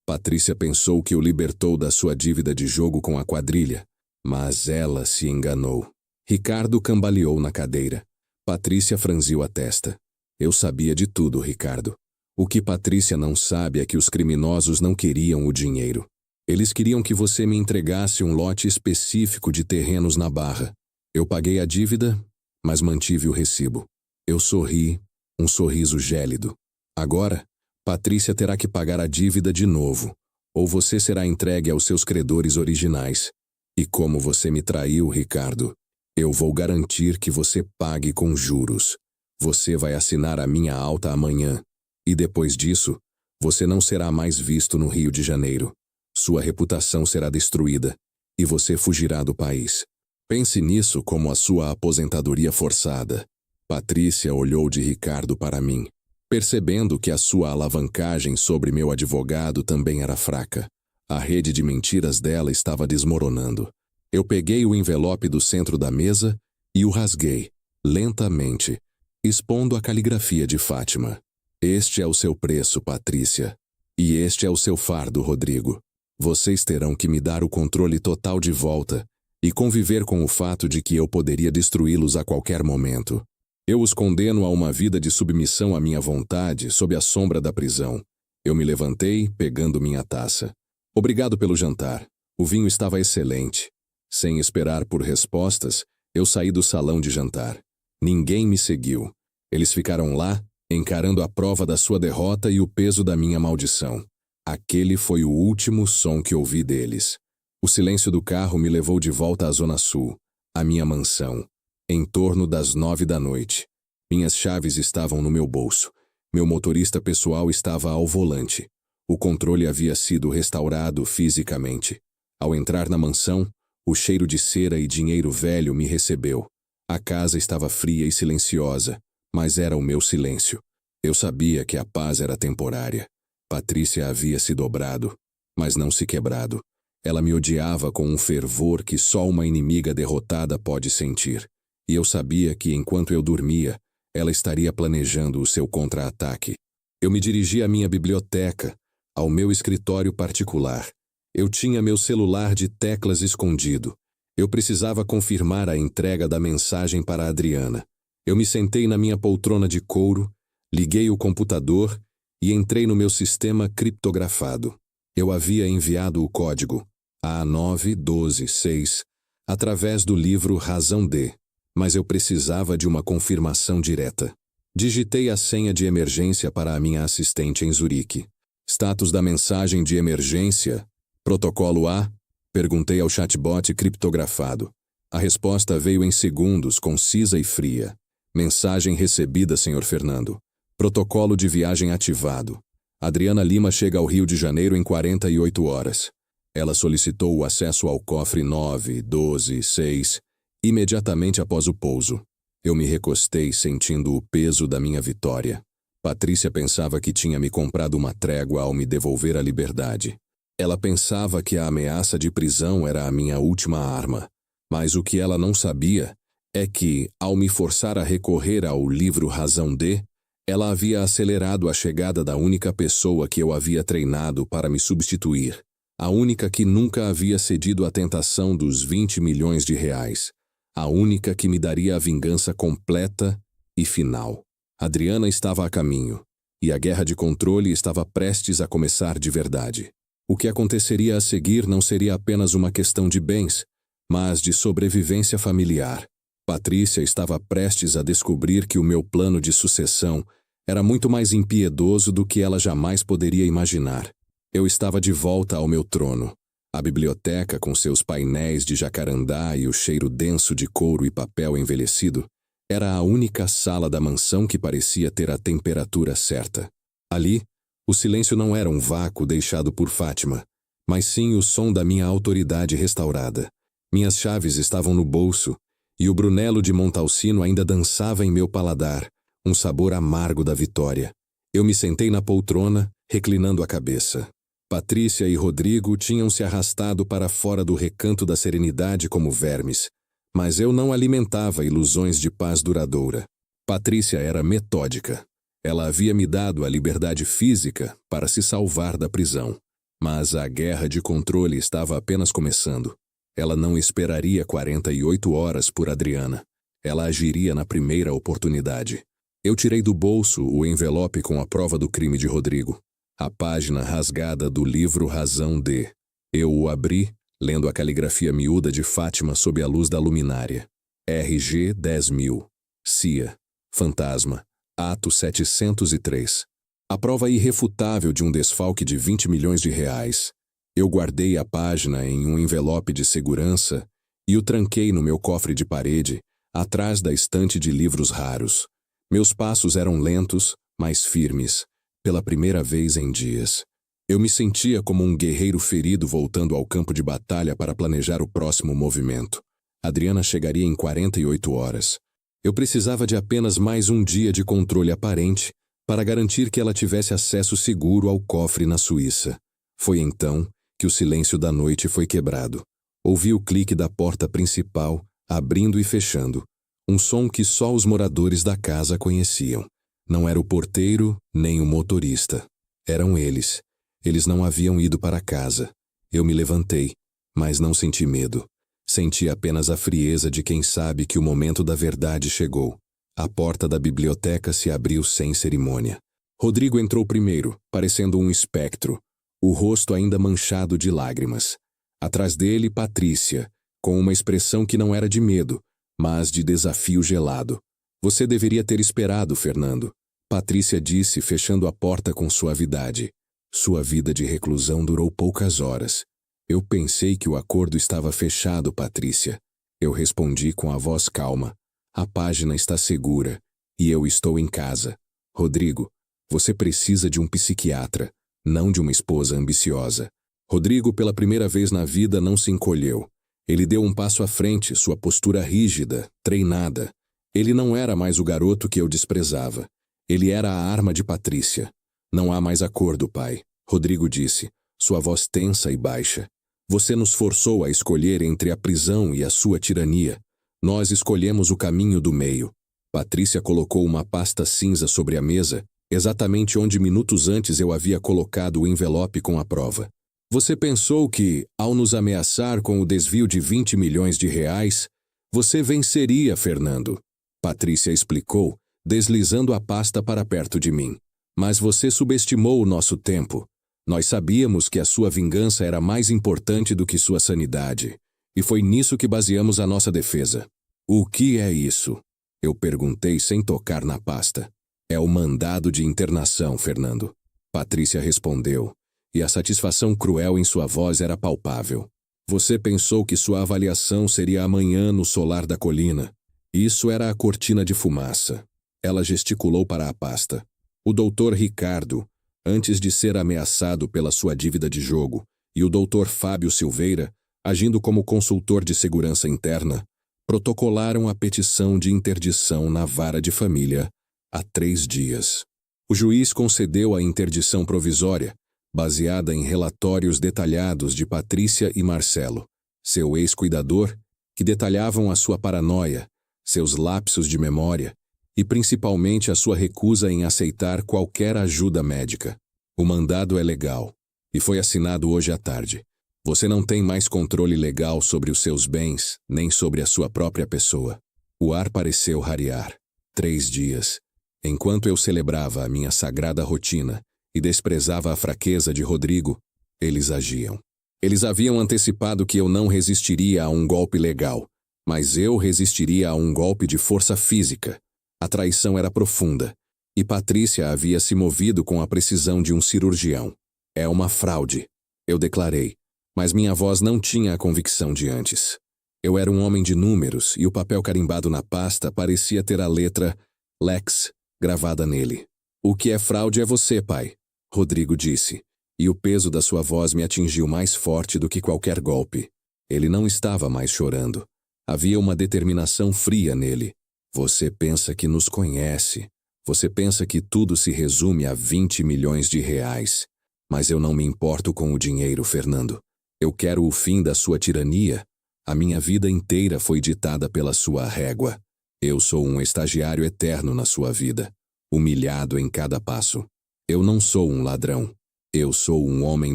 Patrícia pensou que o libertou da sua dívida de jogo com a quadrilha, mas ela se enganou. Ricardo cambaleou na cadeira. Patrícia franziu a testa. Eu sabia de tudo, Ricardo. O que Patrícia não sabe é que os criminosos não queriam o dinheiro. Eles queriam que você me entregasse um lote específico de terrenos na Barra. Eu paguei a dívida, mas mantive o recibo. Eu sorri, um sorriso gélido. Agora, Patrícia terá que pagar a dívida de novo, ou você será entregue aos seus credores originais. E como você me traiu, Ricardo, eu vou garantir que você pague com juros. Você vai assinar a minha alta amanhã. E depois disso, você não será mais visto no Rio de Janeiro. Sua reputação será destruída, e você fugirá do país. Pense nisso como a sua aposentadoria forçada. Patrícia olhou de Ricardo para mim, percebendo que a sua alavancagem sobre meu advogado também era fraca. A rede de mentiras dela estava desmoronando. Eu peguei o envelope do centro da mesa e o rasguei, lentamente, expondo a caligrafia de Fátima. Este é o seu preço, Patrícia. E este é o seu fardo, Rodrigo. Vocês terão que me dar o controle total de volta e conviver com o fato de que eu poderia destruí-los a qualquer momento. Eu os condeno a uma vida de submissão à minha vontade sob a sombra da prisão. Eu me levantei, pegando minha taça. Obrigado pelo jantar. O vinho estava excelente. Sem esperar por respostas, eu saí do salão de jantar. Ninguém me seguiu. Eles ficaram lá, encarando a prova da sua derrota e o peso da minha maldição. Aquele foi o último som que ouvi deles. O silêncio do carro me levou de volta à Zona Sul, à minha mansão, em torno das 9 da noite. Minhas chaves estavam no meu bolso. Meu motorista pessoal estava ao volante. O controle havia sido restaurado fisicamente. Ao entrar na mansão, o cheiro de cera e dinheiro velho me recebeu. A casa estava fria e silenciosa, mas era o meu silêncio. Eu sabia que a paz era temporária. Patrícia havia se dobrado, mas não se quebrado. Ela me odiava com um fervor que só uma inimiga derrotada pode sentir. E eu sabia que, enquanto eu dormia, ela estaria planejando o seu contra-ataque. Eu me dirigi à minha biblioteca, ao meu escritório particular. Eu tinha meu celular de teclas escondido. Eu precisava confirmar a entrega da mensagem para a Adriana. Eu me sentei na minha poltrona de couro, liguei o computador e entrei no meu sistema criptografado. Eu havia enviado o código A9126 através do livro Razão D, mas eu precisava de uma confirmação direta. Digitei a senha de emergência para a minha assistente em Zurique. Status da mensagem de emergência? Protocolo A? Perguntei ao chatbot criptografado. A resposta veio em segundos, concisa e fria. Mensagem recebida, Sr. Fernando. Protocolo de viagem ativado. Adriana Lima chega ao Rio de Janeiro em 48 horas. Ela solicitou o acesso ao cofre 9126 imediatamente após o pouso. Eu me recostei sentindo o peso da minha vitória. Patrícia pensava que tinha me comprado uma trégua ao me devolver a liberdade. Ela pensava que a ameaça de prisão era a minha última arma. Mas o que ela não sabia é que, ao me forçar a recorrer ao livro Razão D, ela havia acelerado a chegada da única pessoa que eu havia treinado para me substituir. A única que nunca havia cedido à tentação dos 20 milhões de reais. A única que me daria a vingança completa e final. Adriana estava a caminho, e a guerra de controle estava prestes a começar de verdade. O que aconteceria a seguir não seria apenas uma questão de bens, mas de sobrevivência familiar. Patrícia estava prestes a descobrir que o meu plano de sucessão era muito mais impiedoso do que ela jamais poderia imaginar. Eu estava de volta ao meu trono. A biblioteca, com seus painéis de jacarandá e o cheiro denso de couro e papel envelhecido, era a única sala da mansão que parecia ter a temperatura certa. Ali, o silêncio não era um vácuo deixado por Fátima, mas sim o som da minha autoridade restaurada. Minhas chaves estavam no bolso, e o Brunello de Montalcino ainda dançava em meu paladar, um sabor amargo da vitória. Eu me sentei na poltrona, reclinando a cabeça. Patrícia e Rodrigo tinham se arrastado para fora do recanto da serenidade como vermes, mas eu não alimentava ilusões de paz duradoura. Patrícia era metódica. Ela havia me dado a liberdade física para se salvar da prisão. Mas a guerra de controle estava apenas começando. Ela não esperaria 48 horas por Adriana. Ela agiria na primeira oportunidade. Eu tirei do bolso o envelope com a prova do crime de Rodrigo. A página rasgada do livro Razão D. Eu o abri, lendo a caligrafia miúda de Fátima sob a luz da luminária. RG 10.000. CIA. Fantasma. Ato 703. A prova irrefutável de um desfalque de 20 milhões de reais. Eu guardei a página em um envelope de segurança e o tranquei no meu cofre de parede, atrás da estante de livros raros. Meus passos eram lentos, mas firmes, pela primeira vez em dias. Eu me sentia como um guerreiro ferido voltando ao campo de batalha para planejar o próximo movimento. Adriana chegaria em 48 horas. Eu precisava de apenas mais um dia de controle aparente para garantir que ela tivesse acesso seguro ao cofre na Suíça. Foi então que o silêncio da noite foi quebrado. Ouvi o clique da porta principal, abrindo e fechando, um som que só os moradores da casa conheciam. Não era o porteiro, nem o motorista. Eram eles. Eles não haviam ido para casa. Eu me levantei, mas não senti medo. Senti apenas a frieza de quem sabe que o momento da verdade chegou. A porta da biblioteca se abriu sem cerimônia. Rodrigo entrou primeiro, parecendo um espectro, o rosto ainda manchado de lágrimas. Atrás dele, Patrícia, com uma expressão que não era de medo, mas de desafio gelado. Você deveria ter esperado, Fernando. Patrícia disse, fechando a porta com suavidade. Sua vida de reclusão durou poucas horas. Eu pensei que o acordo estava fechado, Patrícia. Eu respondi com a voz calma. A página está segura e eu estou em casa. Rodrigo, você precisa de um psiquiatra, não de uma esposa ambiciosa. Rodrigo, pela primeira vez na vida, não se encolheu. Ele deu um passo à frente, sua postura rígida, treinada. Ele não era mais o garoto que eu desprezava. Ele era a arma de Patrícia. Não há mais acordo, pai, Rodrigo disse, sua voz tensa e baixa. Você nos forçou a escolher entre a prisão e a sua tirania. Nós escolhemos o caminho do meio. Patrícia colocou uma pasta cinza sobre a mesa, exatamente onde minutos antes eu havia colocado o envelope com a prova. Você pensou que, ao nos ameaçar com o desvio de 20 milhões de reais, você venceria, Fernando. Patrícia explicou, deslizando a pasta para perto de mim. Mas você subestimou o nosso tempo. Nós sabíamos que a sua vingança era mais importante do que sua sanidade. E foi nisso que baseamos a nossa defesa. O que é isso? Eu perguntei sem tocar na pasta. É o mandado de internação, Fernando. Patrícia respondeu, e a satisfação cruel em sua voz era palpável. Você pensou que sua avaliação seria amanhã no solar da colina. Isso era a cortina de fumaça. Ela gesticulou para a pasta. O doutor Ricardo, antes de ser ameaçado pela sua dívida de jogo, e o doutor Fábio Silveira, agindo como consultor de segurança interna, protocolaram a petição de interdição na vara de família há 3 dias. O juiz concedeu a interdição provisória, baseada em relatórios detalhados de Patrícia e Marcelo, seu ex-cuidador, que detalhavam a sua paranoia, seus lapsos de memória e principalmente a sua recusa em aceitar qualquer ajuda médica. O mandado é legal e foi assinado hoje à tarde. Você não tem mais controle legal sobre os seus bens, nem sobre a sua própria pessoa. O ar pareceu rarear. 3 dias. Enquanto eu celebrava a minha sagrada rotina e desprezava a fraqueza de Rodrigo, eles agiam. Eles haviam antecipado que eu não resistiria a um golpe legal, mas eu resistiria a um golpe de força física. A traição era profunda, e Patrícia havia se movido com a precisão de um cirurgião. É uma fraude, eu declarei, mas minha voz não tinha a convicção de antes. Eu era um homem de números e o papel carimbado na pasta parecia ter a letra Lex gravada nele. O que é fraude é você, pai, Rodrigo disse, e o peso da sua voz me atingiu mais forte do que qualquer golpe. Ele não estava mais chorando. Havia uma determinação fria nele. Você pensa que nos conhece. Você pensa que tudo se resume a 20 milhões de reais. Mas eu não me importo com o dinheiro, Fernando. Eu quero o fim da sua tirania. A minha vida inteira foi ditada pela sua régua. Eu sou um estagiário eterno na sua vida, humilhado em cada passo. Eu não sou um ladrão. Eu sou um homem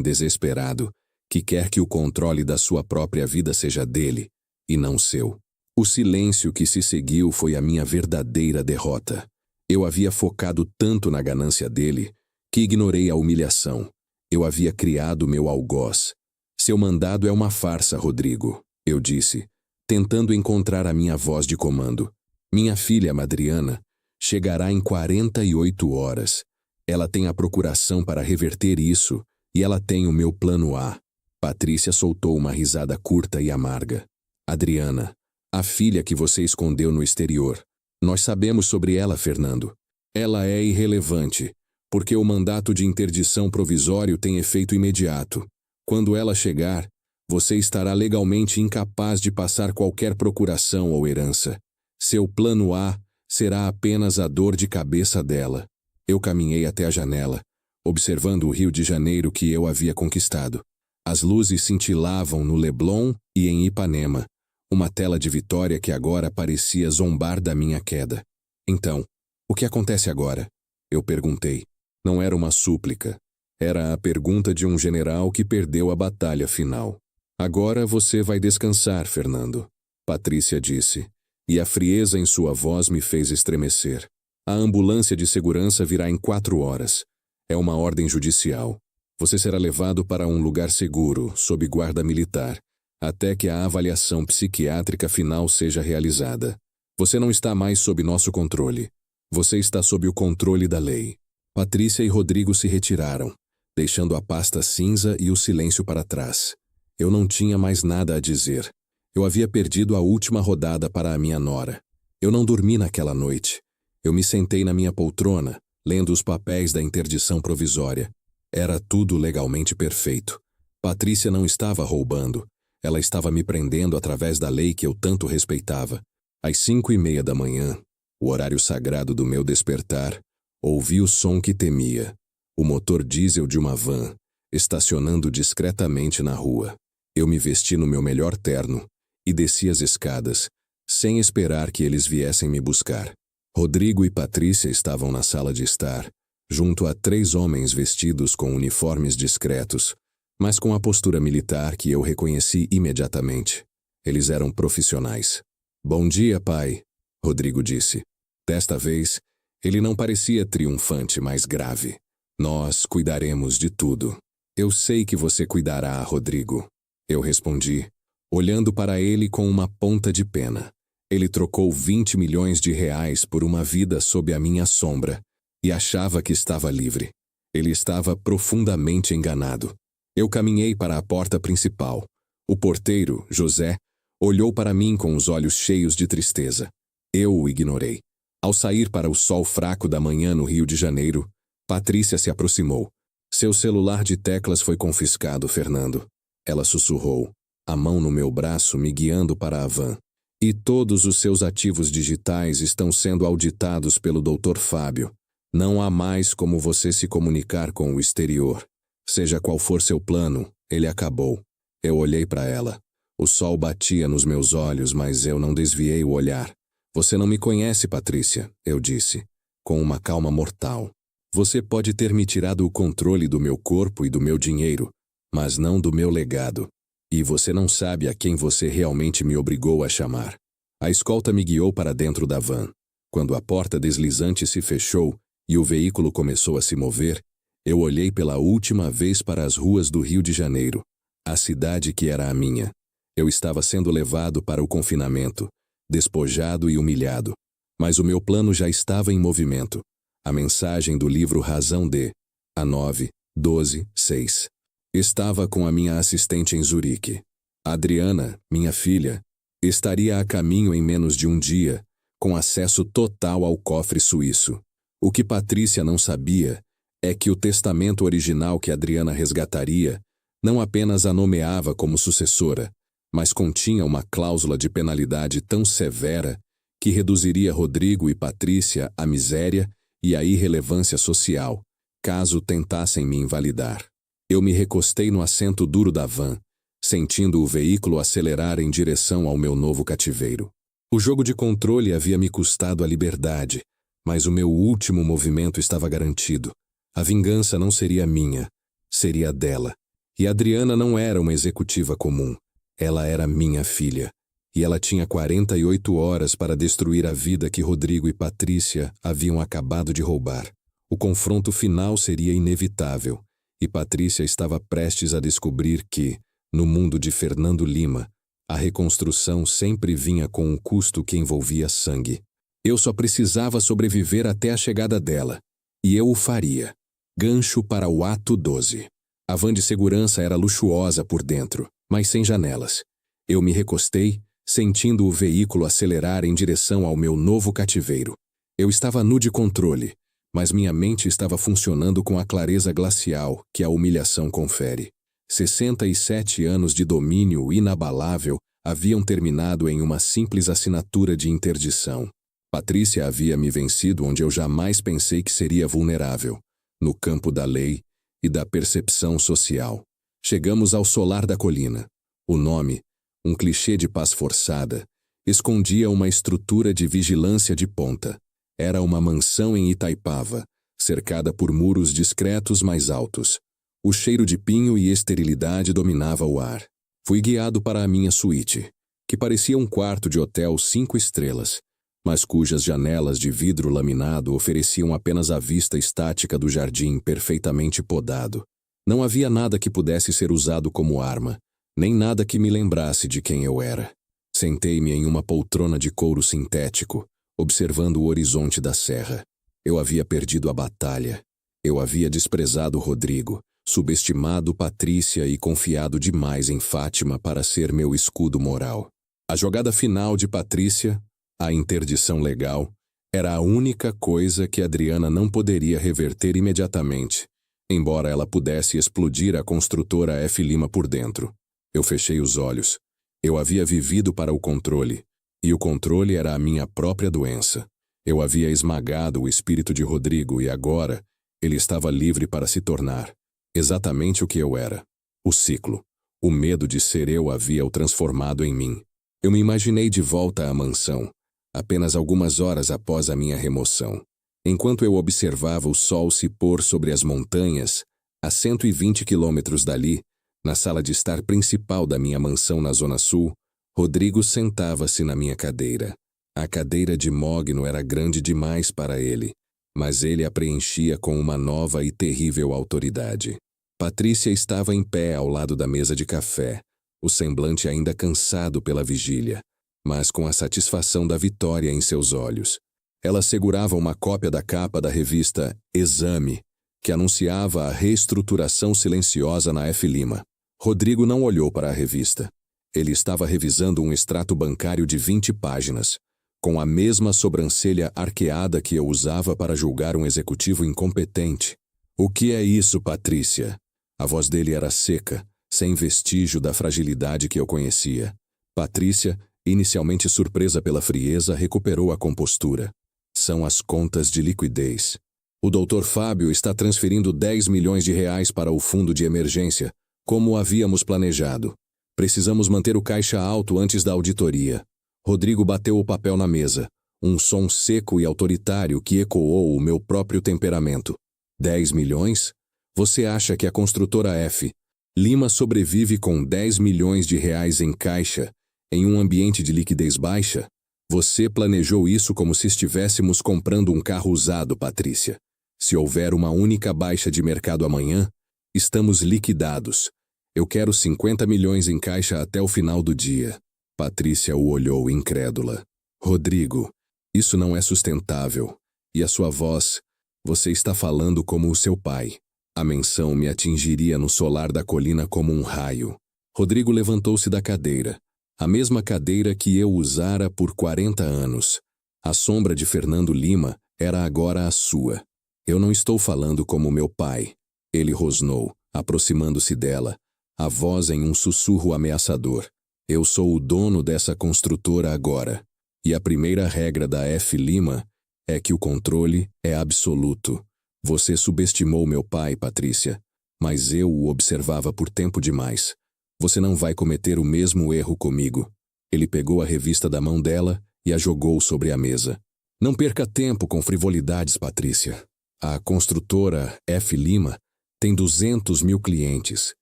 desesperado que quer que o controle da sua própria vida seja dele e não seu. O silêncio que se seguiu foi a minha verdadeira derrota. Eu havia focado tanto na ganância dele que ignorei a humilhação. Eu havia criado meu algoz. Seu mandado é uma farsa, Rodrigo, eu disse, tentando encontrar a minha voz de comando. Minha filha, Madriana, chegará em 48 horas. Ela tem a procuração para reverter isso e ela tem o meu plano A. Patrícia soltou uma risada curta e amarga. Adriana, a filha que você escondeu no exterior. Nós sabemos sobre ela, Fernando. Ela é irrelevante, porque o mandato de interdição provisório tem efeito imediato. Quando ela chegar, você estará legalmente incapaz de passar qualquer procuração ou herança. Seu plano A será apenas a dor de cabeça dela. Eu caminhei até a janela, observando o Rio de Janeiro que eu havia conquistado. As luzes cintilavam no Leblon e em Ipanema, uma tela de vitória que agora parecia zombar da minha queda. Então, o que acontece agora? Eu perguntei. Não era uma súplica. Era a pergunta de um general que perdeu a batalha final. Agora você vai descansar, Fernando, Patrícia disse, e a frieza em sua voz me fez estremecer. A ambulância de segurança virá em 4 horas. É uma ordem judicial. Você será levado para um lugar seguro, sob guarda militar, até que a avaliação psiquiátrica final seja realizada. Você não está mais sob nosso controle. Você está sob o controle da lei. Patrícia e Rodrigo se retiraram, deixando a pasta cinza e o silêncio para trás. Eu não tinha mais nada a dizer. Eu havia perdido a última rodada para a minha nora. Eu não dormi naquela noite. Eu me sentei na minha poltrona, lendo os papéis da interdição provisória. Era tudo legalmente perfeito. Patrícia não estava roubando. Ela estava me prendendo através da lei que eu tanto respeitava. Às 5:30 da manhã, o horário sagrado do meu despertar, ouvi o som que temia. O motor diesel de uma van, estacionando discretamente na rua. Eu me vesti no meu melhor terno e desci as escadas, sem esperar que eles viessem me buscar. Rodrigo e Patrícia estavam na sala de estar, junto a 3 homens vestidos com uniformes discretos, mas com a postura militar que eu reconheci imediatamente. Eles eram profissionais. "Bom dia, pai", Rodrigo disse. Desta vez, ele não parecia triunfante, mas grave. "Nós cuidaremos de tudo." "Eu sei que você cuidará, Rodrigo", eu respondi, olhando para ele com uma ponta de pena. Ele trocou 20 milhões de reais por uma vida sob a minha sombra e achava que estava livre. Ele estava profundamente enganado. Eu caminhei para a porta principal. O porteiro, José, olhou para mim com os olhos cheios de tristeza. Eu o ignorei. Ao sair para o sol fraco da manhã no Rio de Janeiro, Patrícia se aproximou. "Seu celular de teclas foi confiscado, Fernando." Ela sussurrou, a mão no meu braço me guiando para a van. "E todos os seus ativos digitais estão sendo auditados pelo Dr. Fábio. Não há mais como você se comunicar com o exterior. Seja qual for seu plano, ele acabou." Eu olhei para ela. O sol batia nos meus olhos, mas eu não desviei o olhar. "Você não me conhece, Patrícia", eu disse, com uma calma mortal. "Você pode ter me tirado o controle do meu corpo e do meu dinheiro, mas não do meu legado. E você não sabe a quem você realmente me obrigou a chamar." A escolta me guiou para dentro da van. Quando a porta deslizante se fechou e o veículo começou a se mover, eu olhei pela última vez para as ruas do Rio de Janeiro, a cidade que era a minha. Eu estava sendo levado para o confinamento, despojado e humilhado. Mas o meu plano já estava em movimento. A mensagem do livro Razão de a 9/12/6. Estava com a minha assistente em Zurique. Adriana, minha filha, estaria a caminho em menos de um dia, com acesso total ao cofre suíço. O que Patrícia não sabia é que o testamento original que Adriana resgataria não apenas a nomeava como sucessora, mas continha uma cláusula de penalidade tão severa que reduziria Rodrigo e Patrícia à miséria e à irrelevância social, caso tentassem me invalidar. Eu me recostei no assento duro da van, sentindo o veículo acelerar em direção ao meu novo cativeiro. O jogo de controle havia me custado a liberdade, mas o meu último movimento estava garantido. A vingança não seria minha, seria dela. E Adriana não era uma executiva comum. Ela era minha filha, e ela tinha 48 horas para destruir a vida que Rodrigo e Patrícia haviam acabado de roubar. O confronto final seria inevitável, e Patrícia estava prestes a descobrir que, no mundo de Fernando Lima, a reconstrução sempre vinha com um custo que envolvia sangue. Eu só precisava sobreviver até a chegada dela, e eu o faria. Gancho para o ato 12. A van de segurança era luxuosa por dentro, mas sem janelas. Eu me recostei, sentindo o veículo acelerar em direção ao meu novo cativeiro. Eu estava nu de controle, mas minha mente estava funcionando com a clareza glacial que a humilhação confere. 67 anos de domínio inabalável haviam terminado em uma simples assinatura de interdição. Patrícia havia me vencido onde eu jamais pensei que seria vulnerável, no campo da lei e da percepção social. Chegamos ao solar da colina. O nome, um clichê de paz forçada, escondia uma estrutura de vigilância de ponta. Era uma mansão em Itaipava, cercada por muros discretos mais altos. O cheiro de pinho e esterilidade dominava o ar. Fui guiado para a minha suíte, que parecia um quarto de hotel 5 estrelas, mas cujas janelas de vidro laminado ofereciam apenas a vista estática do jardim perfeitamente podado. Não havia nada que pudesse ser usado como arma, nem nada que me lembrasse de quem eu era. Sentei-me em uma poltrona de couro sintético, observando o horizonte da serra. Eu havia perdido a batalha. Eu havia desprezado Rodrigo, subestimado Patrícia e confiado demais em Fátima para ser meu escudo moral. A jogada final de Patrícia, a interdição legal, era a única coisa que Adriana não poderia reverter imediatamente, embora ela pudesse explodir a construtora F. Lima por dentro. Eu fechei os olhos. Eu havia vivido para o controle, e o controle era a minha própria doença. Eu havia esmagado o espírito de Rodrigo e agora ele estava livre para se tornar exatamente o que eu era. O ciclo. O medo de ser eu havia o transformado em mim. Eu me imaginei de volta à mansão, apenas algumas horas após a minha remoção. Enquanto eu observava o sol se pôr sobre as montanhas, a 120 quilômetros dali, na sala de estar principal da minha mansão na Zona Sul, Rodrigo sentava-se na minha cadeira. A cadeira de mogno era grande demais para ele, mas ele a preenchia com uma nova e terrível autoridade. Patrícia estava em pé ao lado da mesa de café, o semblante ainda cansado pela vigília, mas com a satisfação da vitória em seus olhos. Ela segurava uma cópia da capa da revista Exame, que anunciava a reestruturação silenciosa na F. Lima. Rodrigo não olhou para a revista. Ele estava revisando um extrato bancário de 20 páginas, com a mesma sobrancelha arqueada que eu usava para julgar um executivo incompetente. O que é isso, Patrícia? A voz dele era seca, sem vestígio da fragilidade que eu conhecia. Patrícia, inicialmente surpresa pela frieza, recuperou a compostura. São as contas de liquidez. O Dr. Fábio está transferindo 10 milhões de reais para o fundo de emergência, como havíamos planejado. Precisamos manter o caixa alto antes da auditoria. Rodrigo bateu o papel na mesa, um som seco e autoritário que ecoou o meu próprio temperamento. 10 milhões? Você acha que a construtora F. Lima sobrevive com 10 milhões de reais em caixa, em um ambiente de liquidez baixa? Você planejou isso como se estivéssemos comprando um carro usado, Patrícia. Se houver uma única baixa de mercado amanhã, estamos liquidados. Eu quero 50 milhões em caixa até o final do dia. Patrícia o olhou incrédula. Rodrigo, isso não é sustentável. E a sua voz? Você está falando como o seu pai. A menção me atingiria no solar da colina como um raio. Rodrigo levantou-se da cadeira. A mesma cadeira que eu usara por 40 anos. A sombra de Fernando Lima era agora a sua. Eu não estou falando como meu pai. Ele rosnou, aproximando-se dela, a voz em um sussurro ameaçador. Eu sou o dono dessa construtora agora. E a primeira regra da F. Lima é que o controle é absoluto. Você subestimou meu pai, Patrícia, mas eu o observava por tempo demais. Você não vai cometer o mesmo erro comigo. Ele pegou a revista da mão dela e a jogou sobre a mesa. Não perca tempo com frivolidades, Patrícia. A construtora F. Lima tem 200 mil clientes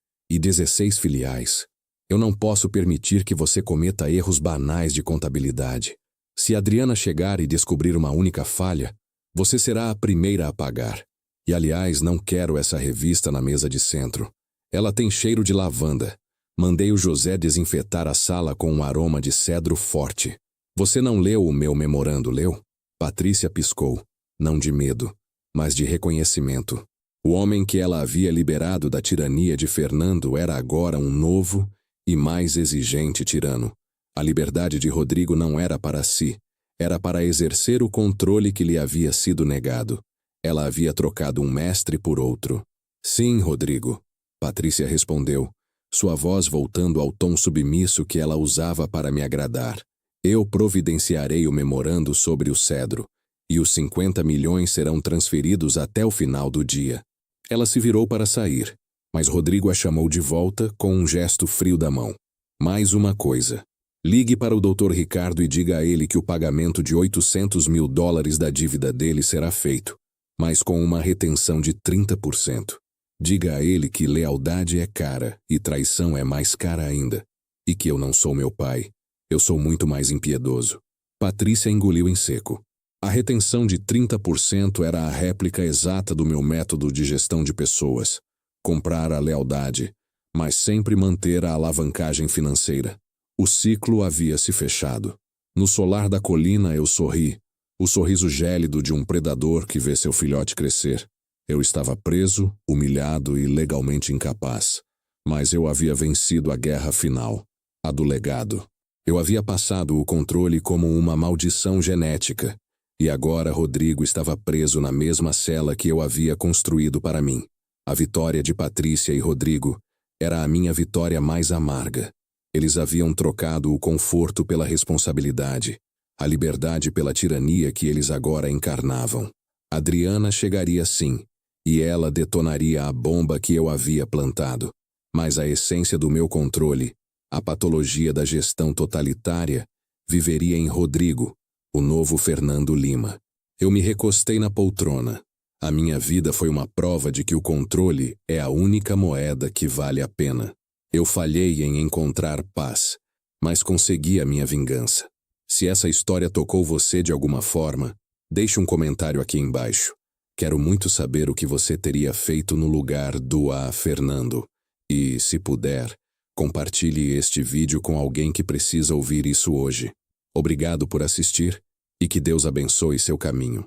e 16 filiais. Eu não posso permitir que você cometa erros banais de contabilidade. Se Adriana chegar e descobrir uma única falha, você será a primeira a pagar. E, aliás, não quero essa revista na mesa de centro. Ela tem cheiro de lavanda. Mandei o José desinfetar a sala com um aroma de cedro forte. Você não leu o meu memorando, leu? Patrícia piscou, não de medo, mas de reconhecimento. O homem que ela havia liberado da tirania de Fernando era agora um novo e mais exigente tirano. A liberdade de Rodrigo não era para si, era para exercer o controle que lhe havia sido negado. Ela havia trocado um mestre por outro. Sim, Rodrigo, Patrícia respondeu, sua voz voltando ao tom submisso que ela usava para me agradar. Eu providenciarei o memorando sobre o cedro, e os 50 milhões serão transferidos até o final do dia. Ela se virou para sair, mas Rodrigo a chamou de volta com um gesto frio da mão. Mais uma coisa. Ligue para o Dr. Ricardo e diga a ele que o pagamento de 800 mil dólares da dívida dele será feito, mas com uma retenção de 30%. Diga a ele que lealdade é cara e traição é mais cara ainda. E que eu não sou meu pai. Eu sou muito mais impiedoso. Patrícia engoliu em seco. A retenção de 30% era a réplica exata do meu método de gestão de pessoas. Comprar a lealdade, mas sempre manter a alavancagem financeira. O ciclo havia se fechado. No solar da colina eu sorri, o sorriso gélido de um predador que vê seu filhote crescer. Eu estava preso, humilhado e legalmente incapaz. Mas eu havia vencido a guerra final, a do legado. Eu havia passado o controle como uma maldição genética. E agora Rodrigo estava preso na mesma cela que eu havia construído para mim. A vitória de Patrícia e Rodrigo era a minha vitória mais amarga. Eles haviam trocado o conforto pela responsabilidade, a liberdade pela tirania que eles agora encarnavam. Adriana chegaria sim, e ela detonaria a bomba que eu havia plantado. Mas a essência do meu controle, a patologia da gestão totalitária, viveria em Rodrigo, o novo Fernando Lima. Eu me recostei na poltrona. A minha vida foi uma prova de que o controle é a única moeda que vale a pena. Eu falhei em encontrar paz, mas consegui a minha vingança. Se essa história tocou você de alguma forma, deixe um comentário aqui embaixo. Quero muito saber o que você teria feito no lugar do Fernando. E, se puder, compartilhe este vídeo com alguém que precisa ouvir isso hoje. Obrigado por assistir e que Deus abençoe seu caminho.